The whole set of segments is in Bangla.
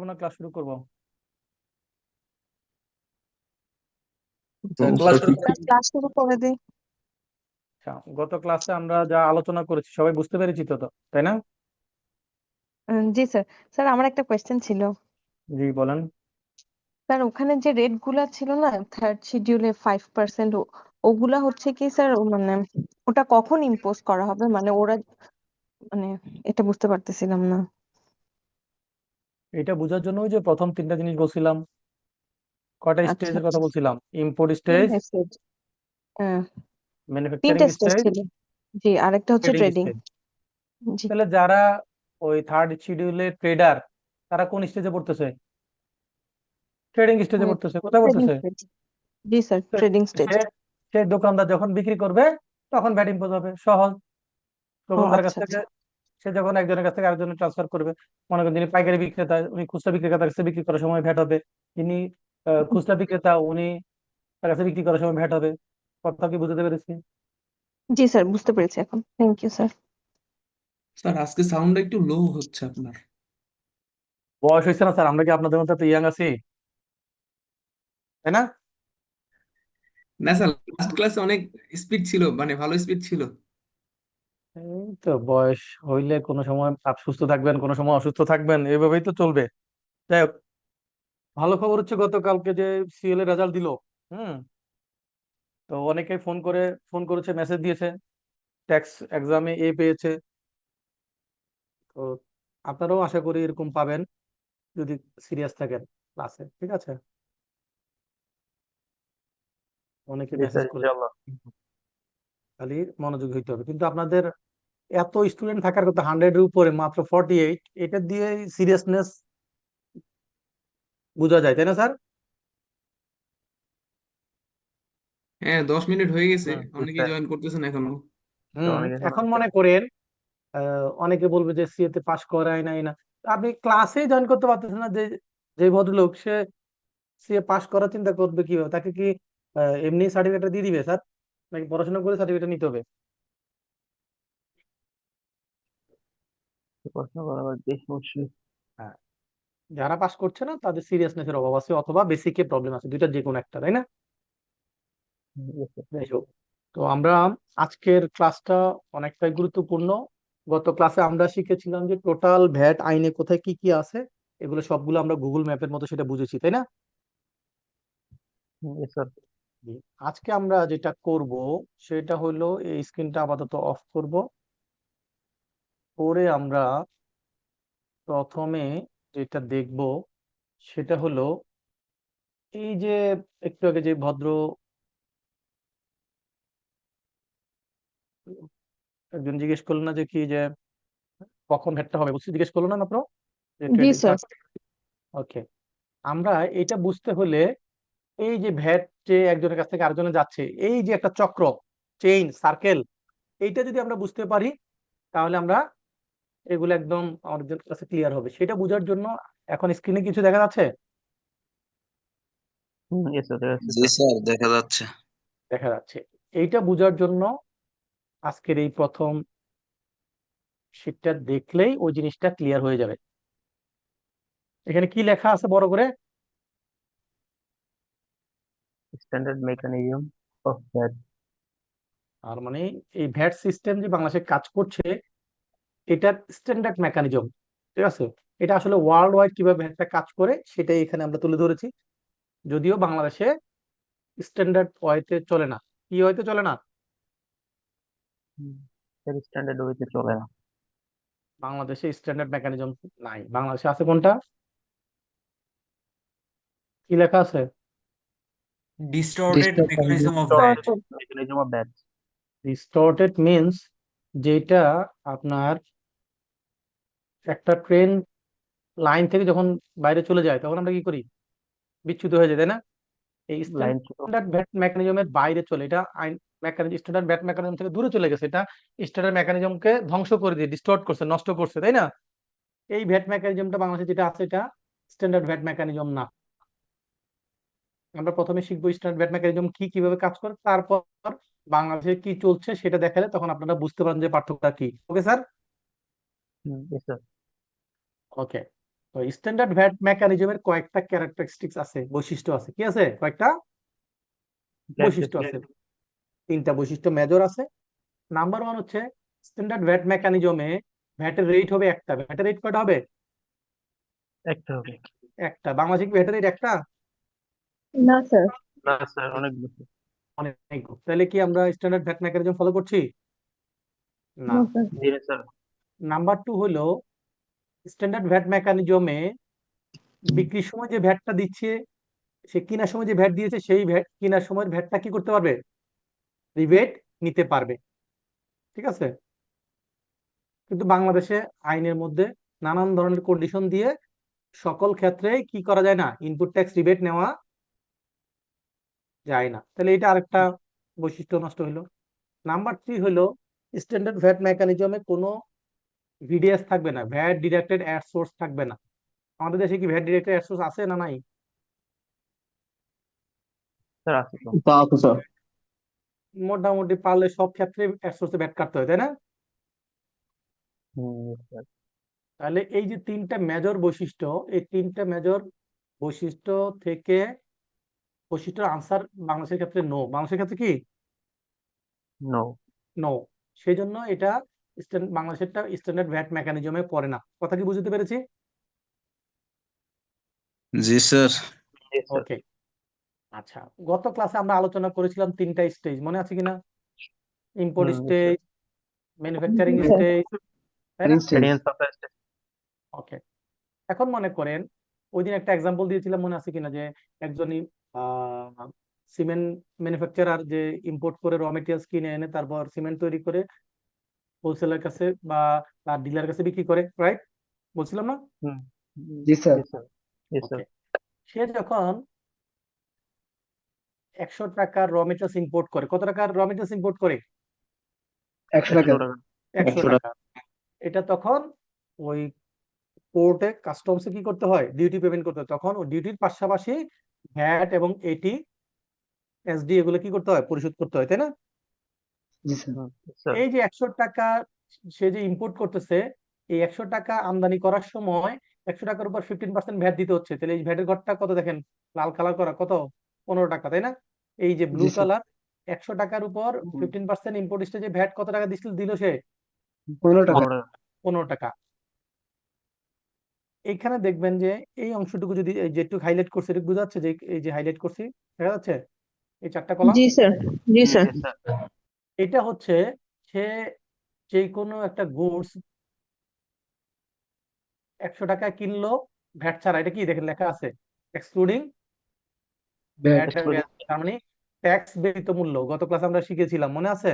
না ক্লাস শুরু করব? ক্লাস শুরু করুন। ক্লাস শুরু করে দিই। আচ্ছা, গত ক্লাসে আমরা যা আলোচনা করেছি সবাই বুঝতে পেরেছি তো, তাই না? জি স্যার। স্যার আমার একটা কোয়েশ্চেন ছিল। জি বলেন। স্যার ওখানে যে রেট গুলা ছিল না থার্ড শিডিউলে 5%, ওগুলা হচ্ছে কি স্যার মানে ওটা কখন ইম্পোজ করা হবে, মানে ওরা মানে এটা বুঝতে পারতেছিলাম না। এটা বোঝার জন্য ওই যে প্রথম তিনটা জিনিস বলছিলাম, কয়টা আচ্ছা স্টেজের কথা আচ্ছা। বলছিলাম: ইম্পোর্ট স্টেজ, হ্যাঁ, ম্যানুফ্যাকচারিং তিনটা স্টেজ স্টেজ, ছিল। জি, আরেকটা হচ্ছে ট্রেডিং ট্রেডিং। স্টেজ। জি। তাহলে যারা ওই থার্ড শিডিউলের ট্রেডার, তারা কোন স্টেজে পড়তেছে? ট্রেডিং স্টেজে পড়তেছে। কোথায় ট্রেডিং পড়তেছে? স্টেজ। জি স্যার, তো ট্রেডিং স্টেজ। সে সে দোকানদার যখন বিক্রি করবে তখন ভ্যাট ইম্পোজ হবে, সহজ। ও দোকানদার কাছ আচ্ছা থেকে আচ্ছা। সে যখন একজনের কাছ থেকে আরেকজনের ট্রান্সফার করবে, মনে করেন যিনি পাইকারি বিক্রেতা উনি খুচরা বিক্রেতার কাছে বিক্রি করার সময় ভ্যাট হবে, যিনি খুচরা বিক্রেতা উনি তার কাছে বিক্রি করার সময় ভ্যাট হবে। কথা কি বুঝতে পেরেছি? জি স্যার, বুঝতে পেরেছি এখন। Thank you sir. স্যার আজকে সাউন্ডটা একটু লো হচ্ছে আপনার। বয়স হয়েছে না স্যার, আমরা কি আপনাদের মতো এত ইয়াং আছি, তাই না? না স্যার, লাস্ট ক্লাসে অনেক স্পিড ছিল, মানে ভালো স্পিড ছিল। এই তো বয়স হইলে কোনো সময় আপনি সুস্থ থাকবেন, কোনো সময় অসুস্থ থাকবেন, এইভাবেই তো চলবে। যাই হোক, ভালো খবর হচ্ছে গতকালকে যে সিএল এর রেজাল্ট দিল। হুম। তো অনেকে ফোন করেছে, মেসেজ দিয়েছে, ট্যাক্স এক্সামে এ পেয়েছে। তো আপনারাও আশা করি এরকম পাবেন যদি সিরিয়াস থাকেন ক্লাসে, ঠিক আছে? অনেকে জি মেসেজ স্যার, করে, ইনশাআল্লাহ। খালি মনোযোগ হইতে হবে। কিন্তু আপনাদের এত স্টুডেন্ট থাকার কথা, 100-এর উপরে মাত্র 48, এটা দিয়ে সিরিয়াসনেস বোঝা যায়, তাই না স্যার? হ্যাঁ, 10 মিনিট হয়ে গেছে, জি অনেকেই স্যার। জয়েন করতেছেন এখনো। তো হুম। অনেক এখনো এখন আছে। মনে করেন অনেকে বলবে যে সিএ তে পাশ করায় নাই না, আপনি ক্লাসেই জয়েন করতে পারতেছেন না। যে যে ভদ্রলোক সে সিএ পাশ করার চিন্তা করবে কিভাবে? তাকে কি এমনি সার্টিফিকেট দিয়ে দিবে স্যার, নাকি পড়াশোনা করে সার্টিফিকেট নিতে হবে? প্রশ্ন করা আবার বেশ মুশকিল। হ্যাঁ, যারা পাশ করছে না তাদের সিরিয়াসনেস এর অভাব আছে, অথবা বেসিকে প্রবলেম আছে, দুইটার যে কোনো একটা, তাই না? জি স্যার। যাই হোক, তো আমরা আজকের ক্লাসটা অনেকটাই গুরুত্বপূর্ণ। গত ক্লাসে আমরা শিখেছিলাম যে টোটাল ভ্যাট আইনে কোথায় কি কি আছে, এগুলো সবগুলো আমরা গুগল ম্যাপের মতো সেটা বুঝেছি, তাই না? জি স্যার। জি। আজকে আমরা যেটা করব সেটা হলো, এই স্ক্রিনটা আপাতত অফ করব, করে আমরা প্রথমে যেটা দেখব সেটা হলো এই যে একটু আগে যে ভদ্র একজন জিজ্ঞেস করলো না যে কি যে কখন ভ্যাটটা হবে, বুঝতে জিজ্ঞেস করলো না মাত্র, যে জি ট্রেডিং স্যার। থার্ড। ওকে, আমরা এটা বুঝতে হলে এই যে ভ্যাট যে একজনের কাছ থেকে আরেকজনে যাচ্ছে, এই যে একটা চক্র, চেইন সার্কেল, এইটা যদি আমরা বুঝতে পারি তাহলে আমরা এগুলো একদম আমাদের কাছে ক্লিয়ার হবে। সেটা বোঝার জন্য এখন স্ক্রিনে কিছু দেখা যাচ্ছে? জি স্যার, দেখা যাচ্ছে জি স্যার। স্যার, দেখা যাচ্ছে। দেখা যাচ্ছে। এইটা বোঝার জন্য আজকের এই প্রথম শীটটা দেখলেই ওই জিনিসটা ক্লিয়ার হয়ে যাবে। এখানে কি লেখা আছে বড় করে? Standard mechanism of that. আর মানে এই ভ্যাট সিস্টেম যে বাংলাদেশে কাজ করছে, এটার স্ট্যান্ডার্ড মেকানিজম, ঠিক আছে? এটা আসলে ওয়ার্ল্ড ওয়াইড কিভাবে ভ্যাটটা কাজ করে সেটাই এখানে আমরা তুলে ধরেছি। যদিও বাংলাদেশে স্ট্যান্ডার্ড ওয়েতে চলে না। কি ওয়েতে চলে না? স্যার, স্ট্যান্ডার্ড ওয়েতে চলে না। বাংলাদেশে স্ট্যান্ডার্ড মেকানিজম নাই। বাংলাদেশে আছে কোনটা? কি লেখা আছে? Distorted mechanism of VAT. Distorted mechanism of that. Distorted means যেটা আপনার একটা ট্রেন লাইন থেকে যখন বাইরে চলে যায় তখন আমরা কি করি? বিচ্যুত হয়ে যায়, তাই না? এই লাইন স্ট্যান্ডার্ড ভ্যাট মেকানিজমের বাইরে চলে, এটা আইন মেকানিজম স্ট্যান্ডার্ড ভ্যাট মেকানিজম থেকে দূরে চলে গেছে, এটা স্ট্যান্ডার্ড মেকানিজমকে ধ্বংস করে দিয়ে ডিস্টর্ট করছে, নষ্ট করছে, তাই না? এই ভ্যাট মেকানিজমটা বাংলাদেশে যেটা আছে এটা স্ট্যান্ডার্ড ভ্যাট মেকানিজম না। আমরা প্রথমে শিখবো স্ট্যান্ডার্ড ভ্যাট মেকানিজম কি, কিভাবে কাজ করে, তারপর বাংলাদেশে কি চলছে সেটা দেখালে তখন আপনারা বুঝতে পারেন যে পার্থক্যটা কি। Okay sir? জি স্যার। ওকে, তো স্ট্যান্ডার্ড ভ্যাট মেকানিজমের কয়েকটা ক্যারেক্টারিস্টিক্স আছে, বৈশিষ্ট্য আছে। কি আছে? কয়েকটা বৈশিষ্ট্য আছে। তিনটা বৈশিষ্ট্য মেজর আছে। নাম্বার ওয়ান হচ্ছে স্ট্যান্ডার্ড ভ্যাট মেকানিজমে ভ্যাটের রেট হবে একটা। ভ্যাটের রেট কয়টা হবে? একটা হবে। একটা। বাংলাদেশে কি ভ্যাটের রেট একটা? না স্যার। না স্যার, অনেক বেশি। অনেক। তাহলে কি আমরা স্ট্যান্ডার্ড ভ্যাট মেকানিজম ফলো করছি? না। No sir. জি না স্যার। নাম্বার টু হলো স্ট্যান্ডার্ড ভ্যাট মেকানিজমে বিক্রির সময় যে ভ্যাটটা দিচ্ছে, সে কেনার সময় যে ভ্যাট দিয়েছে সেই ভ্যাট কেনার সময় ভ্যাটটা কি করতে পারবে? রিবেট নিতে পারবে। ঠিক আছে? কিন্তু বাংলাদেশে আইনের মধ্যে নানান ধরনের কন্ডিশন দিয়ে সকল ক্ষেত্রে কি করা যায় না, ইনপুট ট্যাক্স রিবেট নেওয়া যায় না। তাহলে এটা আরেকটা বৈশিষ্ট্য নষ্ট হলো। নাম্বার থ্রি হলো স্ট্যান্ডার্ড ভ্যাট মেকানিজমে কোনো ভিডিএস থাকবে না, ভ্যাট ডিডাক্টেড অ্যাড সোর্স থাকবে না। আমাদের দেশে কি ভ্যাট ডিডাক্টেড অ্যাড সোর্স আছে না নাই? স্যার আছে তো। তা আছে স্যার। মোটামুটি পারলে সব ক্ষেত্রে অ্যাড সোর্সে ভ্যাট কাটতে হয়, তাই না? স্যার। তাহলে এই যে তিনটা মেজর বৈশিষ্ট্য, এই তিনটা মেজর বৈশিষ্ট্য থেকে বৈশিষ্ট্যের আনসার বাংলাদেশের ক্ষেত্রে নো। বাংলাদেশের ক্ষেত্রে কি? নো। নো। সেই জন্য এটা বাংলাদেশেরটা স্ট্যান্ডার্ড ভ্যাট মেকানিজমে পড়ে না। কথা কি বুঝতে পেরেছি? জি স্যার। জি স্যার। ওকে। আচ্ছা, গত ক্লাসে আমরা আলোচনা করেছিলাম তিনটা স্টেজ, মনে আছে কিনা? ইম্পোর্ট জি স্যার। স্টেজ, ম্যানুফ্যাকচারিং জি স্যার। স্টেজ, তাই না? Instance. রেডিয়েন্স সাপ্লাই স্টেজ। ওকে। এখন মনে করেন ওই দিন একটা এক্সাম্পল দিয়েছিলাম, মনে আছে কিনা, যে একজনই সিমেন্ট ম্যানুফ্যাকচারার যে ইম্পোর্ট করে র মেটেরিয়ালস কিনে এনে তারপর সিমেন্ট তৈরি করে হোলসেলার কাছে বা তার ডিলার কাছে বিক্রি করে, রাইট? বলছিলাম না? হুম। জি স্যার। জি স্যার। জি স্যার। ওকে। সে যখন 100 টাকার র মেটেরিয়ালস ইম্পোর্ট করে, কত টাকার র মেটেরিয়ালস ইম্পোর্ট করে? 100 টাকা। 100 টাকা। 100 100 টাকা। এটা তখন ওই পোর্টে কাস্টমসে কি করতে হয়? ডিউটি পেমেন্ট করতে হয়। তখন ওই ডিউটির পাশাপাশি ভ্যাট এবং এটি এসডি এগুলো কি করতে হয়? পরিশোধ করতে হয়, তাই না? জি স্যার। স্যার। এই যে 100 টাকা সে যে ইম্পোর্ট করতেছে, এই 100 টাকা আমদানি করার সময় 100 টাকার উপর 15% ভ্যাট দিতে হচ্ছে। তাহলে এই ভ্যাটের ঘরটা কত দেখেন? লাল কালার করা কত? 15 টাকা, তাই না? এই যে ব্লু জি স্যার। কালার 100 টাকার উপর 15% ইম্পোর্ট স্টেজে ভ্যাট কত টাকা দিল সে? 15 টাকা। 15 টাকা। 15 টাকা। এইখানে দেখবেন যে এই অংশটুকু যদি এই যেটুকু হাইলাইট করছে এটা বোঝা যাচ্ছে, যে এই যে হাইলাইট করছি দেখা যাচ্ছে এই চারটা কলাম? জি স্যার। জি জি স্যার। স্যার। এটা হচ্ছে সে যে কোনো একটা গুডস 100 টাকায় কিনলো ভ্যাট ছাড়া, এটা কি দেখেন লেখা আছে? Excluding VAT. VAT and gas, তার মানে ট্যাক্স ব্যতীত মূল্য। গত ক্লাসে আমরা শিখেছিলাম, মনে আছে?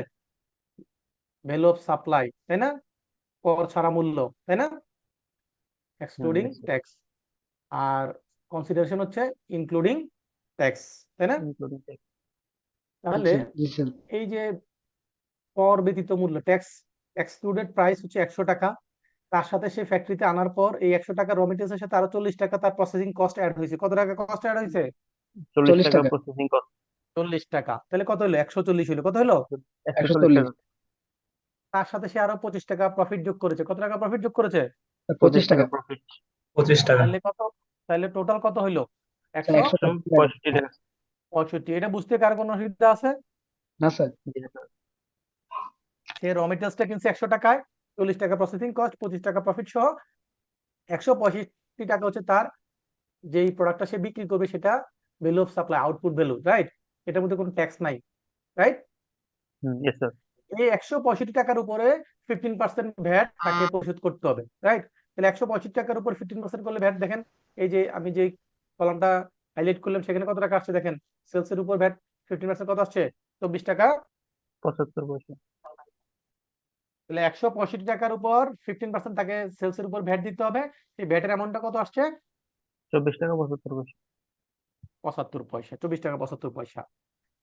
ভ্যালু অফ সাপ্লাই, তাই না? কর ছাড়া মূল্য, তাই না? Excluding yes, sir. ট্যাক্স। আর কনসিডারেশন হচ্ছে ইনক্লুডিং ট্যাক্স, তাই না? Including tax. তাহলে জি স্যার। এই যে কর ব্যতীত মূল্য, ট্যাক্স এক্সক্লুডেড প্রাইস হচ্ছে 100 টাকা। তার সাথে সে ফ্যাক্টরিতে আনার পর এই 100 টাকা র মেটেরিয়ালস এর সাথে আরো 40 টাকা তার প্রসেসিং কস্ট অ্যাড হয়েছে। কত টাকা কস্ট অ্যাড হয়েছে? 40 40 টাকা টাকা। Processing cost. 40 টাকা। তাহলে কত হলো? 140 হলো। কত হলো? 140 টাকা। তার সাথে সে আরো 25 টাকা প্রফিট যোগ করেছে। কত টাকা প্রফিট যোগ করেছে? 25 টাকা। প্রফিট। 25 টাকা। তাহলে কত? তাহলে টোটাল কত হইলো? 100 টাকা। 165 টাকা। 165। এটা বুঝতে কার কোনো অসুবিধা আছে? না স্যার। জি স্যার। সে র মেটেরিয়ালসটা কিনছে 100 টাকায়, 40 টাকা প্রসেসিং কস্ট, 25 টাকা প্রফিট সহ 165 টাকা হচ্ছে তার যেই প্রোডাক্টটা সে বিক্রি করবে সেটা value of supply, output value, right? এটার মধ্যে কোনো ট্যাক্স নাই, রাইট? Yes sir. এই 165 টাকার উপরে 15% ভ্যাট তাকে পরিশোধ করতে হবে, রাইট? তাহলে 165 টাকার উপর 15% করলে ভ্যাট দেখেন, এই যে আমি যে কলামটা হাইলাইট করলাম সেখানে কত টাকা আসছে দেখেন। সেলস এর উপর ভ্যাট 15% কত আসছে? 24 টাকা। 75 পয়সা। তাহলে 165 টাকার উপর 15% তাকে সেলস এর উপর ভ্যাট দিতে হবে। এই ভ্যাটের অ্যামাউন্টটা কত আসছে? 24 টাকা 75 পয়সা। 75 পয়সা। 24 টাকা 75 পয়সা।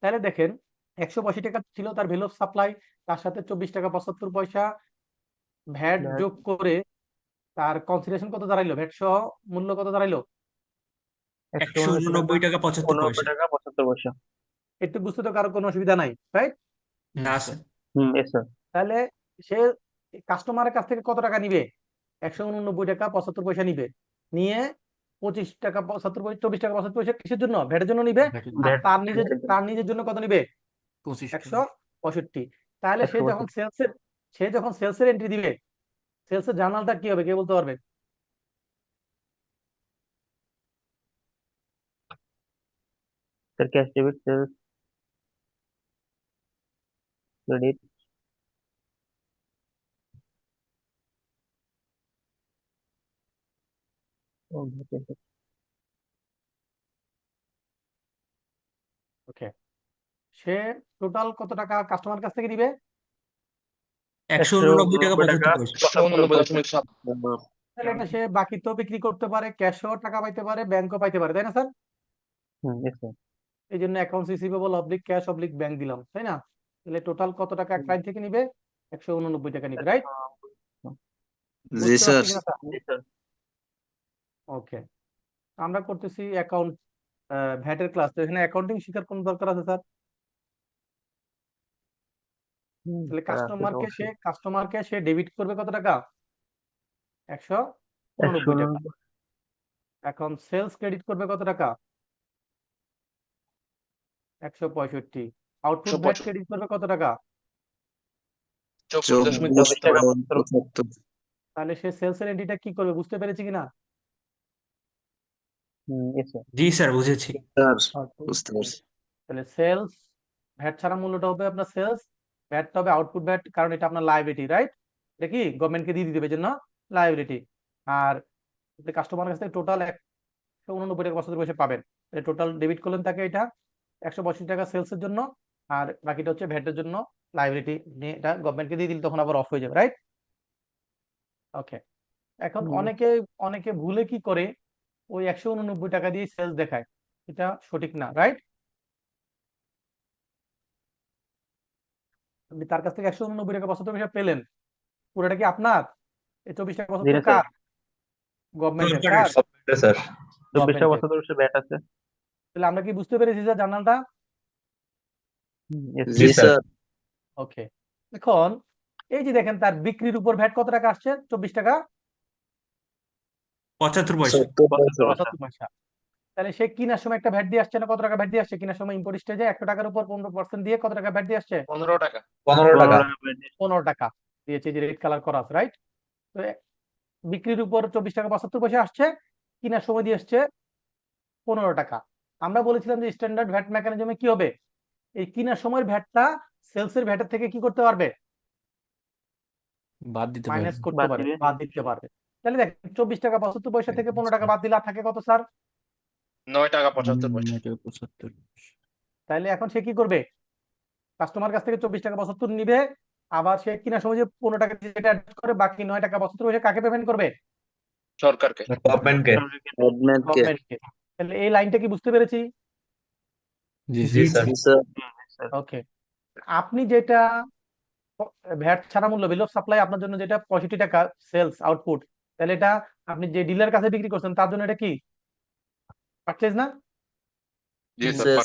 তাহলে দেখেন 182 টাকা ছিল তার ভ্যালু অফ সাপ্লাই, তার সাথে 24 টাকা 75 পয়সা ভ্যাট ভ্যাট যোগ করে তার কনসিডারেশন কত দাঁড়াইলো? ভ্যাট সহ মূল্য কত দাঁড়াইলো? 189 টাকা 75 পয়সা। 189 টাকা 75 পয়সা। একটু বুঝতে তো কারো কোনো অসুবিধা নাই, রাইট? না স্যার। Yes sir. তাহলে সে কাস্টমারের কাছ থেকে কত টাকা নিবে? 189 টাকা 75 পয়সা নিবে। নিয়ে 25 টাকা 75 পয়সা 24 টাকা 75 পয়সা কিসের জন্য ভ্যাটের জন্য নিবে, আর ভ্যাট তার নিজের জন্য কত নিবে 25 টাকা 165। তাহলে সে যখন 165 সেলসের এন্ট্রি দিবে, সেলসের জার্নালটা কি হবে কে বলতে পারবে? Sir cash debit sales credit ও ওকে, সে টোটাল কত টাকা কাস্টমার কাছ থেকে নিবে? 189 টাকা 189 টাকা 75 পয়সা 95.7 তাহলে এটা সে বাকিতেও বিক্রি করতে পারে, ক্যাশও টাকা পাইতে পারে, ব্যাংকও পাইতে পারে, তাই না স্যার? yes sir এই জন্য accounts receivable oblique cash oblique bank দিলাম, তাই না? তাহলে টোটাল কত টাকা ক্লায়েন্ট থেকে নিবে? 189 টাকা নিবে, রাইট? জি বুঝতে স্যার পারছি কিনা স্যার? yes sir ওকে, আমরা করতেছি অ্যাকাউন্ট ভ্যাটের ক্লাস, তো এখানে অ্যাকাউন্টিং শেখার কোন দরকার আছে স্যার? তাহলে স্যার আছে তো অবশ্যই কাস্টমারকে সে ডেবিট করবে কত টাকা? 189 টাকা। 189 এখন সেলস ক্রেডিট করবে কত টাকা? 165। আউটপুট ভ্যাট ক্রেডিট করবে কত টাকা? 24 টাকা টাকা 75 75। তাহলে সে সেলস এর এন্ট্রিটা কি করবে বুঝতে পেরেছি কিনা? yes sir জি স্যার বুঝেছি স্যার বুঝতে পারছি। তাহলে সেলস ভ্যাট ছাড়া মূল্যটা হবে আপনার সেলস, ভ্যাটটা হবে আউটপুট ভ্যাট, কারণ এটা আপনার লায়াবিলিটি, রাইট? এটা কি গভর্নমেন্টকে দিয়ে দিতে হবে, জন্য লায়াবিলিটি। আর কাস্টমারের কাছ থেকে টোটাল 189 টাকা 75 পয়সা পাবেন। টোটাল ডেবিট করলেন তাকে এটা 185 টাকা সেলস এর জন্য, আর বাকিটা হচ্ছে ভ্যাটের জন্য লায়াবিলিটি, নিয়ে এটা গভর্নমেন্টকে দিয়ে দিলে তখন আবার অফ হয়ে যাবে, রাইট? ওকে, এখন অনেকে ভুলে কি করে ওই 189 টাকা দিয়ে সেলস দেখায়, এটা সঠিক না, রাইট? আপনি তার কাছ থেকে 189 টাকা 75 পয়সা পেলেন, পুরোটা কি আপনার? এই 24 টাকা জি 75 স্যার কার? গভর্নমেন্টের, সরকারের কার? স্যার 24 টাকা গভর্নমেন্টের। 75 ভ্যাট আছে তাহলে আমরা কি বুঝতে পেরেছি স্যার জার্নালটা? yes জি sir স্যার ওকে, এখন এই যে দেখেন তার বিক্রির উপর ভ্যাট কত টাকা আসছে? 24 টাকা 75 পয়সা 70 পয়সা 75 পয়সা। তাহলে সে কিনার সময় একটা ভ্যাট দিয়ে আসছে না? কত টাকা ভ্যাট দিয়ে আসছে কিনার সময়? ইম্পোর্ট স্টেজে 100 টাকার উপর 15% দিয়ে কত টাকা ভ্যাট দিয়ে আসছে? 15 টাকা 15 টাকা 15 টাকা দিয়েছে, যে রেড কালার করা আছে, রাইট? তো বিক্রির উপর 24 টাকা 75 পয়সা আসছে, কিনার সময় দিয়ে আসছে 15 টাকা। আমরা বলেছিলাম যে স্ট্যান্ডার্ড ভ্যাট মেকানিজমে কি হবে, এই কিনার সময়ের ভ্যাটটা সেলসের ভ্যাটের থেকে কি করতে পারবে? বাদ দিতে মাইনাস পারবেন করতে বাদ পারবে, দিবে বাদ দিতে পারবে। তাহলে দেখ 24 টাকা 75 পয়সা থেকে 15 টাকা বাদ দিলে আর থাকে কত স্যার? 9 টাকা 75 পয়সা। 75 তাহলে এখন সে কি করবে? কাস্টমার কাছ থেকে 24 টাকা 75 নিবে, আবার সে কিনার সময় যে 15 টাকা যেটা অ্যাড করে বাকি 9 টাকা 75 পয়সা কাকে পেমেন্ট করবে? সরকারকে গভর্নমেন্টকে গভর্নমেন্টকে গভর্নমেন্টকে। তাহলে এই লাইনটা কি বুঝতে পেরেছি? জি জি স্যার স্যার ওকে, আপনি যেটা ভ্যাট ছাড়া মূল্য বিল অফ সাপ্লাই আপনার জন্য যেটা 65 টাকা সেলস আউটপুট, তাহলে এটা আপনি যে ডিলার কাছে বিক্রি করছেন তার জন্য এটা কি পারচেজ না? জি স্যার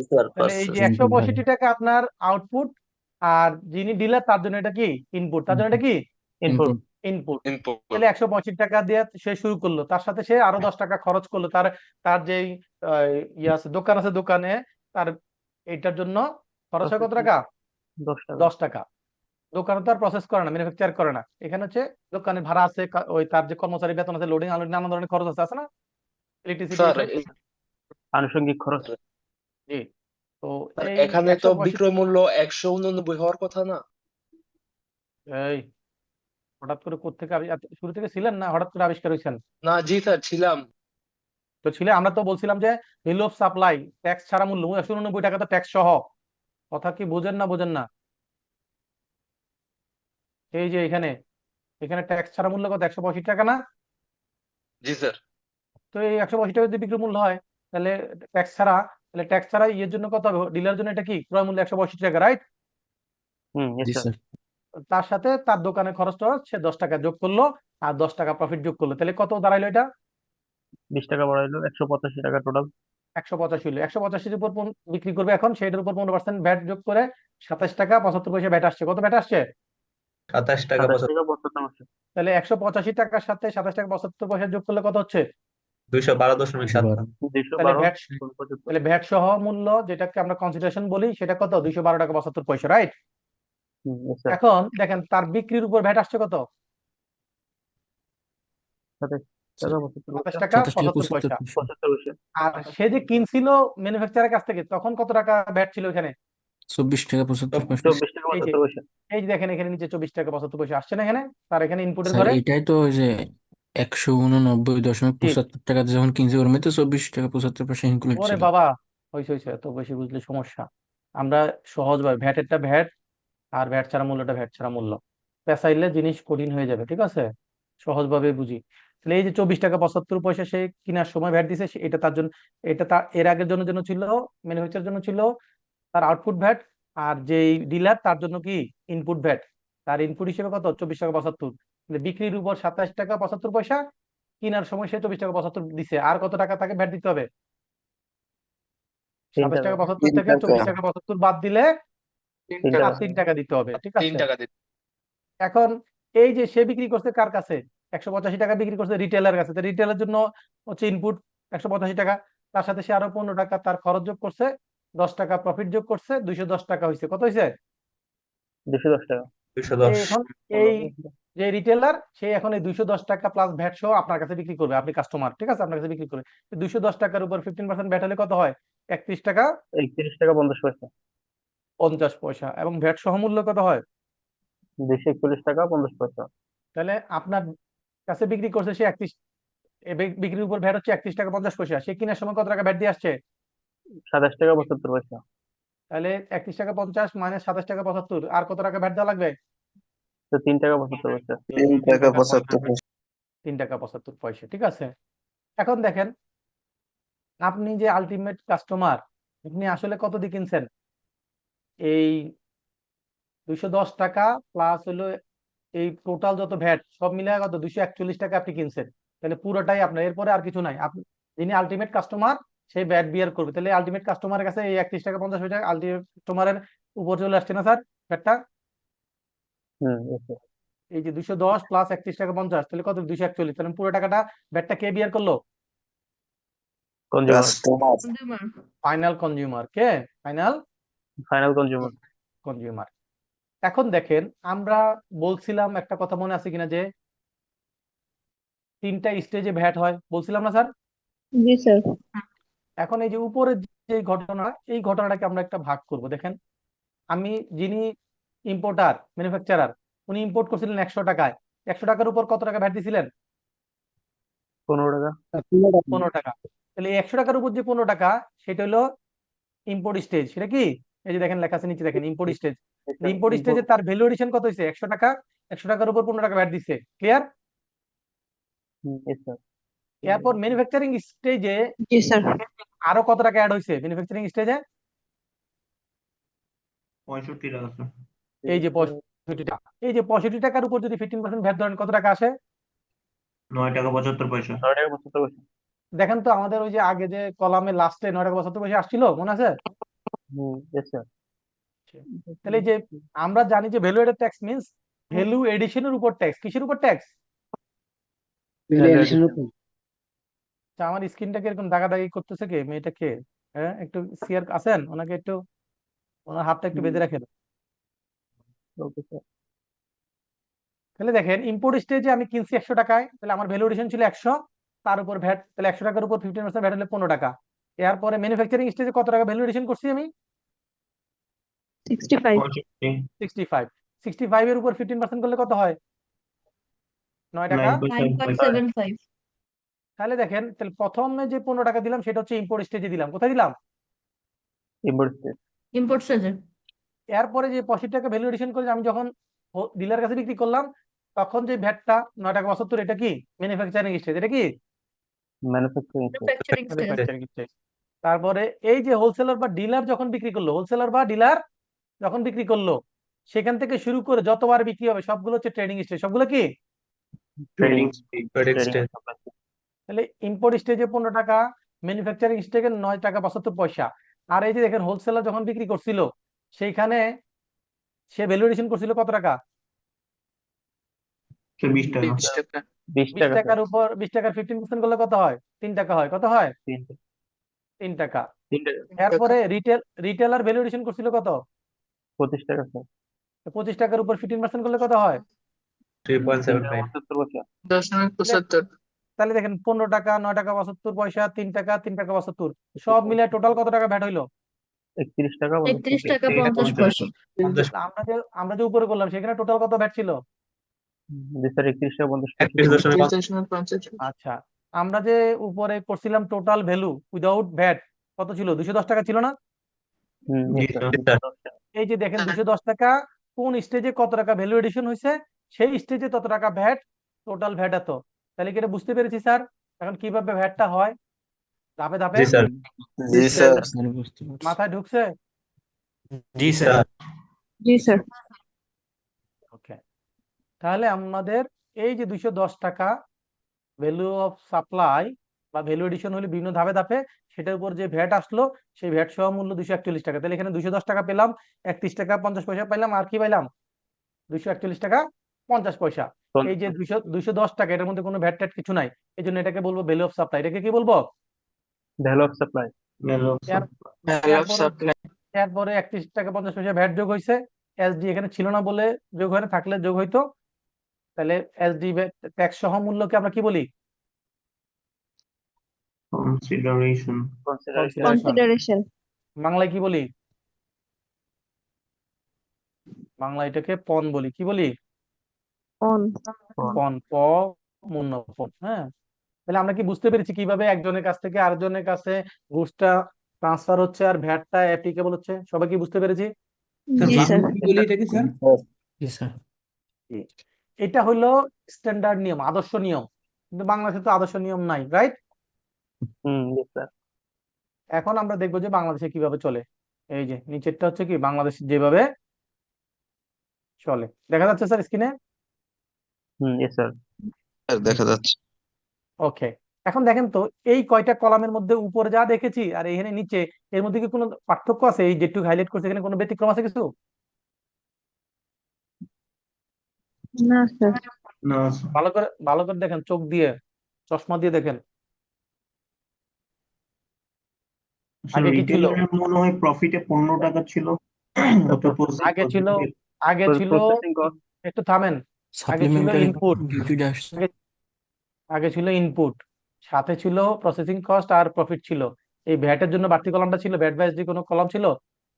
স্যার তাহলে এই যে 165 টাকা আপনার আউটপুট, আর যিনি ডিলার তার জন্য এটা কি ইনপুট, তার জন্য এটা কি ইনপুট ইনপুট। ইনপুট তাহলে 165 টাকা দিয়ে সে শুরু করলো, তার সাথে সে আরো 10 টাকা খরচ করলো, তার তার যেই ইয়ে আছে দোকান আছে, দোকানে তার এটার জন্য খরচ হয় কত টাকা? 10 টাকা 10 টাকা। দোকানে তো আর প্রসেস করে না, ম্যানুফ্যাকচার করে না, এখানে হচ্ছে দোকানে ভাড়া আছে, ওই তার যে কর্মচারী বেতন আছে, লোডিং আনলোডিং নানান ধরনের খরচ আছে না? ইলেকট্রিসিটি, স্যার আনুষঙ্গিক খরচ জি। তো স্যার এই এখানে তো 165 বিক্রয় মূল্য 189 হওয়ার কথা না? এই হঠাৎ করে কোত্থেকে শুরু থেকে ছিলেন না হঠাৎ করে আবিষ্কার হয়েছেন? না জি স্যার ছিলাম। তো ছিলে, আমরা তো বলছিলাম যে ভ্যালু অফ সাপ্লাই ট্যাক্স ছাড়া মূল্য 189 টাকা তো ট্যাক্স সহ। কথা কি বোঝেন না বোঝেন না? এই যে এখানে এখানে ট্যাক্স ছাড়া মূল্য কত? 185 টাকা না? জি স্যার তো এই 185 টাকা যদি বিক্রি মূল্য হয়, তাহলে ট্যাক্স ছাড়া, তাহলে ট্যাক্স ছাড়া ইয়ের জন্য কত হবে? ডিলার জন্য এটা কি ক্রয় মূল্য 185 টাকা, রাইট? yes জি sir স্যার তার সাথে তার দোকানের খরচটা সে 10 টাকা যোগ করলো, আর 10 টাকা প্রফিট যোগ করলো, তাহলে কত দাঁড়াইলো? এটা 20 টাকা বাড়াইলো 185 টাকা টোটাল 185 হলো। 185-এর উপর বিক্রি করবে, এখন সেটার উপর 15% ভ্যাট যোগ করে 27 টাকা 75 পয়সা ভ্যাট আসছে। কত ভ্যাট আসছে? 27 টাকা 27 টাকা 75 পয়সা তাহলে 185 টাকার সাথে 27 টাকা 75 পয়সা যোগ করলে কত হচ্ছে? 212.7 12 তাহলে 212 ভ্যাট 75। তাহলে ভ্যাট সহ মূল্য যেটাকে আমরা কনসিডারেশন বলি সেটা কত? 212 টাকা 72 পয়সা, রাইট? yes sir। এখন দেখেন তার বিক্রির উপর ভ্যাট আসছে কত? 27 27 টাকা টাকা 27 টাকা 75 পয়সা। 75 পয়সা 75 পয়সা। আর সে যে কিনছিল ম্যানুফ্যাকচারের কাছ থেকে তখন কত টাকা ভ্যাট ছিল এখানে? 24 টাকা 75 পয়সা 24 টাকা এই যে 75 পয়সা। এই যে দেখেন এখানে নিচে 24 টাকা 75 পয়সা আসছে না এখানে তার এখানে ইনপুটের স্যার ঘরে? এটাই তো ওই যে 189.75 টাকা যখন কিনছি ওর মধ্যে 24 টাকা 75 পয়সা ইনক্লুড ওরে ছিল। বাবা, হয়েছে হয়েছে, এত বেশি বুঝলে সমস্যা। আমরা সহজভাবে ভ্যাটেরটা ভ্যাট আর ভ্যাট ছাড়া মূল্যটা ভ্যাট ছাড়া মূল্য, পেঁচাইলে জিনিস কঠিন হয়ে যাবে, ঠিক আছে? সহজভাবে বুঝি। তাহলে এই যে 24 টাকা 75 পয়সা সে কেনার সময় ভ্যাট দিছে, এটা তার জন্য, এটা তার এর আগের জন্য জন্য ছিল, ম্যানুফ্যাকচারের জন্য ছিল তার আউটপুট ভ্যাট, আর যেই ডিলার তার জন্য কি ইনপুট ভ্যাট। তার ইনপুট হিসেবে কত? 24 টাকা 75। বিক্রির উপর 27 টাকা 75 পয়সা, কেনার সময় সে 24 টাকা 75 দিছে, আর কত টাকা তাকে ভ্যাট দিতে হবে? 3 27 টাকা। টাকা 75 থেকে 24 টাকা 75 বাদ দিলে 3 টাকা। আর 3 টাকা দিতে হবে, ঠিক 3 আছে? টাকা দিতে। এখন এই যে সে বিক্রি করছে কার কাছে? 185 টাকা বিক্রি করছে রিটেলার কাছে। রিটেলার জন্য হচ্ছে ইনপুট 185 টাকা, তার সাথে সে আরো 15 টাকা তার খরচ যোগ করছে, 10 টাকা প্রফিট যোগ করছে, 210 টাকা হয়েছে। কত হয়েছে? 210 টাকা। 210। এখন এই যে রিটেলার সে এখন এই 210 টাকা প্লাস ভ্যাট সহ আপনার কাছে বিক্রি করবে, আপনি কাস্টমার, ঠিক আছে? আপনার কাছে বিক্রি করবে 210 টাকার উপর 15% ভ্যাট হলে কত হয়? 31 টাকা 31 টাকা 50 পয়সা। 50 পয়সা। এবং ভ্যাট সহ মূল্য কত হয়? 241 টাকা 50 পয়সা। তাহলে আপনার কাছে বিক্রি করছে সে 31, বিক্রির উপর ভ্যাট হচ্ছে 31 টাকা 50 পয়সা, সে কেনার সময় কত টাকা ভ্যাট দিয়ে আসছে? 27 টাকা 72 পয়সা। তাহলে 31 টাকা 50 মাইনাস 27 টাকা 75, আর কত টাকা ভ্যাট দেওয়া লাগবে? তো 3 টাকা 75 পয়সা। 3 টাকা 75 পয়সা, ঠিক আছে? এখন দেখেন আপনি যে আলটিমেট কাস্টমার, আপনি আসলে কত দিয়ে কিনছেন? এই 210 টাকা প্লাস হলো এই টোটাল যত ভ্যাট সব মিলিয়ে কত? 241 টাকা আপনি কিনছেন। তাহলে পুরোটাই আপনার, এরপরে আর কিছু নাই। আপনি যিনি আলটিমেট কাস্টমার সেই ভ্যাট বিয়ার করবে। তাহলে আলটিমেট কাস্টমারের কাছে এই 31 টাকা 50 পয়সা আলটিমেট কাস্টমারের উপর চলে আসছে না স্যার ভ্যাটটা? yes sir। এই যে 210 প্লাস 31 টাকা 50, তাহলে কত? 241। তাহলে পুরো টাকাটা ভ্যাটটা কে বিয়ার করলো? কনজিউমার। Final consumer. কে? Final final consumer. কনজিউমার। এখন দেখেন আমরা বলছিলাম একটা কথা মনে আছে কিনা, যে 3টা স্টেজে ভ্যাট হয়, বলছিলাম না স্যার? জি স্যার। এখন এই যে উপরের যে ঘটনা, এই ঘটনাটাকে আমরা একটা ভাগ করব। দেখেন আমি, যিনি ইম্পোর্টার ম্যানুফ্যাকচারার, উনি ইম্পোর্ট করছিলেন 100 টাকায়, 100 টাকার উপর কত টাকা ভ্যাট দিছিলেন? 15 টাকা। 15 টাকা। তাহলে 100 টাকার উপর যে 15 টাকা সেটা হলো ইম্পোর্ট স্টেজ। সেটা কি? এই যে দেখেন লেখা আছে নিচে, দেখেন ইম্পোর্ট স্টেজ। ইম্পোর্ট স্টেজে তার ভ্যালু এডিশন কত হয়েছে? 100 টাকা। 100 টাকার উপর 15 টাকা ভ্যাট দিচ্ছে, ক্লিয়ার? yes sir। এরপর ম্যানুফ্যাকচারিং স্টেজে জি স্যার। আরো কত টাকা অ্যাড হয়েছে ম্যানুফ্যাকচারিং স্টেজে? 65 টাকা স্যার। এই যে 65 টাকা। এই যে 65 টাকার উপর যদি 15% ভ্যাট ধরেন কত টাকা আসে? 9 টাকা 75 পয়সা। 9 টাকা 75 পয়সা। দেখেন তো আমাদের ওই যে আগে যে কলামে লাস্টে 9 টাকা 75 পয়সা আসছিল, মনে আছে? yes sir। তাহলে এই যে আমরা জানি যে value added tax means value এডিশনের উপর ট্যাক্স। কিসের উপর ট্যাক্স? ভ্যালু এডিশনের উপর। আমার স্ক্রিনটাকে এরকম দাগাদাগি করতেছে কে? মেয়েটা কে? হ্যাঁ, একটু সিয়ার আছেন? ওনাকে একটু, ওনার হাতটা একটু বেঁধে রাখেন। okay sir। তাহলে দেখেন ইম্পোর্ট স্টেজে আমি কিনছি 100 টাকায়, তাহলে আমার ভ্যালু এডিশন ছিল 100, তার উপর ভ্যাট, তাহলে 100 টাকার উপর 15% ভ্যাট হলে 15 টাকা। এরপরে ম্যানুফ্যাকচারিং স্টেজে কত টাকা ভ্যালু এডিশন করছি আমি? 65। 65। 65 এর উপর 15% করলে কত হয়? 9 টাকা। 9.75। তাহলে দেখেন, তাহলে প্রথমে যে 15 টাকা দিলাম সেটা হচ্ছে ইম্পোর্ট স্টেজে দিলাম। কোথায় দিলাম? Import stage. ইম্পোর্ট স্টেজে। এরপরে যে 65 টাকা ভ্যালু এডিশন করে আমি যখন ডিলার কাছে বিক্রি করলাম, তখন যে ভ্যাটটা 9 টাকা 72, এটা কি ম্যানুফ্যাকচারিং স্টেজ? এটা কি ম্যানুফ্যাকচারিং স্টেজ। Manufacturing stage. তারপরে এই যে হোলসেলার বা ডিলার যখন বিক্রি করলো, হোলসেলার বা ডিলার যখন বিক্রি করলো, সেখান থেকে শুরু করে যতবার বিক্রি হবে সবগুলো হচ্ছে ট্রেডিং স্টেজ। সবগুলো কি? Trading Trading stage। তাহলে ইম্পোর্ট স্টেজে 15 টাকা, ম্যানুফ্যাকচারিং স্টেজে 9 টাকা 72 পয়সা। আর এই যে দেখেন হোলসেলার যখন বিক্রি করছিল সেইখানে সে ভ্যালু এডিশন করছিল কত টাকা? তো 20 টাকা। 20 টাকা। 20 বিশ টাকা টাকার স্যার। উপর 20 টাকার 15% করলে কত হয়? 3 টাকা হয়। কত হয়? 3 টাকা। 3 টাকা। এরপরে রিটেলার ভ্যালুয়েশন করছিল কত? 25 টাকা স্যার। 25 টাকার উপর 15% করলে কত হয়? 3.79 75 পয়সা। 0.75। তাহলে দেখেন 15 টাকা, 9 টাকা 72 পয়সা, 3 টাকা, 3 টাকা 72, সব মিলে টোটাল কত টাকা ভ্যাট হইলো? 31 টাকা 50 31 টাকা 50 50 পয়সা। 50 আমরা যে উপরে করলাম সেখানে টোটাল কত ভ্যাট ছিল? জি স্যার, 31 টাকা 50 পয়সা। 31.50 আচ্ছা, আমরা যে উপরে করছিলাম টোটাল ভ্যালু উইদাউট ভ্যাট কত ছিল? 210 টাকা ছিল না? জি জি স্যার। স্যার। এই যে দেখেন 210 টাকা কোন স্টেজে কত টাকা ভ্যালু এডিশন হয়েছে, সেই স্টেজে তত টাকা ভ্যাট, টোটাল ভ্যাট এত। তাহলে কি এটা বুঝতে পেরেছি স্যার? এখন কিভাবে ভ্যাটটা হয় ধাপে ধাপে জি স্যার। জি স্যার। স্যার বুঝতে পারছি। মাথায় ঢুকছে? জি স্যার। জি স্যার। ওকে, তাহলে আমাদের এই যে 210 টাকা ভ্যালু অফ সাপ্লাই বা ভ্যালু এডিশন হলে বিভিন্ন ধাপে ধাপে, সেটার উপর যে ভ্যাট আসলো সেই ভ্যাট সহ মূল্য 241 টাকা। তাহলে এখানে 210 টাকা পেলাম, 31 টাকা 50 পয়সা পাইলাম, আর কি পাইলাম? 241 টাকা 50 পয়সা। এই যে 210 টাকা, এটার মধ্যে কোনো ভ্যাট ট্যাট কিছু নাই, এই জন্য এটাকে বলবো ভ্যালু অফ সাপ্লাই। এটাকে কি বলবো? Value of supply. এর- এরপরে 31 টাকা 50 পয়সা ভ্যাট যোগ হয়েছে, এসডি এখানে ছিল না বলে যোগ হয় না, থাকলে যোগ হইতো। তাহলে এসডি ট্যাক্স সহ মূল্যকে আমরা কি বলি? কনসিডারেশন। কনসিডারেশন। কনসিডারেশন। বাংলায় কি বলি? বাংলা এটাকে পণ বলি। কি বলি? অন। পণ, মূল্যপণ। হ্যাঁ, তাহলে আমরা কি বুঝতে পেরেছি কিভাবে একজনের কাছ থেকে আরেকজনের কাছে গুডসটা ট্রান্সফার হচ্ছে আর ভ্যাটটা অ্যাপ্লিকেবল হচ্ছে? সবাই কি বুঝতে পেরেছি? জি স্যার। কি বলি এটাকে স্যার? জি স্যার। এটা হলো স্ট্যান্ডার্ড নিয়ম, আদর্শ নিয়ম। কিন্তু বাংলাদেশে তো আদর্শ নিয়ম নাই, রাইট? জি স্যার। এখন আমরা দেখবো যে বাংলাদেশে কিভাবে চলে। এই যে নিচেরটা হচ্ছে কি বাংলাদেশ যেভাবে চলে, দেখা যাচ্ছে স্যার স্ক্রিনে? Yes sir. দেখা যাচ্ছে। ওকে, এখন দেখেন তো এই কয়টা কলামের মধ্যে উপরে যা দেখেছি আর এখানে নিচে, এর মধ্যে কি কোনো পার্থক্য আছে? এই যেটুকু হাইলাইট করছে এখানে কোনো ব্যতিক্রম আছে কিছু? না স্যার। না ভালো করে দেখেন, চোখ দিয়ে, চশমা দিয়ে দেখেন। আগে কি ছিল? রিটেলারের মনে হয় প্রফিটে 15 টাকা ছিল। আগে ছিল আগে ছিল প্রসেসিং কস্ট। একটু থামেন। আগে ছিল সাপ্লিমেন্টারি ইনপুট, ডিউটি আসছে। আগে ছিল ইনপুট, সাথে ছিল প্রসেসিং কস্ট আর প্রফিট ছিল। এই ভ্যাটের জন্য বাড়তি কলামটা ছিল, ভ্যাট বাইস কোনো কলাম ছিল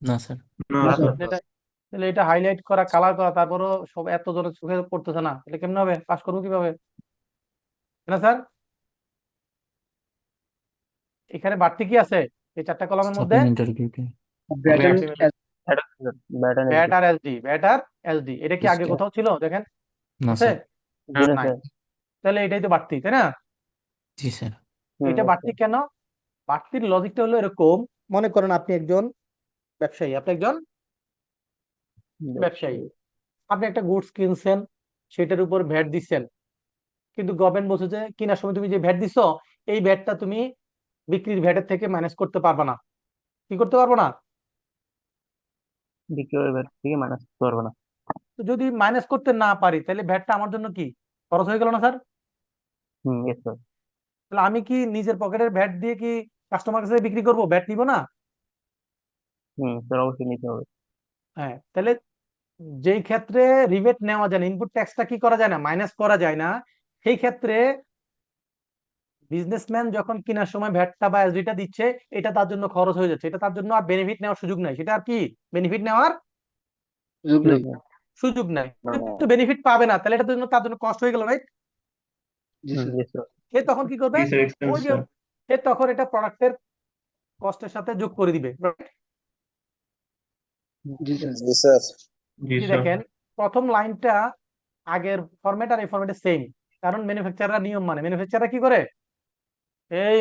না স্যার। না না? স্যার। এটা তাহলে এটা হাইলাইট করা, কালার করা, তারপরও সব এত জনের চোখে পড়তেছে না, এটা কেমন হবে? পাস করবো কিভাবে? না স্যার, এখানে বাড়তি কি আছে এই 4টা কলামের মধ্যে? Supplementary duty. ভ্যাট আর এসডি, ভ্যাট আর এসডি। এটা কি আগে Yes, কোথাও ছিল দেখেন? না আছে? স্যার। নাই। তাহলে এটাই তো বাড়তি, তাই না? জি স্যার। এটা বাড়তি কেন? বাড়তির লজিকটা হলো এরকম, মনে করেন আপনি একজন ব্যবসায়ী, আপনি একটা গুডস কিনছেন, সেটার উপর ভ্যাট দিচ্ছেন, কিন্তু গভর্নমেন্ট বলছে যে কেনার সময় তুমি যে ভ্যাট দিছো এই ভ্যাটটা তুমি বিক্রির ভ্যাটের থেকে মাইনাস করতে পারবে না। কি করতে পারবো না? বিক্রয়ের ভ্যাট থেকে মাইনাস করতে পারবো না। তো যদি মাইনাস করতে না পারি তাহলে ভ্যাটটা আমার জন্য কি খরচ হয়ে গেল না স্যার? Yes sir. তাহলে আমি কি নিজের পকেটের ভ্যাট দিয়ে কি কাস্টমার কাছে বিক্রি করবো? ভ্যাট নিব না? স্যার অবশ্যই নিতে হবে। হ্যাঁ, তাহলে যেই ক্ষেত্রে রিবেট নেওয়া যায় না, ইনপুট ট্যাক্সটা কি করা যায় না, মাইনাস করা যায় না, সেই ক্ষেত্রে বিজনেসম্যান যখন কেনার সময় ভ্যাটটা বা এসডিটা দিচ্ছে, এটা তার জন্য খরচ হয়ে যাচ্ছে, এটা তার জন্য আর বেনিফিট নেওয়ার সুযোগ নাই। সেটা আর কি বেনিফিট নেওয়ার সুযোগ নেই। সুযোগ নাই, তো বেনিফিট পাবে না, তাহলে এটা তার জন্য কষ্ট হয়ে গেল, রাইট? জি স্যার। Yes sir. সে তখন কি করবে? জি স্যার, এক্সপেন্স ওই যে স্যার। সে তখন এটা প্রোডাক্টের কস্টের সাথে যোগ করে দিবে, right? জি স্যার। জি এই স্যার। দেখেন প্রথম লাইনটা আগের ফরম্যাট আর এই ফরম্যাটে সেম, কারণ ম্যানুফ্যাকচারার নিয়ম মানে ম্যানুফ্যাকচারার কি করে, এই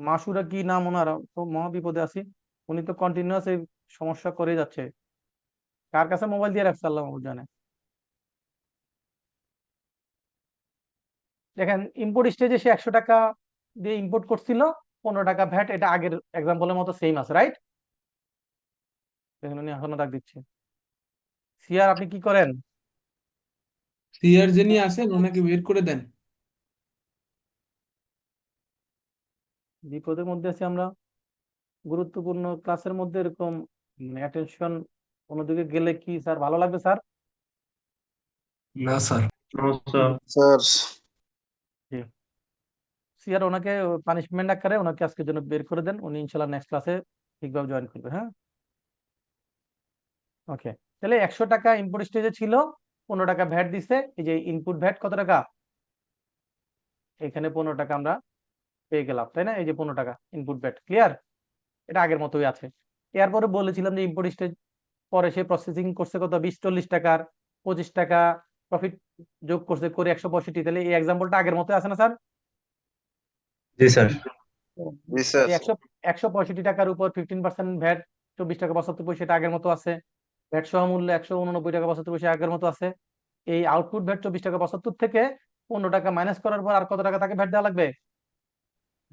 মাসুরা কি নাম ওনার, তো মহা বিপদে আছি, উনি তো কন্টিনিউয়াস এই সমস্যা করে যাচ্ছে। কার কাছে মোবাইল দিয়ে রাখছে আল্লাহ মাহবুব জানে। দেখেন ইম্পোর্ট স্টেজে সে 100 টাকা দিয়ে ইম্পোর্ট করছিল, 15 টাকা ভ্যাট, এটা আগের এক্সাম্পলের মতো সেম আছে, রাইট? দেখেন উনি এখনো দাগ দিচ্ছে। সিয়ার আপনি কি করেন? সিআর যিনি আছেন ওনাকে বের করে দেন। বিপদের মধ্যে আছি আমরা, গুরুত্বপূর্ণ ক্লাসের মধ্যে এরকম অ্যাটেনশন অন্যদিকে গেলে কি স্যার ভালো লাগবে স্যার? না sir. No sir. Sir CR ওনাকে পানিশমেন্ট আকারে ওনাকে আজকের জন্য বের করে দেন, উনি ইনশাল্লাহ নেক্সট ক্লাসে ঠিকভাবে জয়েন করবে। হ্যাঁ, ওকে। তাহলে 100 টাকা ইনপুট স্টেজে ছিল, 15 টাকা ভ্যাট দিছে। এই যে ইনপুট ভ্যাট কত টাকা, এখানে 15 টাকা আমরা পেয়ে গেলাম, তাই না? এই যে 15 টাকা ইনপুট ভ্যাট, ক্লিয়ার? এটা আগের মতোই আছে। এরপরে বলেছিলাম যে ইম্পোর্ট স্টেজ পরে সে প্রসেসিং করছে কত, 20-40 টাকার 25 টাকা প্রফিট যোগ করছে করে 165। তাহলে এই এক্সাম্পলটা আগের মতো আছে না স্যার? জি স্যার। জি স্যার। এই 165 টাকার উপর 15% ভ্যাট 24 টাকা 72 পয়সা, এটা আগের মতো আছে। ভ্যাট সহ মূল্য 189 টাকা 72 পয়সা আগের মতো আছে। এই আউটপুট ভ্যাট 24 টাকা 72 থেকে 15 টাকা মাইনাস করার পর আর কত টাকা তাকে ভ্যাট দেওয়া লাগবে?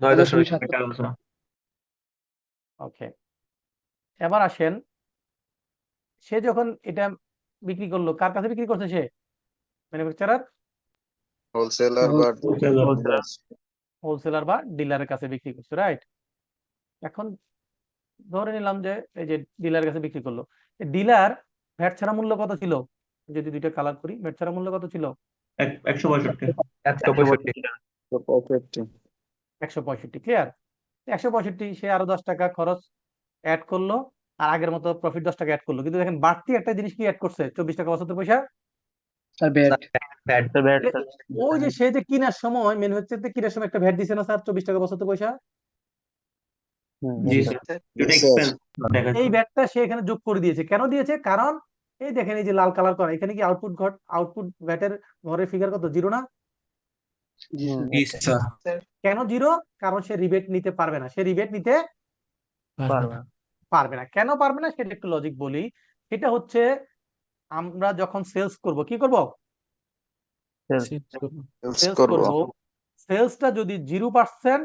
9.7। ওকে, এবার আসেন, সে যখন এটা বিক্রি করলো, কার কাছে বিক্রি করছে সে? ম্যানুফ্যাকচারার, হোলসেলার বা হোলসেলার। হোলসেলার বা ডিলারের কাছে বিক্রি করছে, রাইট? এখন ধরে নিলাম যে এই যে ডিলারের কাছে বিক্রি করলো, ডিলার ভ্যাট ছাড়া মূল্য কত ছিল? যদি দুইটা কালার করি, ভ্যাট ছাড়া মূল্য কত ছিল? 165। 165। 165, ক্লিয়ার? 165, সে আরো 10 টাকা খরচ অ্যাড করলো, আর আগের মতো প্রফিট 10 টাকা অ্যাড করলো, কিন্তু দেখেন বাড়তি একটা জিনিস কি অ্যাড করছে, 24 টাকা 72 পয়সা। ব্যাট। স্যার ব্যাট তাহলে ওই যে সে যে কিনার সময় ম্যানুফ্যাকচার থেকে কিনার সময় একটা ভ্যাট দিছে না স্যার, 24 টাকা 72 পয়সা? জি yes, স্যার। sir. এটা স্যার এক্সপেন্স দেখাচ্ছে। এই ভ্যাটটা সে এখানে যোগ করে দিয়েছে। কেন দিয়েছে? কারণ এই দেখেন এই যে লাল কালার করা, এখানে কি আউটপুট ভ্যাটের ঘরের ফিগার কত, 0 না? জি স্যার। কেন 0? কারণ সে রিবেট নিতে পারবে না, সে রিবেট নিতে পারবে না। পারবে না। কেন পারবে না সেটা একটু লজিক বলি। সেটা হচ্ছে আমরা যখন সেলস করব, কি করব? Sales, সেলস সেলস করব। করব, সেলসটা যদি 0%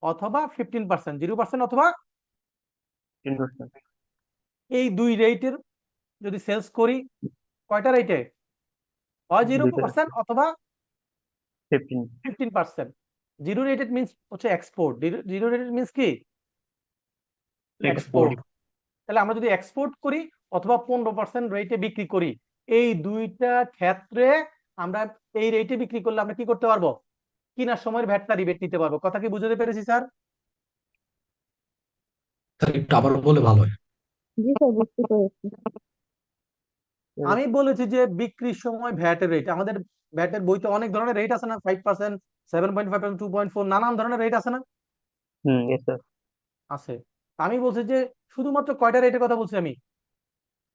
অথবা 15%, 0% অথবা 10%, এই দুই রেটের যদি সেলস করি, কয়টা রেটে? হয় 0% অথবা 15, 15%। জিরো রেটেড মিন্স হচ্ছে এক্সপোর্ট, জিরো রেটেড মিন্স কি? এক্সপোর্ট। এক্সপোর্ট। তাহলে আমরা যদি এক্সপোর্ট করি অথবা 15% রেটে বিক্রি করি, এই দুইটা ক্ষেত্রে আমরা এই রেটে বিক্রি করলে আমরা কি করতে পারবো? কিনার সময়ের ভ্যাটটা রিবেট নিতে পারবো। কথা কি বুঝতে পেরেছি স্যার? স্যার একটু আবার বলে ভালো হয়। জি স্যার, বুঝতে পেরেছি। আমি বলেছি যে বিক্রির সময় ভ্যাটের রেট, আমাদের ভ্যাটের বইতে অনেক ধরনের রেট আছে না, 5%, 7.5%, 2.4, নানান ধরনের রেট আছে না? yes sir, আছে। আমি বলছি যে শুধুমাত্র কয়টা রেটের কথা বলছি আমি?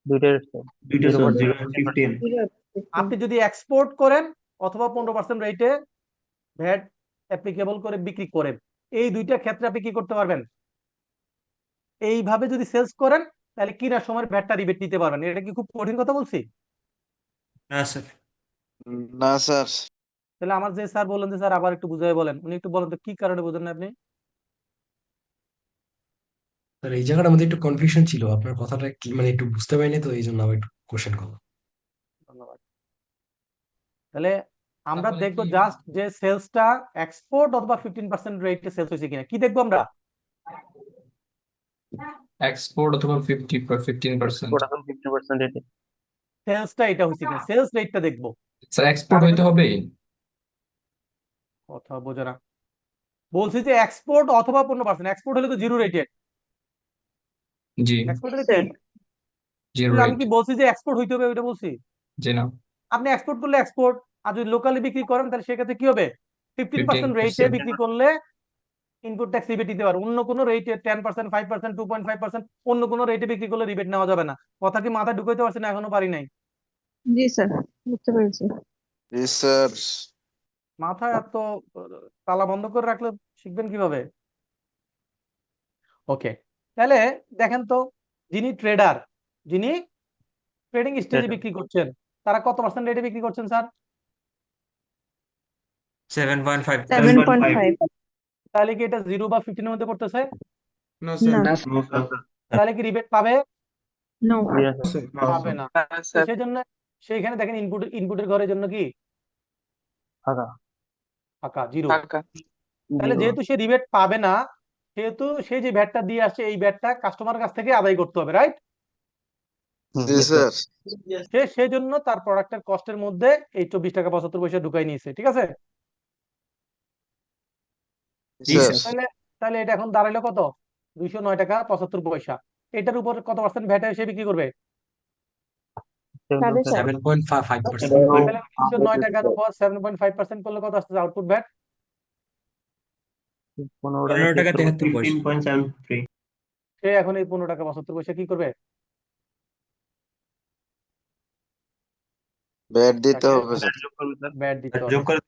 দুইটার sir, দুইটা স্যার, 0%, 0 and 15। আপনি যদি এক্সপোর্ট করেন অথবা 15% রেটে ভ্যাট অ্যাপ্লিকেবল করে বিক্রি করেন, এই দুইটা ক্ষেত্রে আপনি কি করতে পারবেন? এইভাবে যদি সেলস করেন তাহলে কিনার সময় ভ্যাটটা রিবেট নিতে পারবেন। এটা কি খুব কঠিন কথা বলছি? না স্যার। না স্যার। তাহলে আমার যে স্যার বললেন যে স্যার আবার একটু বুঝাই বলেন, উনি একটু বলেন তো কি কারণে বুঝেন না আপনি? স্যার এই জায়গাটার মধ্যে একটু কনফিউশন ছিল, আপনার কথাটা কি মানে একটু বুঝতে পারিনি, তো এই জন্য আবার একটু কোশ্চেন করলাম। ধন্যবাদ। তাহলে আমরা দেখবো জাস্ট যে সেলসটা এক্সপোর্ট অথবা 15% রেটে সেলস হয়েছে কিনা, কি দেখবো আমরা? এক্সপোর্ট অথবা 15%। export এখন 50% রেটে। সেলসটা এটা হয়েছে কিনা, সেলস রেটটা দেখবো। স্যার এক্সপোর্ট হইতে হবে। কথা বোঝো না, বলছি যে এক্সপোর্ট অথবা 15%, এক্সপোর্ট হলে তো জিরো রেটেড, জি। এক্সপোর্ট হলে কি? জিরো তাহলে আমি রেট। কি বলছি যে এক্সপোর্ট হইতে হবে ওইটা বলছি? জি না। আপনি এক্সপোর্ট করলে এক্সপোর্ট, আর যদি লোকালি বিক্রি করেন তাহলে সেক্ষেত্রে কি হবে? 15% রেটে 15%। বিক্রি করলে ইনপুট ট্যাক্স রিবেট দিতে পারবে। অন্য কোনো রেটে 10%, 5%, 2.5% অন্য কোনো রেটে বিক্রি করলে রিবেট নেওয়া যাবে না। কথা কি মাথায় ঢুকাইতে পারছি না? এখনো পারি নাই। জি স্যার, বুঝতে পেরেছি। জি স্যার। মাথায় এত তালা বন্ধ করে রাখলে শিখবেন কিভাবে? ওকে, তাহলে দেখেন তো, যিনি ট্রেডার, যিনি ট্রেডিং স্টেজে বিক্রি করছেন, তারা কত পার্সেন্ট রেটে বিক্রি করছেন স্যার? 7.5। 7.5। তাহলে কি এটা 0 বা 15 এর মধ্যে পড়তেছে? না স্যার। না। No sir. তাহলে কি রিবেট পাবে? নো। Yes, sir. নো পাবে স্যার। না। তো সেজন্য সেইখানে দেখেন ইনপুটের ঘরের জন্য কি ফাঁকা ফাঁকা, জিরো। টাকা তাহলে জিরো যেহেতু সে রিবেট পাবে না, সেহেতু সে যে ভ্যাটটা দিয়ে আসছে এই ভ্যাটটা কাস্টমার কাছ থেকে আদায় করতে হবে, রাইট? জি স্যার। সেই জন্য তার প্রোডাক্টের কস্টের মধ্যে এই 24 টাকা 75 পয়সা ঢুকাই নিয়েছে, ঠিক আছে? জি স্যার। তাহলে তাহলে এটা এখন দাঁড়াইলো কত? 209 টাকা 75 পয়সা। এটার উপর কত পার্সেন্ট ভ্যাট এসে বিক্রি করবে? 7.5%। তাহলে 209 টাকার উপর 7.5% করলে কত আসছে আউটপুট ভ্যাট? 15 টাকা 73 15.73 সে এখন এই 15 টাকা 75 পয়সা কি করবে? ব্যাট দিতে তাকে হবে স্যার। যোগ করবে স্যার, ভ্যাট দিতে যোগ হবে। করে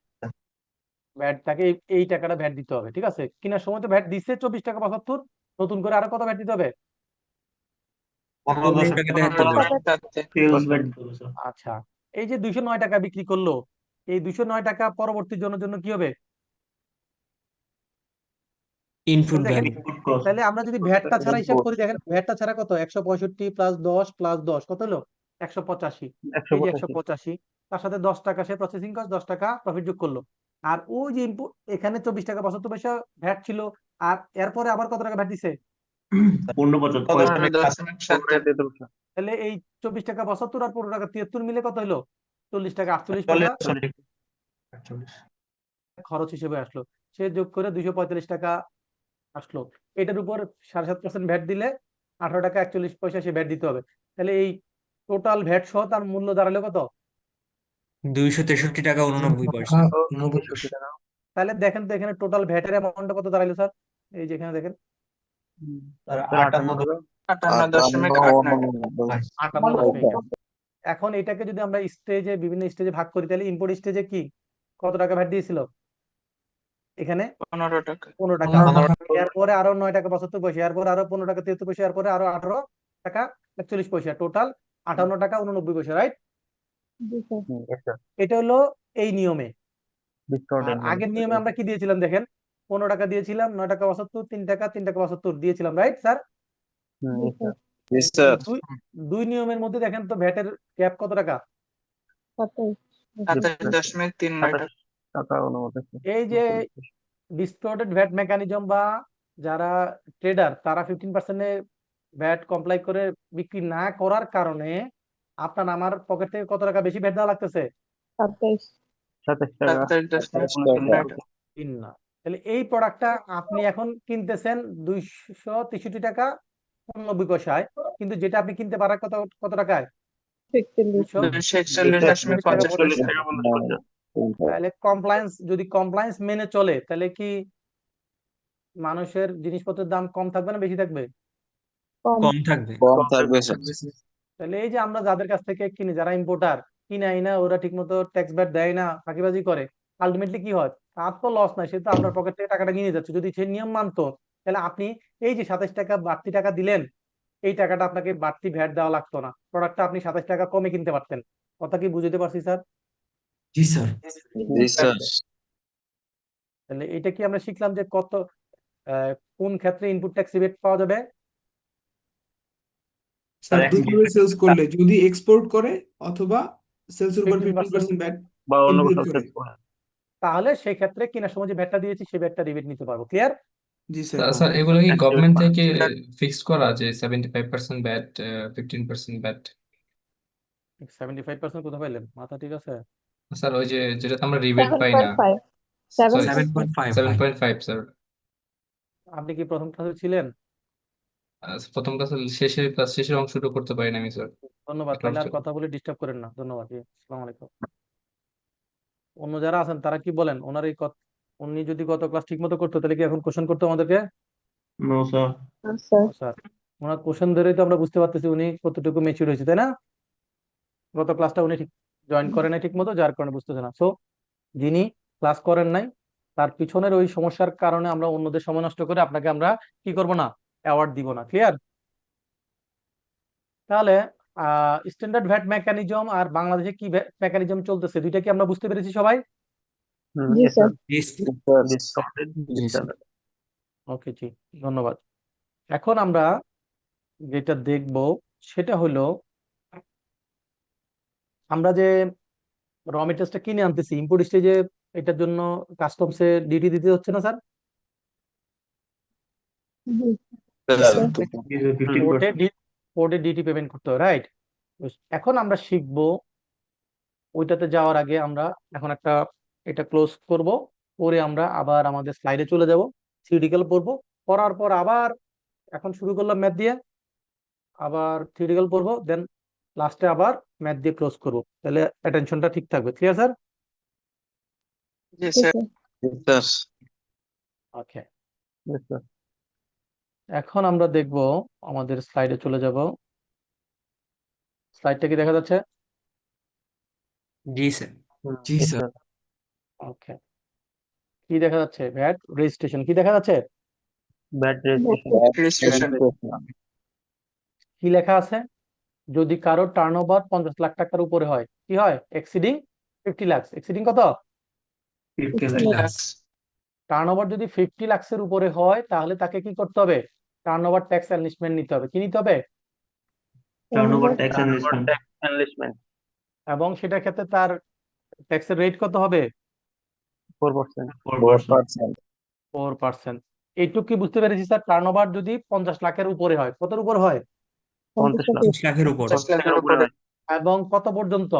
ভ্যাট তাকে এই টাকাটা ভ্যাট দিতে হবে, ঠিক আছে? কেনার সময় তো ভ্যাট দিচ্ছে 24 টাকা 75, নতুন করে আরো কত ভ্যাট দিতে হবে? 15 টাকা 73 সেলস ভ্যাট দিতে হবে স্যার। আচ্ছা, এই যে 209 টাকা বিক্রি করলো, এই 209 টাকা পরবর্তী জনের জন্য কি হবে? ইনপুট দেখেন, ভ্যালু। ইনপুট কস্ট তাহলে আমরা যদি ভ্যাটটা ছাড়া হিসাব করি, দেখেন ভ্যাটটা ছাড়া কত? 165 প্লাস 10 প্লাস 10 কত হলো? 185। এই যে 185 185, তার সাথে 10 টাকা সে প্রসেসিং কস্ট, 10 টাকা প্রফিট যোগ করলো। আর ওই যে ইনপুট এখানে 24 টাকা 75 পয়সা ভ্যাট ছিল, আর এরপরে আবার কত টাকা ভ্যাট দিছে? 15.7 তাহলে এই 24 টাকা 72 আর 15 টাকা 73 মিলে কত হলো? 40 টাকা 48 পয়সা খরচ হিসেবে আসলো। সে যোগ করে 245 টাকা আসলো। এটার উপর 7.5% ভ্যাট দিলে 18 টাকা 41 পয়সা সে ভ্যাট দিতে হবে। তাহলে এই টোটাল ভ্যাট সহ তার মূল্য দাঁড়ালো কত? 263 টাকা 89 পয়সা। 89 টাকা তাহলে দেখেন তো এখানে টোটাল ভ্যাটের অ্যামাউন্টটা কত দাঁড়ালো স্যার? এই যে এখানে দেখেন স্যার 58.88 58 এখন এটাকে যদি আমরা স্টেজে বিভিন্ন স্টেজে ভাগ করি, তাহলে ইম্পোর্ট স্টেজে কি কত টাকা ভ্যাট দিয়েছিল? এখানে 15 টাকা 15 টাকা। এরপরে আরো 9 টাকা 75 পয়সা, এরপরে আরো 15 টাকা 73 পয়সা, এরপরে আরো 18 টাকা 41 পয়সা, টোটাল 58 টাকা 89 পয়সা, রাইট? yes sir এটা হলো এই নিয়মে। discount আর আগের নিয়মে আমরা কি দিয়েছিলাম দেখেন, 15 টাকা দিয়েছিলাম, 9 টাকা 72, 3 টাকা 3 টাকা 72 দিয়েছিলাম, রাইট স্যার? yes sir জি স্যার। দুই নিয়মের মধ্যে দেখেন তো ভ্যাটের গ্যাপ কত টাকা? 27.39 টাকা টাকা 29 এই যে ডিসটর্টেড ভ্যাট মেকানিজম বা যারা ট্রেডার তারা 15% ভ্যাট কমপ্লাই করে বিক্রি না করার কারণে আপনার আমার পকেট থেকে কত টাকা বেশি ভ্যাট দেওয়া লাগতেছে? 27 টাকা 27.39 টাকা তিন না। তাহলে এই প্রোডাক্টটা আপনি এখন কিনতেছেন 263 টাকা 89 পয়সায়, কিন্তু যেটা আপনি কিনতে পারেন কত কত টাকায়? 241.50 টাকা 50 পয়সা। তাহলে যদি কমপ্লায়েন্স মেনে চলে, তাহলে কি মানুষের জিনিসপত্রের দাম কম থাকবে না বেশি থাকবে? কম থাকবে। কম থাকবে স্যার। তাহলে এই যে আমরা যাদের কাছ থেকে কিনি, যারা ইম্পোর্টার, কিনাই না, ওরা ঠিক মতো ট্যাক্স ব্যাট দেয় না, ফাঁকিবাজি করে, আলটিমেটলি কি হয়? তার তো লস নাই, সে তো আপনার পকেট থেকে টাকাটা নিয়ে যাচ্ছে। যদি সে নিয়ম মানতো, তাহলে আপনি এই যে 27 টাকা বাড়তি টাকা দিলেন, এই টাকাটা আপনাকে বাড়তি ভ্যাট দেওয়া লাগতো না, প্রোডাক্টটা আপনি 27 টাকা কমে কিনতে পারতেন। কথা কি বুঝতে পারছি স্যার? জি স্যার। জি স্যার। তাহলে এটা কি আমরা শিখলাম যে কত কোন ক্ষেত্রে ইনপুট ট্যাক্স রিবেট পাওয়া যাবে? স্যার স্যার, দুইভাবে সেলস করলে, যদি এক্সপোর্ট করে অথবা সেলস এর উপর 15% 15% ব্যাট বা অন্য ইনক্লুড কোথাও করে। সেল করে। তাহলে সেই ক্ষেত্রে কেনার সময় যে ভ্যাটটা দিয়েছি সেই ভ্যাটটা রিবেট নিতে পারবো। ক্লিয়ার? জি স্যার। স্যার এগুলো কি Actually, গভর্নমেন্ট থেকে ফিক্স করা যে 75% ব্যাট 15% ব্যাট? 75% কোথা পাইলেন? মাথা ঠিক আছে? স্যার ওই যে যেটাতে আমরা রিবেট পাই না, সরি 7.5 7.5 স্যার। আপনি কি প্রথম ক্লাসে ছিলেন? প্রথম ক্লাস শেষের অংশটুকু করতে পারি না আমি স্যার। ধন্যবাদ। একটা তাহলে আর অংশ। কথা বলে ডিস্টার্ব করেন না। ধন্যবাদ। আসসালামু আলাইকুম। অন্য যারা আছেন তারা কি বলেন? ওনার এই উনি যদি গত ক্লাস ঠিক মতো করতো, তাহলে কি এখন কোশ্চেন করতো আমাদেরকে? No sir. স্যার, ওনার কোশ্চেন ধরেই তো আমরা বুঝতে পারতেছি উনি কতটুকু মেচুর হয়েছে, তাই না? গত ক্লাসটা উনি ঠিক জয়েন করে নাই ঠিক মতো, যার কারণে বুঝতেছে না। সো যিনি ক্লাস করেন নাই, তার পিছনের ওই সমস্যার কারণে আমরা অন্যদের সময় নষ্ট করে আপনাকে আমরা কি করব না, অ্যাওয়ার্ড দিব না। ক্লিয়ার? তাহলে স্ট্যান্ডার্ড ভ্যাট মেকানিজম আর বাংলাদেশে কি মেকানিজম চলতেছে, দুইটা কি আমরা বুঝতে পেরেছি সবাই? yes sir ডিসকাউন্টেড জি স্যার। ওকে, ঠিক, ধন্যবাদ। এখন আমরা যেটা দেখব সেটা হলো আমরা যে র মেটেরিয়ালসটা কিনে আনতেছি ইম্পোর্ট স্টেজে, এটার জন্য কাস্টমসে ডিটি দিতে হচ্ছে না স্যার? পোর্টে 15%. পোর্টে ডিটি পেমেন্ট করতে হবে, রাইট? এখন আমরা শিখবো ওইটাতে যাওয়ার আগে আমরা এখন এটা ক্লোজ করব, করে আমরা আবার আমাদের স্লাইডে চলে যাব, থিওরিটিক্যাল পড়বো, পড়ার পর আবার এখন শুরু করলাম ম্যাথ দিয়ে, আবার থিওরিটিক্যাল পড়বো, দেন লাস্টে আবার ম্যাথ দিয়ে ক্লোজ করবো, তাহলে অ্যাটেনশনটা ঠিক থাকবে। Clear sir? জি sir. Yes, okay, Yes, sir. এখন আমরা দেখব, আমাদের স্লাইডে চলে যাব। স্লাইডটা কি দেখা যাচ্ছে? জি স্যার। জি Yes, স্যার। sir. ওকে, কি দেখা যাচ্ছে? ভ্যাট রেজিস্ট্রেশন কি দেখা যাচ্ছে? Bad registration. রেজিস্ট্রেশন। কি লেখা আছে? যদি কারো টার্নওভার 50 লাখ টাকার উপরে হয়, কি হয়? এক্সিডিং 50 লাখ। এক্সিডিং কত? 50 lakhs. টার্নওভার যদি 50 লাখের উপরে হয় তাহলে তাকে কি করতে হবে? টার্নওভার ট্যাক্স অ্যানলিস্টমেন্ট নিতে হবে। কি নিতে হবে? Turnover tax Turnover enlistment. tax enlistment. এবং সেটার ক্ষেত্রে তার ট্যাক্সের রেট কত হবে? 4%. 4%. 4%। এইটুকু কি বুঝতে পেরেছি স্যার? টার্নওভার যদি 50 লাখের উপরে হয়, কতর উপর হয়? 50 lakh. 50 লাখের উপর। 50 লাখের উপরে। এবং কত পর্যন্ত?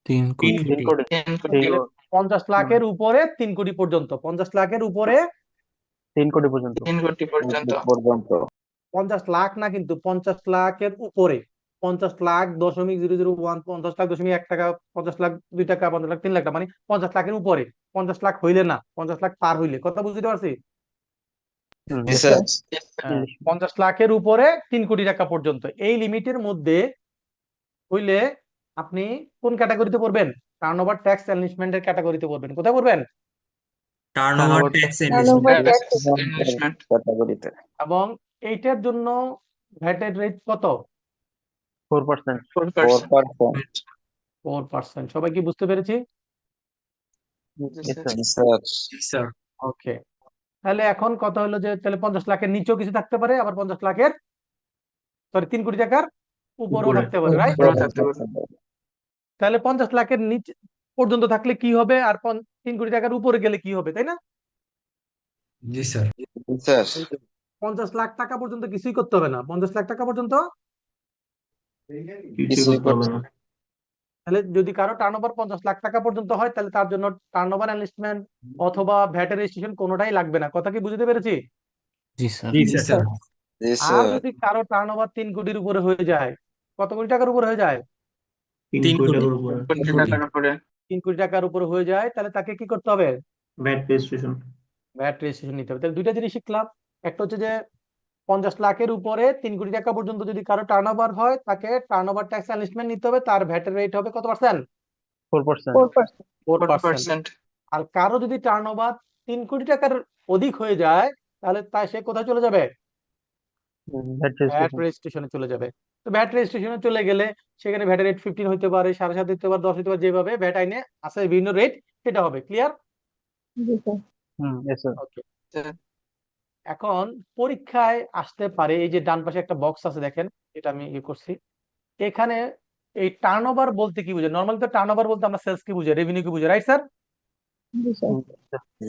3 কোটি। 3 কোটি. 10 কোটি। তাহলে 50 লাখের উপরে 3 কোটি পর্যন্ত। 50 লাখের উপরে 3 কোটি পর্যন্ত. 3 কোটি পর্যন্ত। 50 লাখ না, কিন্তু 50 লাখের উপরে। 50 লাখ .001, 50 লাখ .1 টাকা, 50 লাখ 2 টাকা, 50 লাখ 3 লাখ টাকা, মানে 50 লাখের উপরে। 50 লাখ হইলে না, 50 লাখ পার হইলে। কথা বুঝতে পারছি? Yes, sir. 50 লাখের উপরে 3 কোটি টাকা পর্যন্ত, এই লিমিটের মধ্যে হইলে আপনি কোন ক্যাটাগরিতে পড়বেন? টার্নওভার ট্যাক্স অ্যানলিস্টমেন্টের ক্যাটাগরিতে পড়বেন। কোথায় পড়বেন? Turnover tax investment. ক্যাটাগরিতে। এবং এইটার জন্য ভ্যাটের রেট কত? 4%. 4%। 4%। সবাই কি বুঝতে পেরেছি? Yes, sir. Yes, sir. জি স্যার। ওকে, তাহলে এখন কথা হলো যে তাহলে 50 লাখের নিচেও কিছু থাকতে পারে, আবার 50 লাখের 3 কোটি টাকার উপরেও উপরে। থাকতে পারে, রাইট? তাহলে 50 লাখের নিচে পর্যন্ত থাকলে কি হবে, আর 3 কোটি টাকার উপরে গেলে কি হবে, তাই না? জি স্যার। Yes, sir. 50 লাখ টাকা পর্যন্ত কিছুই করতে হবে না। 50 লাখ টাকা পর্যন্ত কিছু করতে হবে না। তাহলে যদি কারো টার্নওভার 50 লাখ টাকা পর্যন্ত হয় তাহলে তার জন্য টার্নওভার অ্যানলিস্টমেন্ট অথবা ভ্যাট রেজিস্ট্রেশন কোনোটাই লাগবে না। কথা কি বুঝতে পেরেছি? জি স্যার। জি স্যার। Yes, আর sir. যদি কারো টার্নওভার 3 কোটির উপরে হয়ে যায়, কত কোটি টাকার উপরে হয়ে যায়? 3 কোটি টাকার উপরে। 3 কোটি টাকার উপরে। 3 কোটি টাকার উপরে হয়ে যায়, তাহলে তাকে কি করতে হবে? VAT registration. ভ্যাট রেজিস্ট্রেশন নিতে হবে। তাহলে দুইটা জিনিস শিখলাম। একটা হচ্ছে যে 50 লাখের উপরে 3 কোটি টাকা পর্যন্ত যদি কারো টার্নওভার হয় তাকে টার্নওভার ট্যাক্স অ্যানলিস্টমেন্ট নিতে হবে, তার ভ্যাটের রেট হবে কত পার্সেন্ট? 4%. 4%। আর কারো যদি টার্নওভার 3 কোটি টাকার অধিক হয়ে যায় তাহলে সে কোথায় চলে যাবে? That VAT registration. রেজিস্ট্রেশনে চলে যাবে। তো ভ্যাট রেজিস্ট্রেশনে চলে গেলে সেখানে ভ্যাটের রেট 15 হতে পারে, 7.5 হতে পারে, 10 হতে পারে, যেভাবে ভ্যাট আইনে আছে বিভিন্ন রেট সেটা হবে। ক্লিয়ার? Yes, sir. ওকে, এখন পরীক্ষায় আসতে পারে, এই যে ডান পাশে একটা বক্স আছে দেখেন, এটা আমি করছি। এখানে এই টার্নওভার বলতে কি বুঝায়? নরমালি তো টার্নওভার বলতে আমরা সেলস কি বুঝাই, রেভিনিউ কি বুঝাই, রাইট স্যার?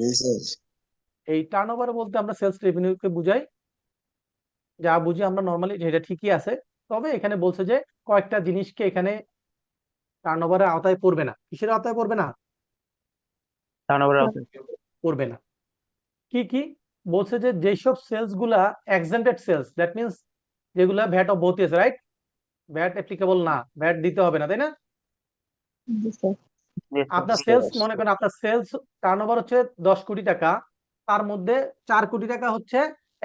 Yes, sir. এই টার্নওভার বলতে আমরা সেলস রেভিনিউকে বুঝাই, যা বুঝি আমরা নরমালি, এটা ঠিকই আছে। তবে এখানে বলছে যে কয়েকটা জিনিসকে এখানে টার্নওভারের আওতায় পড়বে না। কিসের আওতায় পড়বে না? Turnover also. পড়বে না। কি কি বলছে? যে যেসব সেলস গুলা এক্সেন্টেড সেলস, দ্যাট মিনস যেগুলা ভ্যাট অব্যাহতি আছে, রাইট? ভ্যাট অ্যাপ্লিকেবল না, ভ্যাট দিতে হবে না, তাই না? Yes, sir. আপনার সেলস, মনে করেন আপনার সেলস টার্নওভার হচ্ছে 10 কোটি টাকা, তার মধ্যে 4 কোটি টাকা হচ্ছে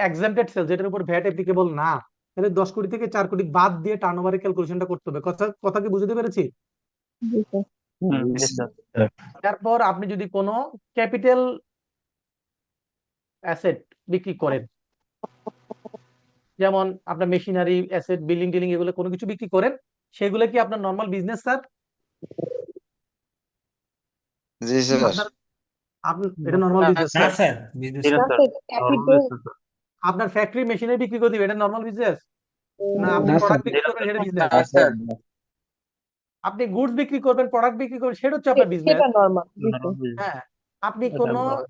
এক্সেম্পটেড সেলস, যেটার উপর ভ্যাট অ্যাপ্লিকেবল না। তাহলে 10 কোটি থেকে 4 কোটি বাদ দিয়ে টার্নওভারের ক্যালকুলেশনটা করতে হবে। কথা কি বুঝতে পেরেছি? Yes, sir. তারপর আপনি যদি কোনো ক্যাপিটাল অ্যাসেট বিক্রি করেন, যেমন আপনার মেশিনারি অ্যাসেট, বিল্ডিং টিলিং, এগুলো কোনো কিছু বিক্রি করেন, সেগুলো কি আপনার normal business sir? Yes, sir. এটা নর্মাল বিজনেস না sir, business Yes, sir. Normal business, sir. আপনার ফ্যাক্টরি মেশিনারি বিক্রি করে দিবে, এটা নর্মাল বিজনেস? না আপনি না, প্রোডাক্ট sir. বিক্রি করবেন, এটা বিজনেস? Yes, sir. আপনি গুডস বিক্রি করবেন, প্রোডাক্ট বিক্রি করবেন, সেটা হচ্ছে আপনার বিজনেস। সেটা নর্মাল, জি স্যার। নরমাল বিজনেস হ্যাঁ, আপনি এটা কোনো বড়।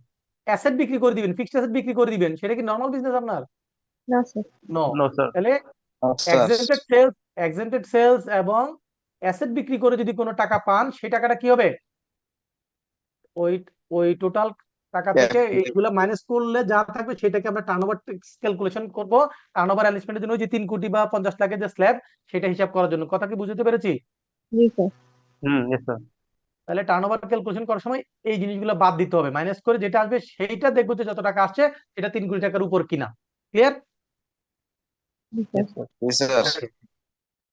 অ্যাসেট বিক্রি করে দিবেন, ফিক্সড অ্যাসেট বিক্রি করে দিবেন, সেটা কি নর্মাল বিজনেস আপনার? না স্যার। নো। No sir. তাহলে এক্সেন্টেড সেলস এবং অ্যাসেট বিক্রি করে যদি কোনো টাকা পান, সেই টাকাটা কি হবে? ওই ওই টোটাল টাকা থেকে এইগুলা মাইনাস করলে যা থাকবে সেটাকে আমরা টার্নওভার ক্যালকুলেশন করব। টার্নওভার অ্যানালিসিসের জন্য যে 3 কোটি বা 50 লাখের যে স্ল্যাব, সেটা হিসাব করার জন্য। কথা কি বুঝতে পেরেছি? জি স্যার। Yes sir. তাহলে টার্নওভার ক্যালকুলেশন করার সময় এই জিনিসগুলো বাদ দিতে হবে, মাইনাস করে যেটা আসবে সেইটা দেখবো যে যত টাকা আসছে সেটা 3 কোটি টাকার উপর কিনা। ক্লিয়ার? জি স্যার। জি স্যার।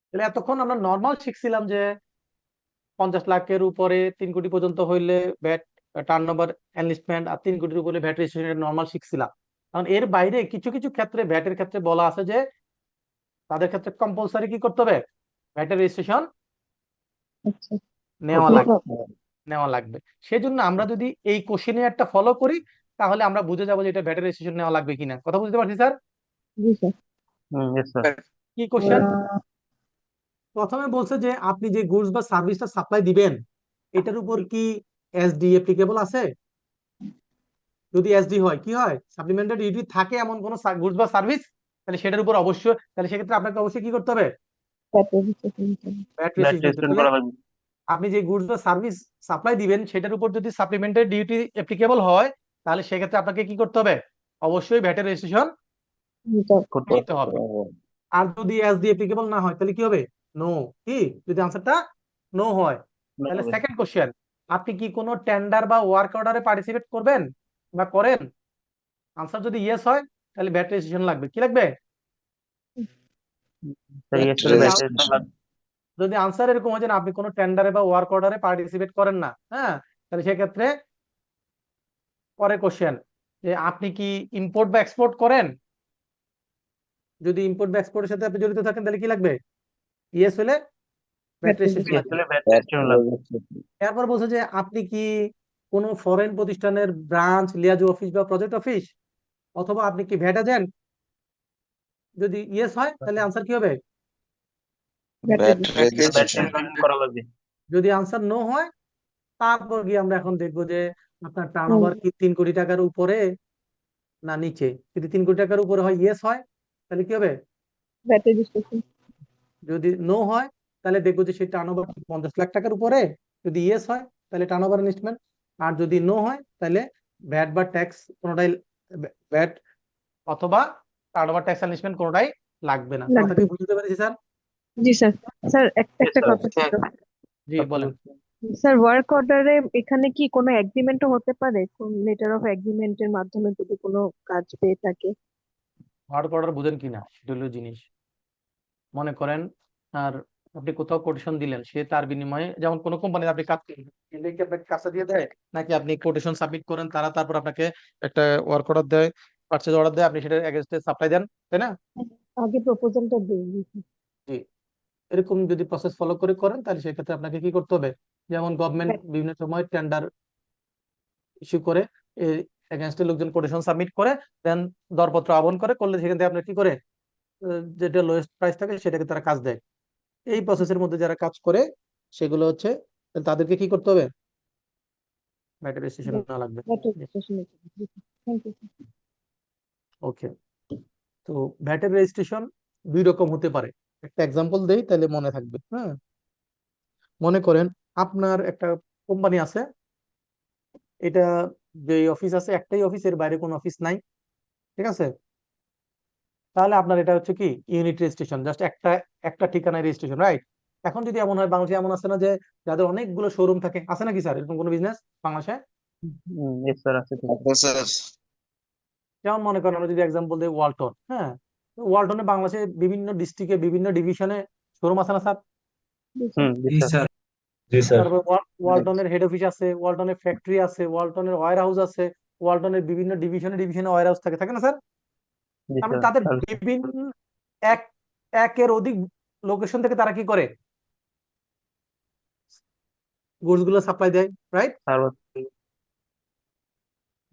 তাহলে এতক্ষণ আমরা নর্মাল শিখছিলাম যে 50 লাখের উপরে 3 কোটি পর্যন্ত হইলে ভ্যাট টার্নওভার অ্যানালিসমেন্ট, আর 3 কোটির উপরে ভ্যাট রেজিস্ট্রেশন নর্মাল শিখছিলাম। কারণ এর বাইরে কিছু কিছু ক্ষেত্রে ভ্যাটের ক্ষেত্রে বলা আছে যে তাদের ক্ষেত্রে কম্পালসারি কি করতে হবে? ভ্যাটের রেজিস্ট্রেশন আচ্ছা। নেওয়া লাগবে। সেজন্য আমরা যদি এই কোশ্চেনিয়ারটা ফলো করি, তাহলে আমরা বুঝে যাবো যে এটা ভ্যাটের রেজিস্ট্রেশন নেওয়া লাগবে কিনা। কথা বুঝতে পারছি স্যার? জি স্যার। Yes sir. কি কোশ্চেন? প্রথমে বলছে যে আপনি যে গুডস বা সার্ভিসটা সাপ্লাই দিবেন, এটার উপর কি এসডি অ্যাপ্লিকেবল আছে? যদি এসডি হয়, কি হয়, সাপ্লিমেন্টারি ডিউটি থাকে এমন কোন গুডস বা সার্ভিস, তাহলে সেটার উপর অবশ্যই, তাহলে সেক্ষেত্রে আপনাকে অবশ্যই কি করতে হবে? VAT registration sir. VAT bat registration. Registration করা লাগবে। আপনি যে গুডস বা সার্ভিস সাপ্লাই দিবেন সেটার উপর যদি সাপ্লিমেন্টারি ডিউটি অ্যাপ্লিকেবল হয়, তাহলে সেক্ষেত্রে আপনাকে কি করতে হবে? অবশ্যই ভ্যাটের রেজিস্ট্রেশন জি স্যার। করতে নিতে হবে। আর যদি এসডি অ্যাপ্লিকেবল না হয়, তাহলে কি হবে? নো। কি যদি আনসারটা নো হয়, তাহলে হবে। সেকেন্ড কোশ্চেন, আপনি কি কোনো টেন্ডার বা ওয়ার্ক অর্ডারে পার্টিসিপেট করবেন বা করেন? আনসার যদি ইয়েস হয়, তাহলে ভ্যাট রেজিস্ট্রেশন লাগবে। কি লাগবে? স্যার ইয়েস Bat হলে ব্যাট registration. রেজিস্ট্রেশন লাগবে। যদি আনসার এরকম হয় যে না, আপনি কোনো টেন্ডারে বা ওয়ার্ক অর্ডারে পার্টিসিপেট করেন না, হ্যাঁ, তাহলে সেক্ষেত্রে পরে কোশ্চেন, যে আপনি কি ইম্পোর্ট বা এক্সপোর্ট করেন? যদি ইম্পোর্ট বা এক্সপোর্টের সাথে আপনি জড়িত থাকেন, তাহলে কি লাগবে? ইয়েস হলে ভ্যাট রেজিস্ট্রেশন ইয়েস লাগবে। হলে ব্যাট Bat রেজিস্ট্রেশন লাগবে। registration. এরপর বলছে যে আপনি কি কোনো ফরেন প্রতিষ্ঠানের ব্রাঞ্চ, লিয়াজু অফিস বা প্রজেক্ট অফিস, অথবা আপনি কি ভ্যাট এজেন্ট? যদি ইয়েস হয়, তাহলে আনসার কি হবে? Bat bat registration. রেজিস্ট্রেশন করা লাগবে। যদি আনসার নো হয়, তারপর গিয়ে আমরা এখন দেখবো যে আপনার টার্নওভার কি 3 কোটি টাকার উপরে না নিচে। যদি 3 কোটি টাকার উপরে হয়, ইয়েস হয়, তাহলে কি হবে? VAT registration. যদি নো হয়, তাহলে দেখবো যে সেই টার্নওভার 50 লাখ টাকার উপরে। যদি ইয়েস হয়, তাহলে টার্নওভার ইনভেস্টমেন্ট। আর যদি নো হয়, তাহলে ভ্যাট বা ট্যাক্স কোনোটাই, ভ্যাট অথবা টার্নওভার ট্যাক্স ইনভেস্টমেন্ট কোনোটাই লাগবে না। কথা কি বুঝতে পেরেছি স্যার? জি স্যার। স্যার একটা Yes, sir. কথা ছিল। জি বলেন। স্যার ওয়ার্ক অর্ডারে এখানে কি কোনো এগ্রিমেন্টও হতে পারে? কোন লেটার অফ এগ্রিমেন্টের মাধ্যমে যদি কোনো কাজ পেয়ে থাকে? ওয়ার্ক অর্ডার বুঝেন কিনা সেটা হলো জিনিস। মনে করেন আর আপনি কোথাও কোটেশন দিলেন, সে তার বিনিময়ে, যেমন কোনো কোম্পানি আপনি কাজ দিলে কি আপনাকে কাজটা দিয়ে দেয়, নাকি আপনি কোটেশন সাবমিট করেন, তারা তারপর আপনাকে একটা ওয়ার্ক অর্ডার দেয়, পারচেজ অর্ডার দেয়, আপনি সেটা এগেইনস্টে সাপ্লাই দেন, তাই না? আগে প্রপোজালটা দিই। জি। এরকম যদি প্রসেস ফলো করে করেন, তাহলে সেক্ষেত্রে আপনাকে কি করতে হবে? যেমন গভর্নমেন্ট বিভিন্ন সময় টেন্ডার ইস্যু করে, এগেইনস্টে লোকজন কোটেশন সাবমিট করে, দেন দরপত্র আহ্বান করলে সেখান থেকে আপনার কি করে, যেটা লোয়েস্ট প্রাইস থাকে সেটাকে তারা কাজ দেয়। এই প্রসেসের মধ্যে যারা কাজ করে, সেগুলো হচ্ছে, তাদেরকে কি করতে হবে? ভ্যাট রেজিস্ট্রেশন না লাগবে। VAT registration. Thank you. Okay. তো ভ্যাটের রেজিস্ট্রেশন 2 রকম হতে পারে। একটা এক্সাম্পল দেই, তাহলে মনে থাকবে। হ্যাঁ, মনে করেন আপনার একটা কোম্পানি আছে, এটা যে অফিস আছে একটাই অফিসের বাইরে কোনো অফিস নাই, ঠিক আছে? তাহলে আপনার এটা হচ্ছে কি ইউনিট রেজিস্ট্রেশন, জাস্ট একটা একটা ঠিকানায় রেজিস্ট্রেশন, রাইট? এখন যদি এমন হয়, বাংলাদেশে এমন আছে না যে যাদের অনেকগুলো শোরুম থাকে, আছে নাকি স্যার এরকম কোনো বিজনেস বাংলাদেশে? ইয়েস স্যার আছে তো। Okay, sir. যেমন মনে করেন আমরা যদি এক্সাম্পল দিই ওয়ালটন, হ্যাঁ, ওয়ালটনে বাংলাদেশে বিভিন্ন ডিস্ট্রিক্টে বিভিন্ন ডিভিশনে শোরুম আছে না স্যার? জি স্যার। জি স্যার। তারপর ওয়ালটনের হেড অফিস আছে, ওয়ালটনের ফ্যাক্টরি আছে, ওয়ালটনের ওয়্যার হাউস আছে, ওয়ালটনের বিভিন্ন ডিভিশনে ডিভিশনে ওয়্যার হাউস থাকে না স্যার? জি তারপরে স্যার। তাদের বিভিন্ন এক একের অধিক লোকেশন থেকে তারা কি করে, গুডস গুলো সাপ্লাই দেয়, রাইট?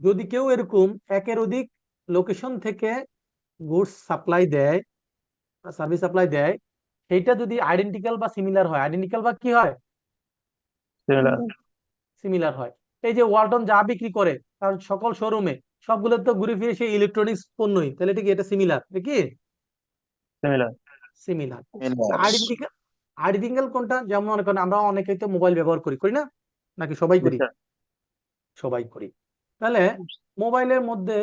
যদি কেউ এরকম একের অধিক লোকেশন থেকে গুডস সাপ্লাই দেয়, সার্ভিস সাপ্লাই দেয়, সেইটা যদি আইডেন্টিক্যাল বা সিমিলার হয়, আইডেন্টিক্যাল বা কি হয়, সিমিলার সিমিলার হয়। এই যে ওয়ালটন যা বিক্রি করে তার সকল শোরুমে সবগুলো তো ঘুরে ফিরে সেই ইলেকট্রনিক্স পণ্যই, তাহলে এটা কি, এটা সিমিলার, এটা কি similar similar. Similar. Identical, identical কোনটা, যেমন মনে করেন আমরা অনেকেই তো মোবাইল ব্যবহার করি, করি না, নাকি সবাই জি করি? স্যার সবাই করি। তাহলে মোবাইলের মধ্যে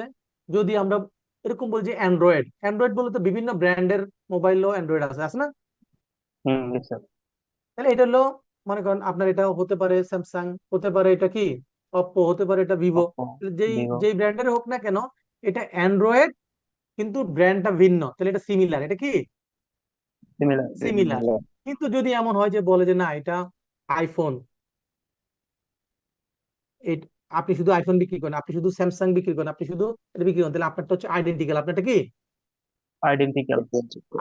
যদি আমরা এরকম বলি যে অ্যান্ড্রয়েড, অ্যান্ড্রয়েড বলে তো বিভিন্ন ব্র্যান্ডের মোবাইলও অ্যান্ড্রয়েড আছে, আছে না? জি স্যার তাহলে এটা হলো, মনে করেন আপনার এটা হতে পারে স্যামসাং, হতে পারে এটা কি অপ্পো, হতে পারে এটা ভিভো, ওপ্পো যেই ভিভো যেই ব্র্যান্ডের হোক না কেন, এটা অ্যান্ড্রয়েড কিন্তু ব্র্যান্ডটা ভিন্ন, তাহলে এটা সিমিলার, এটা কি সিমিলার সিমিলার। কিন্তু যদি এমন হয় যে বলে যে না এটা আইফোন, আপনি শুধু আইফোন বিক্রি করেন, আপনি শুধু স্যামসাং বিক্রি করেন, আপনি শুধু এটা বিক্রি করেন, তাহলে আপনারটা হচ্ছে আইডেন্টিক্যাল, আপনারটা কি আইডেন্টিক্যাল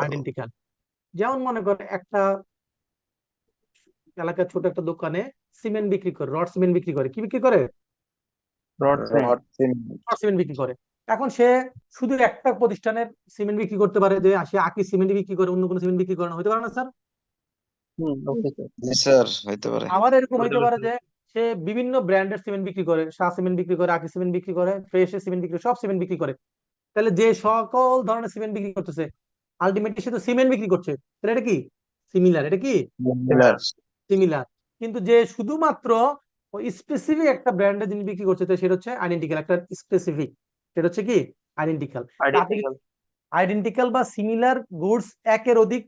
আইডেন্টিক্যাল। যেমন মনে করেন একটা এলাকার ছোট একটা দোকানে সিমেন্ট বিক্রি করে, রড সিমেন্ট বিক্রি করে, কি বিক্রি করে, rod Rod cement. Rod cement বিক্রি করে। এখন সে শুধু একটা প্রতিষ্ঠানের সিমেন্ট বিক্রি করতে পারে, যে সে আকি সিমেন্ট বিক্রি করে, অন্য কোনো সিমেন্ট বিক্রি করে না, হতে পারে না স্যার? ওকে স্যার জি স্যার, হইতে পারে। আবার এরকম হইতে পারে যে সে বিভিন্ন ব্র্যান্ডের সিমেন্ট বিক্রি করে, শাহ সিমেন্ট বিক্রি করে, আকি সিমেন্ট বিক্রি করে, ফ্রেশ সিমেন্ট বিক্রি করে, সব সিমেন্ট বিক্রি করে। তাহলে যে সকল ধরনের সিমেন্ট বিক্রি করতেছে আলটিমেটলি সে তো সিমেন্ট বিক্রি করছে, তাহলে এটা কি সিমিলার, এটা কি Similar. সিমিলার। কিন্তু যে শুধুমাত্র ওই স্পেসিফিক একটা ব্র্যান্ডের জিনিস বিক্রি করছে, তো সেটা হচ্ছে আইডেন্টিক্যাল, একটা স্পেসিফিক, সেটা হচ্ছে কি আইডেন্টিক্যাল। আপনি আইডেন্টিক্যাল আইডেন্টিক্যাল বা সিমিলার গুডস একের অধিক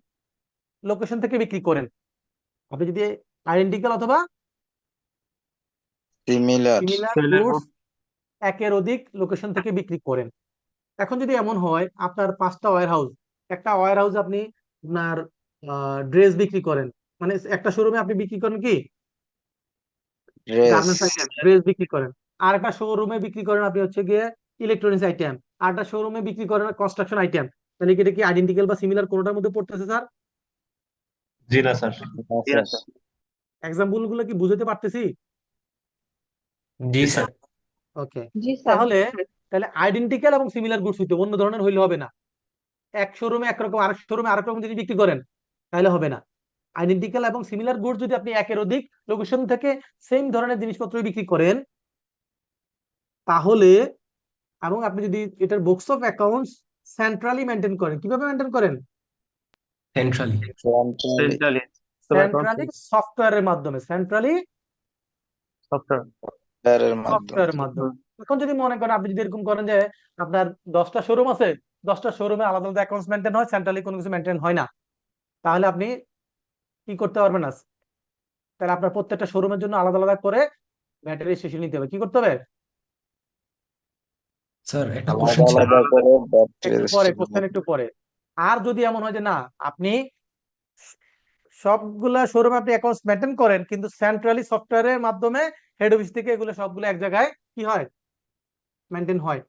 লোকেশন থেকে বিক্রি করেন, আপনি যদি আইডেন্টিক্যাল অথবা Similar. সিমিলার Similar গুডস একের অধিক লোকেশন থেকে বিক্রি করেন। এখন যদি এমন হয় আপনার 5টা ওয়্যার হাউস, একটা ওয়্যার হাউস আপনি আপনার ড্রেস বিক্রি করেন, মানে একটা শোরুমে আপনি বিক্রি করেন কি গার্মেন্টস Dress. আইটেম, ড্রেস বিক্রি করেন, আর একটা শোরুমে বিক্রি করেন আপনি হচ্ছে গিয়ে ইলেকট্রনিক্স আইটেম, আর একটা শোরুমে বিক্রি করেন কনস্ট্রাকশন আইটেম, তাহলে কি এটা কি আইডেন্টিক্যাল বা সিমিলার কোনটার মধ্যে পড়তেছে স্যার? জি না স্যার। Yes. এক্সাম্পল গুলো কি বুঝাতে পারতেছি? জি স্যার ওকে, জি স্যার। তাহলে তাহলে আইডেন্টিক্যাল এবং সিমিলার গুডস হইতে অন্য ধরনের হইলে হবে না। এক শোরুমে একরকম, আরেক শোরুমে আরেক রকম যদি বিক্রি করেন তাহলে হবে না। আইডেন্টিক্যাল এবং সিমিলার গুডস যদি আপনি একের অধিক লোকেশন থেকে সেম ধরনের জিনিসপত্র বিক্রি করেন তাহলে, এবং আপনি যদি এটার books of accounts centrally maintain করেন, কিভাবে মেনটেন করেন? সেন্ট্রালি সেন্ট্রালি সেন্ট্রালি সফটওয়্যারের মাধ্যমে, সেন্ট্রালি সফটওয়্যার এর মাধ্যমে। সফটওয়্যারের মাধ্যমে। এখন যদি মনে করেন আপনি যদি এরকম করেন যে আপনার 10টা শোরুম আছে, 10টা শোরুমে আলাদা আলাদা অ্যাকাউন্টস মেনটেন হয়, সেন্ট্রালি কোনো কিছু মেনটেন হয় না, তাহলে আপনি কি করতে পারবেন না, তাহলে আপনার প্রত্যেকটা শোরুমের জন্য আলাদা আলাদা করে ব্যাটারি রেজিস্ট্রেশন নিতে হবে। কি করতে হবে স্যার একটা আলাদা কোশ্চেন ছিল আলাদা করে ব্যাটারি একটু পরে, রেজিস্ট্রেশন কোশ্চেন একটু পরে। আর যদি এমন হয় যে না আপনি সবগুলা শোরুমে আপনি অ্যাকাউন্টস মেনটেন করেন কিন্তু সেন্ট্রালি সফটওয়্যারের মাধ্যমে হেড অফিস থেকে এগুলো সবগুলো এক জায়গায় কি হয় মেনটেন হয়,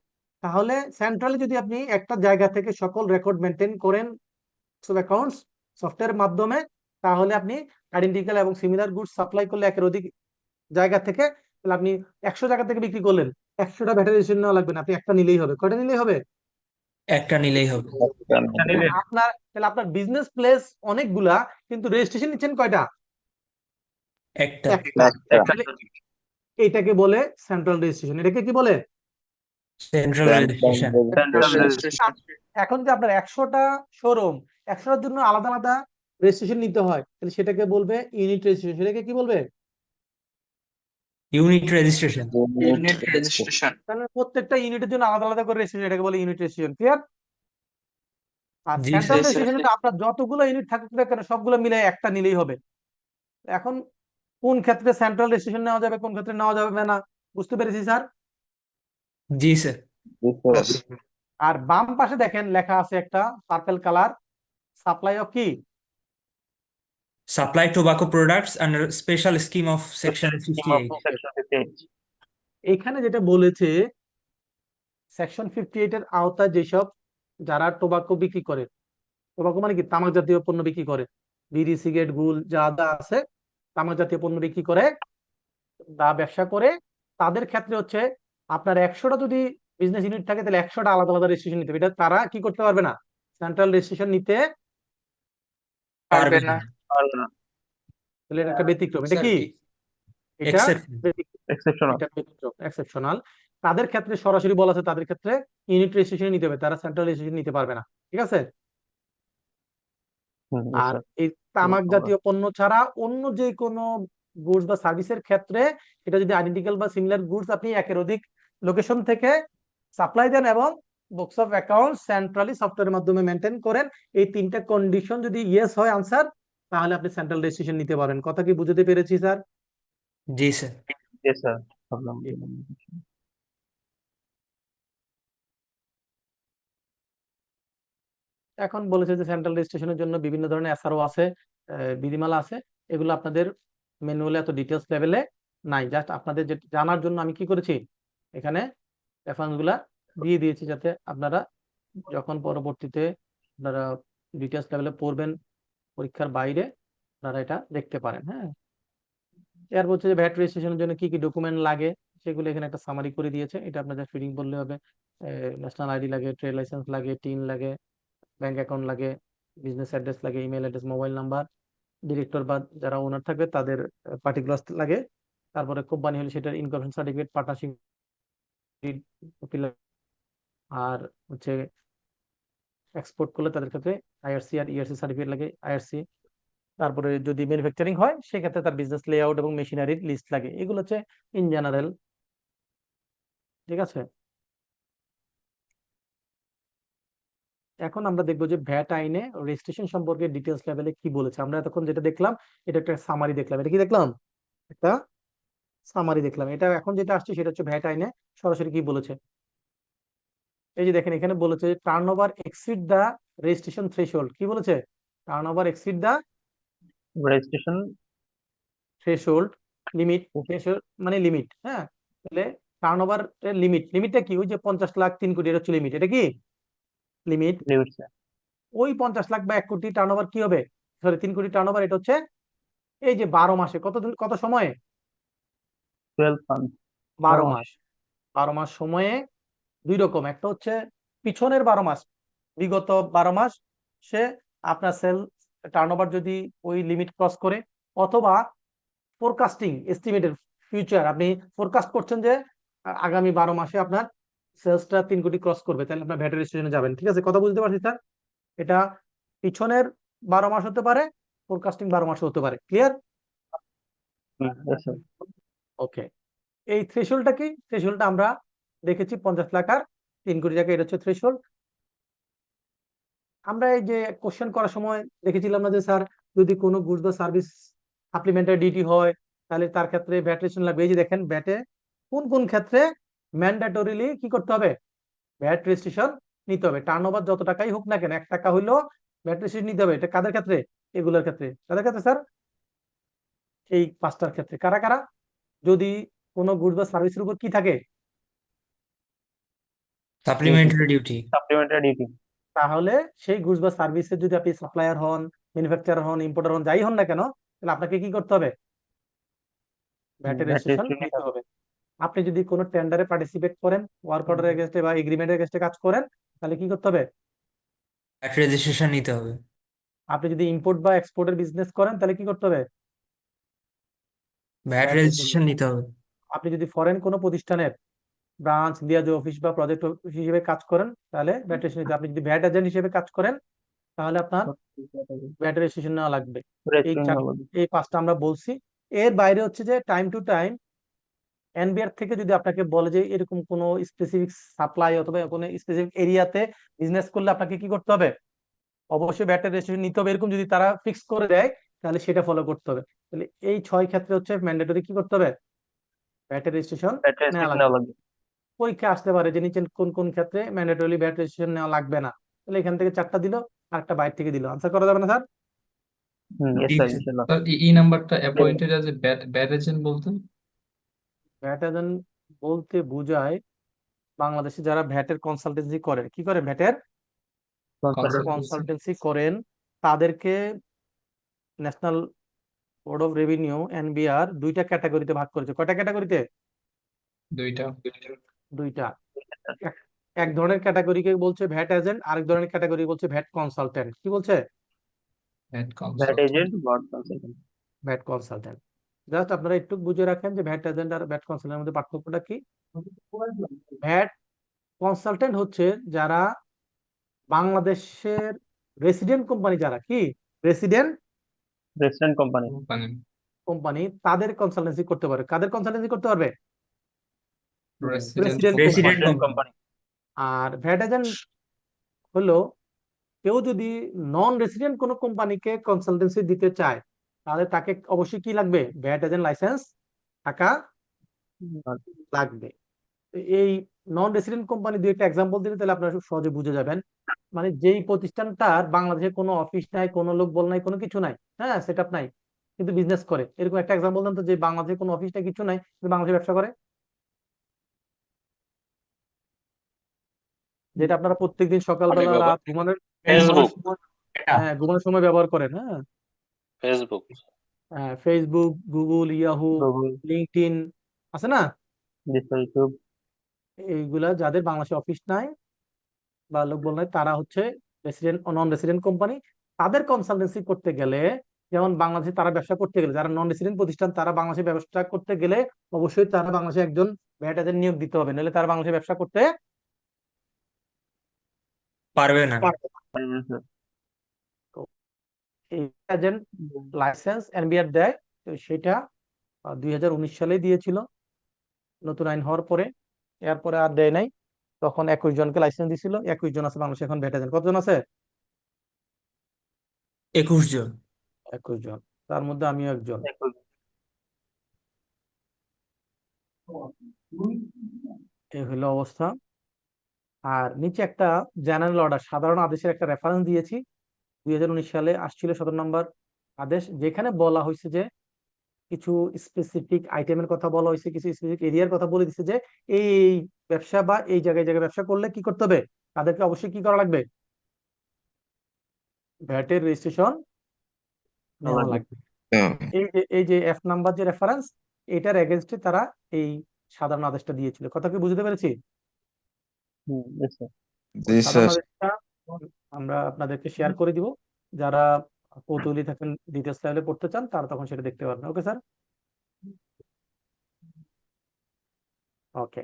তাহলে সেন্ট্রালি যদি আপনি একটা জায়গা থেকে সকল রেকর্ড মেনটেন করেন সব অ্যাকাউন্টস সফটওয়্যারের মাধ্যমে, তাহলে আপনি আইডেন্টিক্যাল এবং সিমিলার গুডস সাপ্লাই করলে একের অধিক জায়গা থেকে, তাহলে আপনি 100 জায়গা থেকে বিক্রি করলেন, 100টা ব্যাটারি রেজিস্ট্রেশন নেওয়া লাগবে না, আপনি একটা নিলেই হবে। কয়টা নিলেই হবে? একটা নিলেই হবে। আপনার তাহলে আপনার বিজনেস প্লেস অনেকগুলা কিন্তু রেজিস্ট্রেশন নিচ্ছেন কয়টা? একটা একটা। একটা। তাহলে এইটাকে বলে সেন্ট্রাল রেজিস্ট্রেশন। এটাকে কি বলে? Central registration. Registration. এখন যে আপনার 100টা শোরুম, 100টার জন্য আলাদা আলাদা রেজিস্ট্রেশন নিতে হয়, তাহলে সেটাকে বলবে ইউনিট রেজিস্ট্রেশন। সেটাকে কি বলবে? Unit registration. Unit registration. তাহলে প্রত্যেকটা ইউনিটের জন্য আলাদা আলাদা করে রেজিস্ট্রেশন, এটাকে বলে ইউনিট রেজিস্ট্রেশন। ক্লিয়ার? আর জি সেন্ট্রাল স্যার। রেজিস্ট্রেশনটা আপনার যতগুলো ইউনিট থাকুক না কেন সবগুলো মিলে একটা নিলেই হবে। এখন কোন ক্ষেত্রে সেন্ট্রাল রেজিস্ট্রেশন নেওয়া যাবে, কোন ক্ষেত্রে নেওয়া যাবে না, বুঝতে পেরেছি স্যার? জি স্যার। আর বাম পাশে দেখেন লেখা আছে একটা পার্পল কালার, সাপ্লাই অফ কি, supply tobacco products under special scheme of section 58। এখানে যেটা বলেছে সেকশন 58 এর আওতায় যেসব যারা টোবাকো বিক্রি করে, টোবাকো মানে কি তামাক জাতীয় পণ্য বিক্রি করে, বিড়ি সিগারেট গুল যা যা আছে তামাক জাতীয় পণ্য বিক্রি করে বা ব্যবসা করে, তাদের ক্ষেত্রে হচ্ছে আপনার 100টা যদি বিজনেস ইউনিট থাকে তাহলে 100টা আলাদা আলাদা রেজিস্ট্রেশন নিতে হবে। এটা তারা কি করতে পারবে না, সেন্ট্রাল রেজিস্ট্রেশন নিতে পারবে না। পারবে না। তাহলে এটা একটা ব্যতিক্রম। এটা স্যার কি? এটা এক্সেপশন ব্যতিক্রম। এক্সেপশনাল। এটা ব্যতিক্রম, এক্সেপশনাল। তাদের ক্ষেত্রে সরাসরি বলা আছে, তাদের ক্ষেত্রে ইউনিট রেজিস্ট্রেশন নিতে হবে, তারা সেন্ট্রাল রেজিস্ট্রেশন নিতে পারবে না। ঠিক আছে? Yes, আর sir. এই তামাক জাতীয় পণ্য ছাড়া অন্য যে কোনো গুডস বা সার্ভিসের ক্ষেত্রে এটা যদি আইডেন্টিক্যাল বা সিমিলার গুডস আপনি একের অধিক লোকেশন থেকে সাপ্লাই দেন এবং বুকস অফ অ্যাকাউন্ট সেন্ট্রালি সফটওয়্যারের মাধ্যমে মেনটেন করেন, এই তিনটা কন্ডিশন যদি ইয়েস হয় আনসার, তাহলে আপনি সেন্ট্রাল রেজিস্ট্রেশন নিতে পারেন। কথা কি বুঝতে পেরেছি স্যার? জি স্যার। Yes, sir. Problem. এখন বলেছে যে সেন্ট্রাল রেজিস্ট্রেশনের জন্য বিভিন্ন ধরনের এসআরও আছে, বিধিমালা আছে। এগুলো আপনাদের ম্যানুয়ালি এত ডিটেলস লেভেলে নাই, জাস্ট আপনাদের যে জানার জন্য আমি কি করেছি এখানে রেফারেন্স গুলা দিয়ে দিয়েছি, যাতে আপনারা যখন পরবর্তীতে আপনারা ডিটেলস লেভেলে পড়বেন পরীক্ষার বাইরে আপনারা এটা দেখতে পারেন। হ্যাঁ, এর বলছে যে ভ্যাট রেজিস্ট্রেশনের জন্য কি কি ডকুমেন্ট লাগে সেগুলো এখানে একটা সামারি করে দিয়েছে, এটা আপনাদের ফিডিং বললে হবে। ন্যাশনাল আইডি লাগে, ট্রেড লাইসেন্স লাগে, টিন লাগে, ব্যাংক অ্যাকাউন্ট লাগে, বিজনেস অ্যাড্রেস লাগে, email address, mobile number, director বা যারা ওনার থাকবে তাদের পার্টিকুলার্স লাগে, তারপরে কোম্পানি হলে সেটার ইনকর্পোরেশন সার্টিফিকেট, পার্টনারশিপ, আর হচ্ছে এক্সপোর্ট করলে তাদের ক্ষেত্রে আইআরসি আর ইআরসি সার্টিফিকেট লাগে, আইআরসি। তারপরে যদি ম্যানুফ্যাকচারিং হয় সেক্ষেত্রে তার বিজনেস লেআউট এবং মেশিনারির লিস্ট লাগে। এগুলো হচ্ছে ইন জেনারেল। ঠিক আছে, এখন আমরা দেখবো যে ভ্যাট আইনে রেজিস্ট্রেশন সম্পর্কে ডিটেলস লেভেলে কি বলেছে। আমরা এতক্ষণ যেটা দেখলাম এটা একটা সামারি দেখলাম। এটা কি দেখলাম? একটা সামারি দেখলাম। এটা এখন যেটা আসছে সেটা হচ্ছে ভ্যাট আইনে সরাসরি কি বলেছে। এই যে দেখেন এখানে বলেছে turn over exceed the registration threshold. কি বলেছে? Turn over exceed the Registration. Threshold, limit, threshold মানে লিমিট। হ্যাঁ, তাহলে টার্ন ওভার এর লিমিটটা কি? ওই যে 50 লাখ 3 কোটি, এটা হচ্ছে লিমিট। এটা কি লিমিট? Limit, sir. ওই 50 লাখ বা 1 কোটি টার্ন ওভার কি হবে, সরি 3 কোটি টার্ন ওভার, এটা হচ্ছে এই যে 12 মাসে কতদিন, কত সময়ে? 12 months. 12 মাস। 12 মাস সময়ে দুই রকম, একটা হচ্ছে পিছনের 12 মাস, বিগত 12 মাস সে আপনার সেল টার্নওভার যদি ওই লিমিট ক্রস করে, অথবা ফোরকাস্টিং এস্টিমেটেড ফিউচার, আপনি ফোরকাস্ট করছেন যে আগামী 12 মাসে আপনার সেলসটা 3 কোটি ক্রস করবে, তাহলে আপনার ভ্যাট রেজিস্ট্রেশনে যাবেন। ঠিক আছে, কথা বুঝতে পারছি স্যার? এটা পিছনের 12 মাস হতে পারে, ফোরকাস্টিং 12 মাস হতে পারে। ক্লিয়ার? Yes, sir. ওকে, এই থ্রেশহোল্ডটা কি? থ্রেশহোল্ডটা আমরা দেখেছি 50 লাখ আর 3 কোটি টাকা, এটা হচ্ছে থ্রেশহোল্ড। আমরা এই যে কোশ্চেন করার সময় দেখেছিলাম না যে স্যার যদি কোনো গুডস বা সার্ভিস সাপ্লিমেন্টারি ডিউটি হয় তাহলে তার ক্ষেত্রে ভ্যাট রেজিস্ট্রেশন লাগবে। এই যে দেখেন ভ্যাটে কোন কোন ক্ষেত্রে ম্যান্ডেটরিলি কি করতে হবে, ভ্যাট রেজিস্ট্রেশন নিতে হবে। টার্নওভার যত টাকাই হোক না কেন, 1 টাকা হইলেও ভ্যাট রেজিস্ট্রেশন নিতে হবে। এটা কাদের ক্ষেত্রে? এগুলোর ক্ষেত্রে। কাদের ক্ষেত্রে স্যার? এই 5টার ক্ষেত্রে। কারা কারা? যদি কোনো গুডস বা সার্ভিসের উপর কি থাকে, সাপ্লিমেন্টারি ডিউটি। Supplementary duty. তাহলে সেই গুডস বা সার্ভিসের যদি আপনি সাপ্লায়ার হন, ম্যানুফ্যাকচারার হন, ইম্পোর্টার হন, যাই হন না কেন, তাহলে আপনাকে কি করতে হবে? ভ্যাটের VAT রেজিস্ট্রেশন registration নিতে হবে। আপনি যদি কোনো টেন্ডারে পার্টিসিপেট করেন, ওয়ার্ক অর্ডারের এগেইনস্টে বা এগ্রিমেন্টের এগেইনস্টে কাজ করেন, তাহলে কি করতে হবে? ভ্যাট রেজিস্ট্রেশন নিতে হবে। আপনি যদি ইম্পোর্ট বা এক্সপোর্টের বিজনেস করেন তাহলে কি করতে হবে? ভ্যাট ভ্যাট রেজিস্ট্রেশন নিতে হবে। আপনি যদি ফরেন কোনো প্রতিষ্ঠানের ব্রাঞ্চ, লিয়াজো অফিস বা প্রজেক্ট অফিস হিসেবে কাজ করেন তাহলে ভ্যাট রেজিস্ট্রেশন নিতে হবে। আপনি যদি ভ্যাট এজেন্ট হিসেবে কাজ করেন তাহলে আপনার ভ্যাট রেজিস্ট্রেশন নেওয়া লাগবে। এই এই 5টা আমরা বলছি। এর বাইরে হচ্ছে যে টাইম টু টাইম এনবিআর থেকে যদি আপনাকে বলে যে এরকম কোনো স্পেসিফিক সাপ্লাই অথবা কোনো স্পেসিফিক এরিয়াতে বিজনেস করলে আপনাকে কি করতে হবে, অবশ্যই ভ্যাটের রেজিস্ট্রেশন নিতে হবে, এরকম যদি তারা ফিক্স করে দেয় তাহলে সেটা ফলো করতে হবে। তাহলে এই 6 ক্ষেত্রে হচ্ছে ম্যান্ডেটরি কি করতে হবে, ভ্যাটের রেজিস্ট্রেশন VAT নেওয়া registration লাগবে। লাগবে। পরীক্ষা আসতে পারে যে নিচে কোন কোন ক্ষেত্রে ম্যান্ডেটরি ভ্যাট রেজিস্ট্রেশন নেওয়া লাগবে না, তাহলে এখান থেকে 4টা দিল আর একটা বাইরে থেকে দিল, আনসার করা যাবে না স্যার? Yes, জি sir. স্যার। Inshallah. স্যার এই নাম্বারটা appointed as a bad agent বলতে ভ্যাট এজেন্ট বলতে বোঝায় বাংলাদেশে যারা ভ্যাটের কনসালটেন্সি করেন, কি করেন, ভ্যাটের Consultancy. কনসালটেন্সি করেন, তাদেরকে national board of revenue NBR 2টা ক্যাটাগরিতে ভাগ করেছে। কয়টা ক্যাটাগরিতে? দুইটা 2টা। এক ধরনের ক্যাটাগরিকে বলছে ভ্যাট এজেন্ট, আরেক ধরনের ক্যাটাগরি বলছে ভ্যাট কনসালটেন্ট। কি বলছে? Head VAT consultant. agent, bot consultant. VAT consultant. Just আপনারা একটু বুঝে রাখেন যে ভ্যাট এজেন্ট আর ভ্যাট কনসালটেন্টের মধ্যে পার্থক্যটা কি। ভ্যাট কনসালটেন্ট হচ্ছে যারা বাংলাদেশের রেসিডেন্ট কোম্পানি, যারা কি resident Resident company. Company. Company, তাদের কনসালটেন্সি করতে পারবে। কাদের কনসালটেন্সি করতে পারবে? Resident Resident company. Resident Resident company. company. আর ভ্যাট এজেন্ট হলো কেউ যদি নন রেসিডেন্ট কোনো কোম্পানিকে কনসালটেন্সি দিতে চায় তাহলে তাকে অবশ্যই কি লাগবে? ভ্যাট এজেন্ট লাইসেন্স থাকা লাগবে। তো এই নন রেসিডেন্ট কোম্পানি দুই একটা এক্সাম্পল দিলে তাহলে আপনারা খুব সহজে বুঝে যাবেন। মানে যেই প্রতিষ্ঠানটার বাংলাদেশে কোনো অফিস নাই, কোনো লোক বল নাই, কোনো কিছু নাই, হ্যাঁ, সেট আপ নাই, কিন্তু বিজনেস করে, এরকম একটা এক্সাম্পল দেন তো, যে বাংলাদেশে কোনো অফিস নাই, কিছু নাই, কিন্তু বাংলাদেশে ব্যবসা করে, যেটা আপনারা প্রত্যেকদিন সকালবেলা আলিবাবা। রাত ঘুমানোর ফেসবুক। সময়, হ্যাঁ, ঘুমানোর সময় ব্যবহার করেন, হ্যাঁ, Facebook. Facebook, Google, Yahoo, Google, LinkedIn আছে না, this YouTube. এইগুলা যাদের বাংলাদেশে অফিস নাই বা লোক বল নাই, তারা হচ্ছে রেসিডেন্ট ও নন রেসিডেন্ট কোম্পানি। তাদের কনসালটেন্সি করতে গেলে, যেমন বাংলাদেশে তারা ব্যবসা করতে গেলে, যারা নন রেসিডেন্ট প্রতিষ্ঠান তারা বাংলাদেশে ব্যবসা করতে গেলে অবশ্যই তারা বাংলাদেশে একজন ভ্যাট এজেন্ট নিয়োগ দিতে হবে, নাহলে তারা বাংলাদেশে ব্যবসা করতে পারবে না। পারবে না। Yes, sir. তো এই এজেন্ট লাইসেন্স এনবিআর দেয়, তো সেটা 2019 সালে দিয়েছিল নতুন আইন হওয়ার পরে। এরপরে আর দেয় নাই। তখন 21 জনকে লাইসেন্স দিছিল, 21 জন আছে বাংলাদেশে এখন ভ্যাট এজেন্ট। কতজন আছে? 21 জন। 21 জন, তার মধ্যে আমিও একজন। এই হলো অবস্থা। আর নিচে একটা জেনারেল অর্ডার, সাধারণ আদেশের একটা রেফারেন্স দিয়েছি, 2019 সালে আসছিল 17 নম্বর আদেশ, যেখানে বলা হয়েছে যে কিছু স্পেসিফিক আইটেমের কথা বলা হয়েছে, কিছু স্পেসিফিক এরিয়ার কথা বলে দিচ্ছে যে এই ব্যবসা বা এই জায়গায় জায়গায় ব্যবসা করলে কি করতে হবে, তাদেরকে অবশ্যই কি করা লাগবে? ভ্যাটের রেজিস্ট্রেশন নেওয়া লাগবে। এই যে F নাম্বার যে রেফারেন্স, এটার এগেনস্টে তারা এই সাধারণ আদেশটা দিয়েছিল। কথা কি বুঝতে পেরেছি? Yes, sir. জি সাধারণ স্যার। আদেশটা আমরা আপনাদেরকে শেয়ার করে দিব, যারা কৌতূহলী থাকেন, ডিটেলস লেভেলে পড়তে চান, তারা তখন সেটা দেখতে পারবেন। ওকে স্যার, ওকে।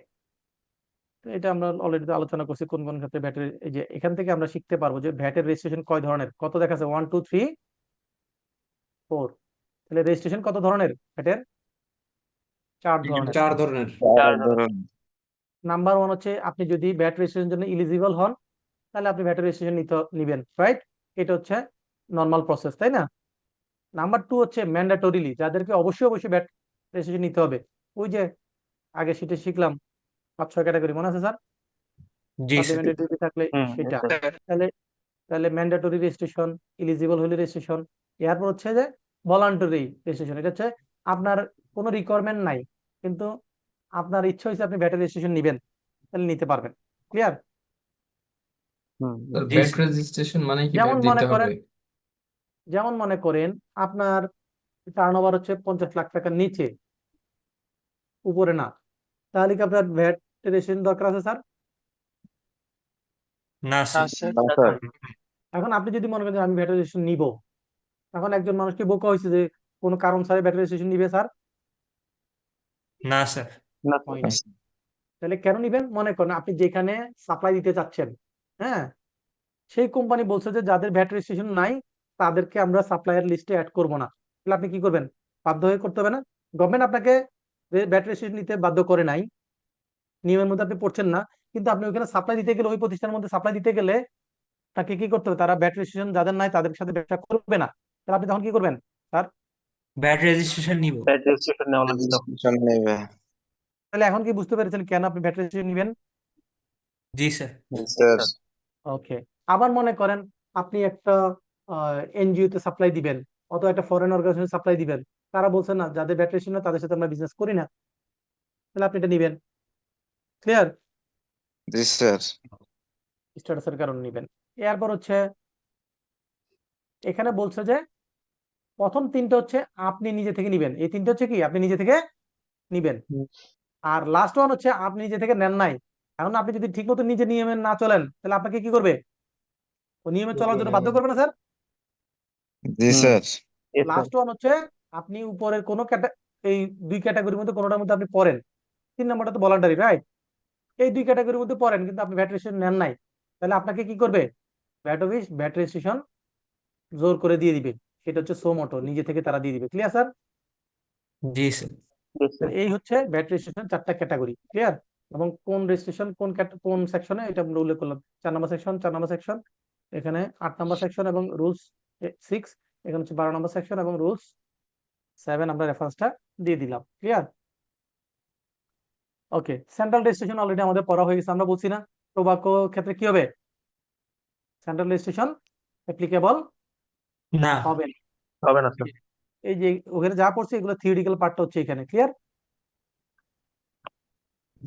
তো এটা আমরা অলরেডি আলোচনা করছি কোন কোন ক্ষেত্রে ভ্যাটের, এই যে এখান থেকে আমরা শিখতে পারবো যে ভ্যাটের রেজিস্ট্রেশন কয় ধরনের, কত দেখাচ্ছে 1 2 3 4। তাহলে রেজিস্ট্রেশন কত ধরনের ভ্যাটের? 4 ধরনের। 4 ধরনের। নাম্বার 1 হচ্ছে আপনি যদি ভ্যাট রেজিস্ট্রেশনের জন্য এলিজিবল হন তাহলে আপনি ভ্যাটের রেজিস্ট্রেশন নিবেন, রাইট? এটা হচ্ছে নর্মাল প্রসেস, তাই না? নাম্বার 2 হচ্ছে ম্যান্ডেটরিলি, যাদেরকে অবশ্যই অবশ্যই ভ্যাট রেজিস্ট্রেশন নিতে হবে। ওই যে আগে সেটা শিখলাম 5-6 ক্যাটাগরি, মনে আছে স্যার? জি স্যার। ম্যান্ডেটরি থাকলে সেটা, Yes, sir. তাহলে ম্যান্ডেটরি রেজিস্ট্রেশন, এলিজিবল হলে রেজিস্ট্রেশন। এরপর হচ্ছে যে ভলান্টারি রেজিস্ট্রেশন, এটা হচ্ছে আপনার কোনো রিকোয়ারমেন্ট নাই, কিন্তু আপনার ইচ্ছা হয়েছে আপনি ভ্যাটের রেজিস্ট্রেশন নিবেন, তাহলে নিতে পারবেন। ক্লিয়ার? স্যার, জি ভ্যাট স্যার। রেজিস্ট্রেশন মানে কি যেমন ভ্যাট মনে দিতে করেন, হবে? আপনার টার্নওভার হচ্ছে 50 লাখ টাকার নিচে, উপরে না, তাহলে কি আপনার ভ্যাট রেজিস্ট্রেশন দরকার আছে স্যার? না না স্যার। স্যার না স্যার। এখন আপনি যদি মনে করেন যে আমি ভ্যাট রেজিস্ট্রেশন নিব, এখন একজন মানুষকে বোকা হয়েছে যে কোনো কারণ ছাড়াই ভ্যাট রেজিস্ট্রেশন নিবে স্যার? না স্যার। No, হয় sir. নাই। তাহলে কেন নিবেন? মনে করেন আপনি যেখানে সাপ্লাই দিতে চাচ্ছেন, হ্যাঁ, সেই কোম্পানি বলছে যে যাদের ভ্যাট রেজিস্ট্রেশন নাই তাদেরকে আমরা সাপ্লায়ার লিস্টে অ্যাড করব না, তাহলে আপনি কি করবেন? বাধ্য হয়ে করতে হবে না? গভর্নমেন্ট আপনাকে ভ্যাট রেজিস্ট্রেশন নিতে বাধ্য করে নাই, নিয়মের মধ্যে আপনি পড়ছেন না, কিন্তু আপনি ওইখানে সাপ্লাই দিতে গেলে, ওই প্রতিষ্ঠানের মধ্যে সাপ্লাই দিতে গেলে তাকে কি করতে হবে? তারা ভ্যাট রেজিস্ট্রেশন যাদের নাই তাদের সাথে ব্যবসা করবে না, তাহলে আপনি তখন কি করবেন স্যার? ব্যাড রেজিস্ট্রেশন নিব। That registration নেওয়া লাগবে তখন। রেজিস্ট্রেশন নেবে। তাহলে এখন কি বুঝতে পেরেছেন কেন আপনি ভ্যাট রেজিস্ট্রেশন নেবেন? জি স্যার। জি স্যার। ওকে। আবার মনে করেন আপনি একটা এনজিও তে সাপ্লাই দিবেন অথবা একটা ফরেন অর্গানাইজেশন সাপ্লাই দিবেন, তারা বলছে না যাদের ভ্যাট রেজিস্ট্রেশন না তাদের সাথে আমরা বিজনেস করি না, তাহলে আপনি এটা নিবেন। ক্লিয়ার? জি স্যার। স্ট্যাটাসের কারণে নিবেন। এরপর হচ্ছে এখানে বলছে যে প্রথম 3টা হচ্ছে আপনি নিজে থেকে নিবেন, এই 3টা হচ্ছে কি আপনি নিজে থেকে নিবেন। আর লাস্ট ওয়ান হচ্ছে আপনি নিজে থেকে নেন নাই, এখন আপনি যদি ঠিক মতো নিজে নিয়মে না চলেন তাহলে আপনাকে কি করবে? ও নিয়মে চলার জন্য বাধ্য করবে না স্যার? জি হুম sir. yes sir last one হচ্ছে আপনি উপরের কোনো এই দুই ক্যাটাগরির মধ্যে কোনোটার মধ্যে আপনি পড়েন, 3 নম্বরটা তো ভলান্টারি, রাইট? এই দুই ক্যাটাগরির মধ্যে পড়েন কিন্তু আপনি ভ্যাট রেজিস্ট্রেশন নেন নাই, তাহলে আপনাকে কি করবে? ভ্যাট অফিস ভ্যাট রেজিস্ট্রেশন জোর করে দিয়ে দিবে, সেটা হচ্ছে সো মোটো, নিজে থেকে তারা দিয়ে দিবে। Clear sir? জি স্যার। yes sir এই হচ্ছে ভ্যাট রেজিস্ট্রেশন 4টা ক্যাটাগরি। ক্লিয়ার? এবং কোন রেজিস্ট্রেশন কোন সেকশনে এটা আমরা উল্লেখ করলাম, 4 নম্বর সেকশন, 4 নম্বর সেকশন, এখানে 8 নম্বর সেকশন এবং রুলস 6, এখানে হচ্ছে 12 নম্বর সেকশন এবং রুলস 7, আমরা রেফারেন্সটা দিয়ে দিলাম। ক্লিয়ার? ওকে, সেন্ট্রাল রেজিস্ট্রেশন অলরেডি আমাদের পড়া হয়ে গেছে, আমরা বলছি না টোবাকো ক্ষেত্রে কি হবে? সেন্ট্রাল রেজিস্ট্রেশন অ্যাপ্লিকেবল না। হবে না। হবে না স্যার এই যে ওখানে যা পড়ছে এগুলো থিওরিটিক্যাল পার্টটা হচ্ছে এখানে। ক্লিয়ার?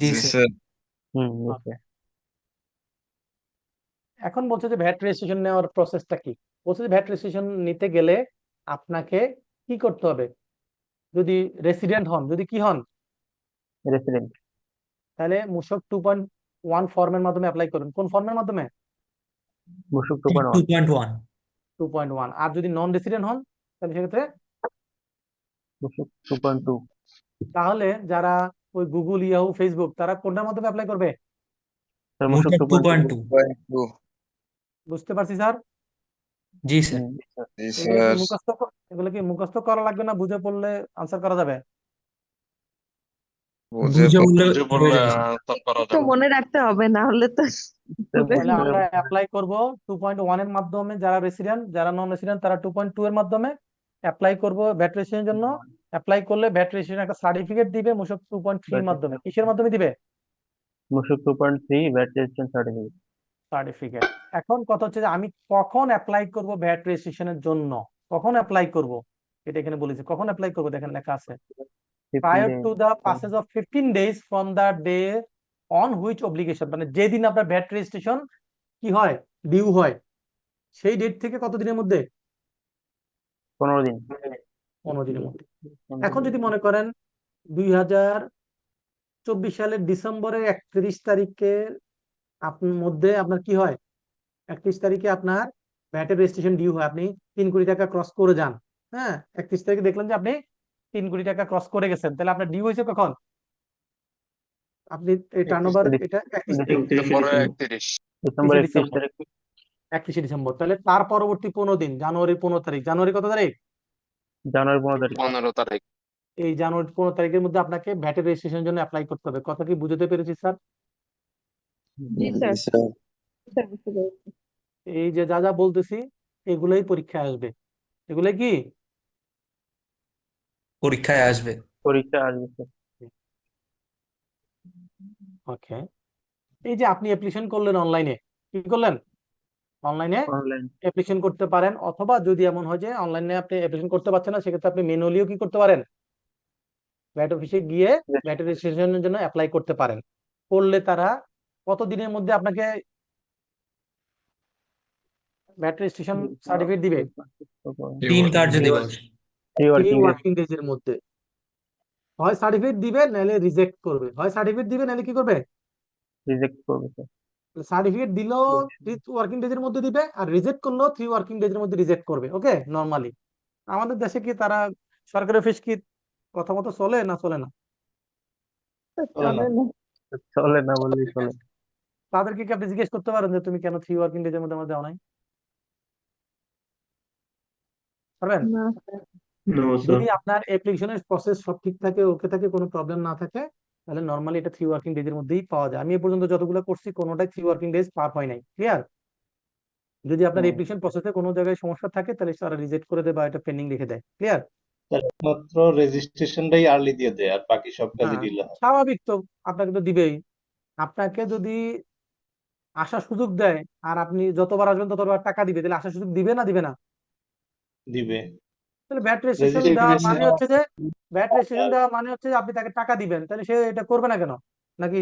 জি জি স্যার। স্যার। হুম yes sir এখন বলছে যে ভ্যাট রেজিস্ট্রেশন নেওয়ার প্রসেসটা কি। বলছে যে ভ্যাট রেজিস্ট্রেশন নিতে গেলে আপনাকে কি করতে হবে? যদি রেসিডেন্ট হন, যদি কি হন, resident তাহলে মূসক 2.1 ফর্মের মাধ্যমে অ্যাপ্লাই করুন। কোন ফর্মের মাধ্যমে? মূসক 2.1 2.1 2.1। আর যদি নন রেসিডেন্ট হন তাহলে সেক্ষেত্রে মূসক 2.2 তাহলে যারা ওই গুগল, ইয়াহু, ফেসবুক, তারা কোনটার মাধ্যমে অ্যাপ্লাই করবে? স্যার মূসক মূসক 2.2 2.2 বুঝতে পারছি স্যার? জি স্যার। হুম yes sir জি এগুলো কি স্যার। এগুলো কি মুখস্থ করা লাগবে না বুঝে পড়লে আনসার করা যাবে? বুঝে বুঝে বললে বুঝে হয়ে পড়লে যাবে স্যার। আনসার করা তো যাবে। মনে রাখতে হবে, না হলে তো স্যার হবে তাহলে না। আমরা অ্যাপ্লাই করব 2.1 এর মাধ্যমে, যারা রেসিডেন্ট, যারা নন রেসিডেন্ট তারা 2.2 এর মাধ্যমে অ্যাপ্লাই করব ভ্যাট রেজিস্ট্রেশনের জন্য। অ্যাপ্লাই করলে ভ্যাট রেজিস্ট্রেশন একটা সার্টিফিকেট দিবে মূসক 2.3 এর মাধ্যমে। কিসের মাধ্যমে দিবে? মূসক 2.3 VAT registration certificate সার্টিফিকেট। এখন কথা হচ্ছে যে আমি কখন অ্যাপ্লাই করব ভ্যাট রেজিস্ট্রেশনের জন্য? কখন অ্যাপ্লাই করব এটা এখানে বলেছে। কখন অ্যাপ্লাই করব দেখেন লেখা আছে, 15 prior days to the passage of 15 days from the day on which obligation, মানে যেদিন আপনার ভ্যাট রেজিস্ট্রেশন কি হয়, ডিউ হয়, সেই ডেট থেকে কত দিনের মধ্যে? 15 দিন 15 দিনের মধ্যে। 15 এখন দিন। যদি মনে করেন 2024 সালের ডিসেম্বরের 31 তারিখের আপনার মধ্যে আপনার কি হয়, 31 তারিখে আপনার ভ্যাটের রেজিস্ট্রেশন ডিউ হয়, আপনি 3 কোটি টাকা ক্রস করে যান। হ্যাঁ, 31 তারিখে দেখলেন যে আপনি 3 কোটি টাকা ক্রস করে গেছেন, তাহলে আপনার ডিউ হয়েছে কখন? আপনি এই টার্নওভার এটা 31 তারিখ, ডিসেম্বরের 31। ডিসেম্বর 31 31 ডিসেম্বর, তারিখ 31 ডিসেম্বর। তাহলে তার পরবর্তী 15 দিন, জানুয়ারি 15 তারিখ, জানুয়ারি কত তারিখ? জানুয়ারি 15 তারিখ 15 তারিখ। এই জানুয়ারি 15 তারিখের মধ্যে আপনাকে ভ্যাটের রেজিস্ট্রেশনের জন্য অ্যাপ্লাই করতে হবে। কথা কি বুঝতে পেরেছি স্যার? জি জি স্যার। স্যার। স্যার বুঝতে পেরেছি। এই যে যা যা বলতেছি এগুলোই পরীক্ষায় আসবে। এগুলো কি? পরীক্ষায় আসবে। পরীক্ষা আসবে স্যার ওকে, এই যে আপনি অ্যাপ্লিকেশন করলেন অনলাইনে, কি করলেন? অনলাইনে অনলাইন অ্যাপ্লিকেশন করতে পারেন, অথবা যদি এমন হয় যে অনলাইনে আপনি অ্যাপ্লিকেশন করতে পারছেন না, সেক্ষেত্রে আপনি ম্যানুয়ালিও কি করতে পারেন, ভ্যাট অফিসে গিয়ে ভ্যাট রেজিস্ট্রেশনের জন্য অ্যাপ্লাই করতে পারেন। করলে তারা কত দিনের মধ্যে আপনাকে ভ্যাট রেজিস্ট্রেশন সার্টিফিকেট দিবে? 3 কার্য দিবস। 3 3 ওয়ার্কিং ডেজ ওয়ার্কিং ডেজ এর মধ্যে হয় সার্টিফিকেট দিবে, নাহলে রিজেক্ট করবে। হয় সার্টিফিকেট দিবে, নাহলে কি করবে? রিজেক্ট করবে স্যার সার্টিফিকেট দিলেও 3 ওয়ার্কিং ডেজ এর মধ্যে দিবে, আর রিজেক্ট করলেও 3 ওয়ার্কিং ডেজ এর মধ্যে রিজেক্ট করবে। ওকে, নরমালি আমাদের দেশে কি তারা সরকারি অফিস কি কথা মতো চলে না চলে না? চলে না। চলে না বললেই চলে তাদেরকে কি আপনি জিজ্ঞেস করতে পারেন যে তুমি কেন 3 ওয়ার্কিং ডেজ এর মধ্যে আমার দেওয়া নাই? পারবেন? না স্যার। নো স্যার যদি আপনার অ্যাপ্লিকেশনের প্রসেস সব ঠিক থাকে, ওকে থাকে, কোনো প্রবলেম না থাকে, তাহলে নরমালি এটা 3 ওয়ার্কিং ডেজ এর মধ্যেই পাওয়া যায়। আমি এ পর্যন্ত যতগুলো করছি কোনোটাই 3 ওয়ার্কিং ডেজ পার হয় নাই। ক্লিয়ার? যদি আপনার অ্যাপ্লিকেশন প্রসেসে কোনো জায়গায় সমস্যা থাকে তাহলে তারা রিজেক্ট করে দেয় বা এটা পেন্ডিং রেখে দেয়। ক্লিয়ার? মাত্র রেজিস্ট্রেশনটাই আর্লি দিয়ে দেয় আর বাকি সব কাজে হ্যাঁ, ডিলে হয়। স্বাভাবিক তো, আপনাকে তো দিবেই। আপনাকে যদি আসার সুযোগ দেয় আর আপনি যতবার আসবেন ততবার টাকা দিবে, তাহলে আসার সুযোগ দিবে না দিবে না? দিবে তাহলে ভ্যাট রেজিস্ট্রেশন দেওয়া মানে হচ্ছে যে ভ্যাট রেজিস্ট্রেশন দেওয়া মানে হচ্ছে যে আপনি তাকে টাকা দিবেন, তাহলে সে এটা করবে না কেন? নাকি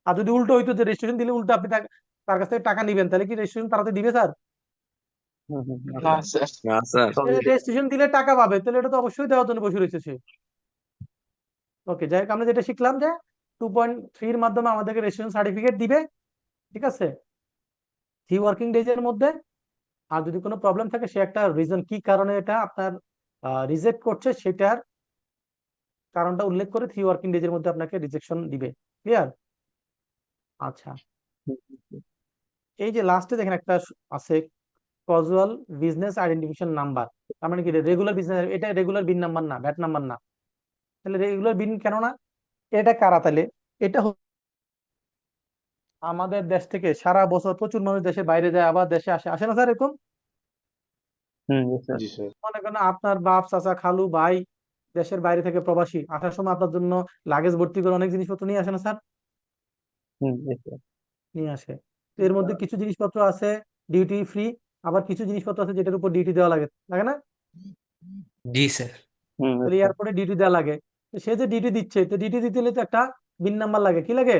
আর যদি উল্টো হইতো যে রেজিস্ট্রেশন দিলে উল্টো আপনি তার কাছ থেকে টাকা নিবেন, তাহলে কি রেজিস্ট্রেশন তাড়াতাড়ি দিবে স্যার? না স্যার। না স্যার। রেজিস্ট্রেশন দিলে টাকা পাবে, তাহলে এটা তো অবশ্যই দেওয়ার জন্য বসে রয়েছে সে। ওকে, যাই হোক, আমরা যেটা শিখলাম যে 2.3 এর মাধ্যমে আমাদেরকে রেজিস্ট্রেশন সার্টিফিকেট দিবে। ঠিক আছে, 3 ওয়ার্কিং ডেজ এর মধ্যে। আর যদি কোনো প্রবলেম থাকে সে একটা রিজন কি কারণে এটা আপনার রিজেক্ট করছে সেটার কারণটা উল্লেখ করে 3 ওয়ার্কিং ডেজের মধ্যে আপনাকে রিজেকশন দিবে। ক্লিয়ার? আচ্ছা, এই যে লাস্টে দেখেন একটা আছে কজুয়াল বিজনেস আইডেন্টিফিকেশন নাম্বার। তার মানে কি রেগুলার বিজনেস, এটা রেগুলার বিন নাম্বার না, ভ্যাট নাম্বার না। তাহলে রেগুলার বিন কেন না? এটা কারা তাহলে? এটা আমাদের দেশ থেকে সারা বছর প্রচুর মানুষ দেশের বাইরে যায় আবার দেশে আসে, আসে না স্যার এরকম? yes sir. জি স্যার। মনে করেন আপনার বাপ চাচা খালু ভাই দেশের বাইরে থেকে প্রবাসী আসার সময় আপনার জন্য লাগেজ ভর্তি করে অনেক জিনিসপত্র নিয়ে আসে না স্যার? Yes sir. নিয়ে আসে। তো এর মধ্যে কিছু জিনিসপত্র আছে ডিউটি ফ্রি, আবার কিছু জিনিসপত্র আছে যেটার উপর ডিউটি দেওয়া লাগে, লাগে না? জি স্যার। Yes তাহলে sir. এয়ারপোর্টে ডিউটি দেওয়া লাগে। তো সে যে ডিউটি দিচ্ছে, তো ডিউটি দিতে হলে তো একটা বিন নাম্বার লাগে। কি লাগে?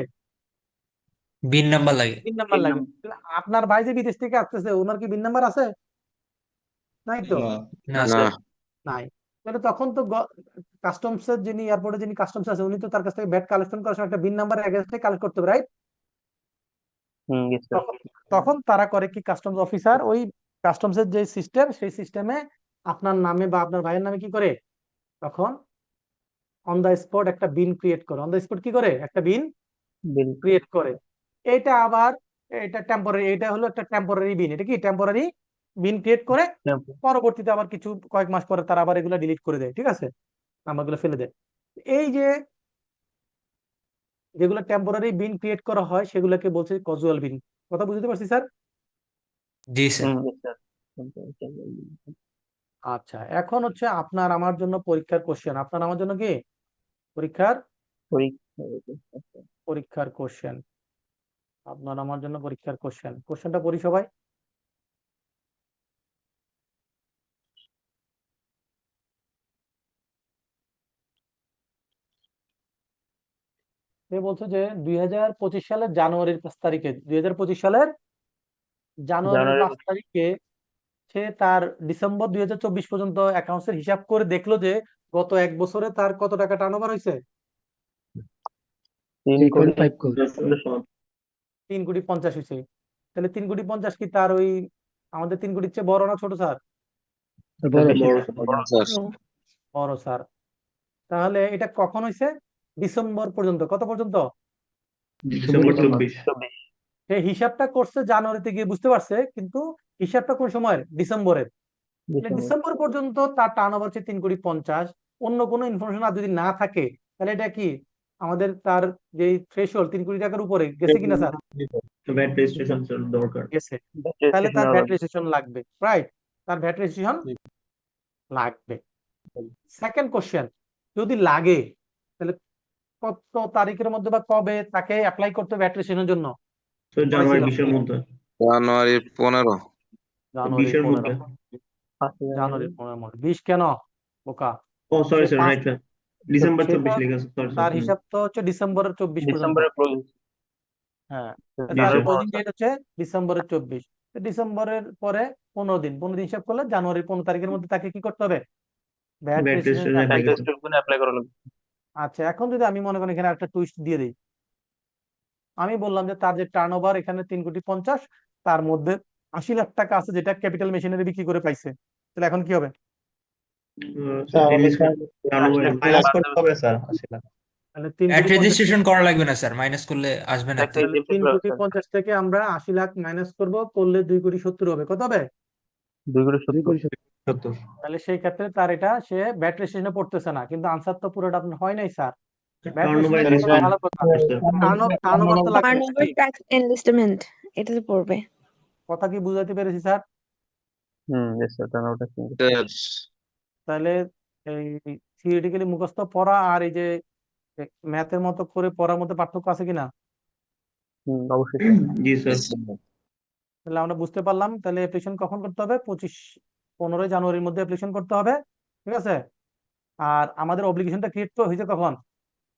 বিন নাম্বার লাগে। বিন নাম্বার লাগে। তাহলে আপনার ভাই যে বিদেশ থেকে আসতেছে ওনার কি বিন নাম্বার আছে? নাই তো, না। না না স্যার। নাই। তাহলে তখন তো কাস্টমস এর যিনি এয়ারপোর্টে যিনি কাস্টমস আছে উনি তো তার কাছ থেকে ভ্যাট কালেকশন করার সময় একটা বিন নাম্বার এগেইনস্টে কালেক্ট করতে হবে, রাইট? Yes sir. তখন তখন তারা করে কি, কাস্টমস অফিসার ওই কাস্টমস এর যে সিস্টেম সেই সিস্টেমে আপনার নামে বা আপনার ভাইয়ের নামে কি করে, তখন অন দা স্পট একটা বিন ক্রিয়েট করে। অন দা স্পট কি করে, একটা বিন Bill. ক্রিয়েট করে। এটা আবার এটা টেম্পোরারি, এটা হলো একটা টেম্পোরারি বিন। এটা কি টেম্পোরারি বিন ক্রিয়েট করে Yep. পরবর্তীতে আবার কিছু কয়েক মাস পরে তারা আবার এগুলো ডিলিট করে দেয়, ঠিক আছে, নাম্বারগুলো ফেলে দেয়। এই যে যেগুলো টেম্পোরারি বিন ক্রিয়েট করা হয় সেগুলোকে বলছে কজুয়াল বিন। কথা বুঝতে পারছি স্যার? জি স্যার। Yes sir. আচ্ছা, এখন হচ্ছে আপনার আমার জন্য পরীক্ষার কোশ্চেন। আপনার আমার জন্য কি পরীক্ষার পরীক্ষার কোশ্চেন। আপনার আমার জন্য পরীক্ষার কোশ্চেন। কোশ্চেনটা পড়ি সবাই। সে বলছে যে 2025 সালের জানুয়ারির 5 তারিখে, 2025 সালের জানুয়ারির January. 5 তারিখে সে তার ডিসেম্বর 2024 পর্যন্ত অ্যাকাউন্টস এর হিসাব করে দেখলো যে গত এক বছরে তার কত টাকা টার্নওভার হয়েছে। 3.5 crore। 3,50,00,000 হয়েছে। তাহলে 3,50,00,000 কি তার ওই আমাদের 3 কোটির চেয়ে বড় না ছোট স্যার? স্যার বড় স্যার। তাহলে এটা কখন হয়েছে? ডিসেম্বর পর্যন্ত। কত পর্যন্ত? December 24. সে হিসাবটা করছে জানুয়ারিতে গিয়ে, বুঝতে পারছে, কিন্তু হিসাবটা কোন সময়ের? ডিসেম্বরের। তাহলে ডিসেম্বর পর্যন্ত তার টার্নওভার হচ্ছে 3,50,00,000। অন্য কোনো ইনফরমেশন আর যদি না থাকে তাহলে এটা কি আমাদের তার যে থ্রেশহোল্ড 3 কোটি টাকার উপরে গেছে কিনা স্যার? VAT registration দরকার। গেছে। তাহলে তার ভ্যাট রেজিস্ট্রেশন লাগবে, রাইট? তার ভ্যাট রেজিস্ট্রেশন লাগবে। সেকেন্ড কোশ্চেন, যদি লাগে তাহলে কত তারিখের মধ্যে বা কবে তাকে অ্যাপ্লাই করতে হবে ভ্যাট রেজিস্ট্রেশনের জন্য? জানুয়ারি 20 এর মধ্যে। জানুয়ারি 15। জানুয়ারি 20 এর 15। মধ্যে। জানুয়ারি 15 মধ্যে। 20 কেন বোকা? ও সরি সে স্যার, পাঁচ- রাইট স্যার। ডিসেম্বর সে 24 তো- লেখা আছে, সরি তার স্যার। হিসাব তো হচ্ছে ডিসেম্বরের 24 পর্যন্ত। ডিসেম্বরের ক্লোজ। হ্যাঁ, জি তার স্যার। ক্লোজিং ডেট হচ্ছে ডিসেম্বরের 24। তো ডিসেম্বরের পরে 15 দিন হিসাব করলে জানুয়ারির 15 তারিখের মধ্যে তাকে কি করতে হবে? VAT VAT registration registration apply করতে application অ্যাপ্লাই করা লাগবে। হবে। আচ্ছা, এখন যদি আমি মনে করি এখানে একটা টুইস্ট দিয়ে দিই, আমি বললাম যে তার যে টার্নওভার এখানে 3,50,00,000, তার মধ্যে 80 লাখ টাকা আছে যেটা ক্যাপিটাল মেশিনারি বিক্রি করে পাইছে। তাহলে এখন কি হবে? মাইনাস করতে হবে স্যার 80 লাখ। তাহলে অ্যাড 3,50,00,000 রেজিস্ট্রেশন করা লাগবে না স্যার, মাইনাস করলে আসবে না। তাহলে 3,50,00,000 থেকে আমরা 80 লাখ মাইনাস করব, করলে 2,70,00,000 হবে। কত হবে? 2,70,000। তাহলে সেই ক্ষেত্রে তার এটা সে ব্যাট রেজিস্ট্রেশনে পড়তেছে না, কিন্তু আনসার তো পুরোটা আপনার হয় নাই স্যার। ব্যাট রেজিস্ট্রেশনে ভালো কথা, টার্নওভার তো লাগবে টার্নওভার নাকি? ট্যাক্স এনলিস্টমেন্ট এটাতে পড়বে। কথা কি বুঝাতে পেরেছি স্যার? yes স্যার, তাহলে ওটা কি? তাহলে এই থিওরিটিক্যালি মুখস্থ পড়া আর এই যে ম্যাথের মতো করে পড়ার মধ্যে পার্থক্য আছে কিনা? অবশ্যই। জি স্যার। তাহলে আমরা বুঝতে পারলাম। তাহলে অ্যাপ্লিকেশন কখন করতে হবে? 15 জানুয়ারির মধ্যে অ্যাপ্লিকেশন করতে হবে, ঠিক আছে। আর আমাদের অব্লিগেশনটা ক্রিয়েট হয়েছে কখন?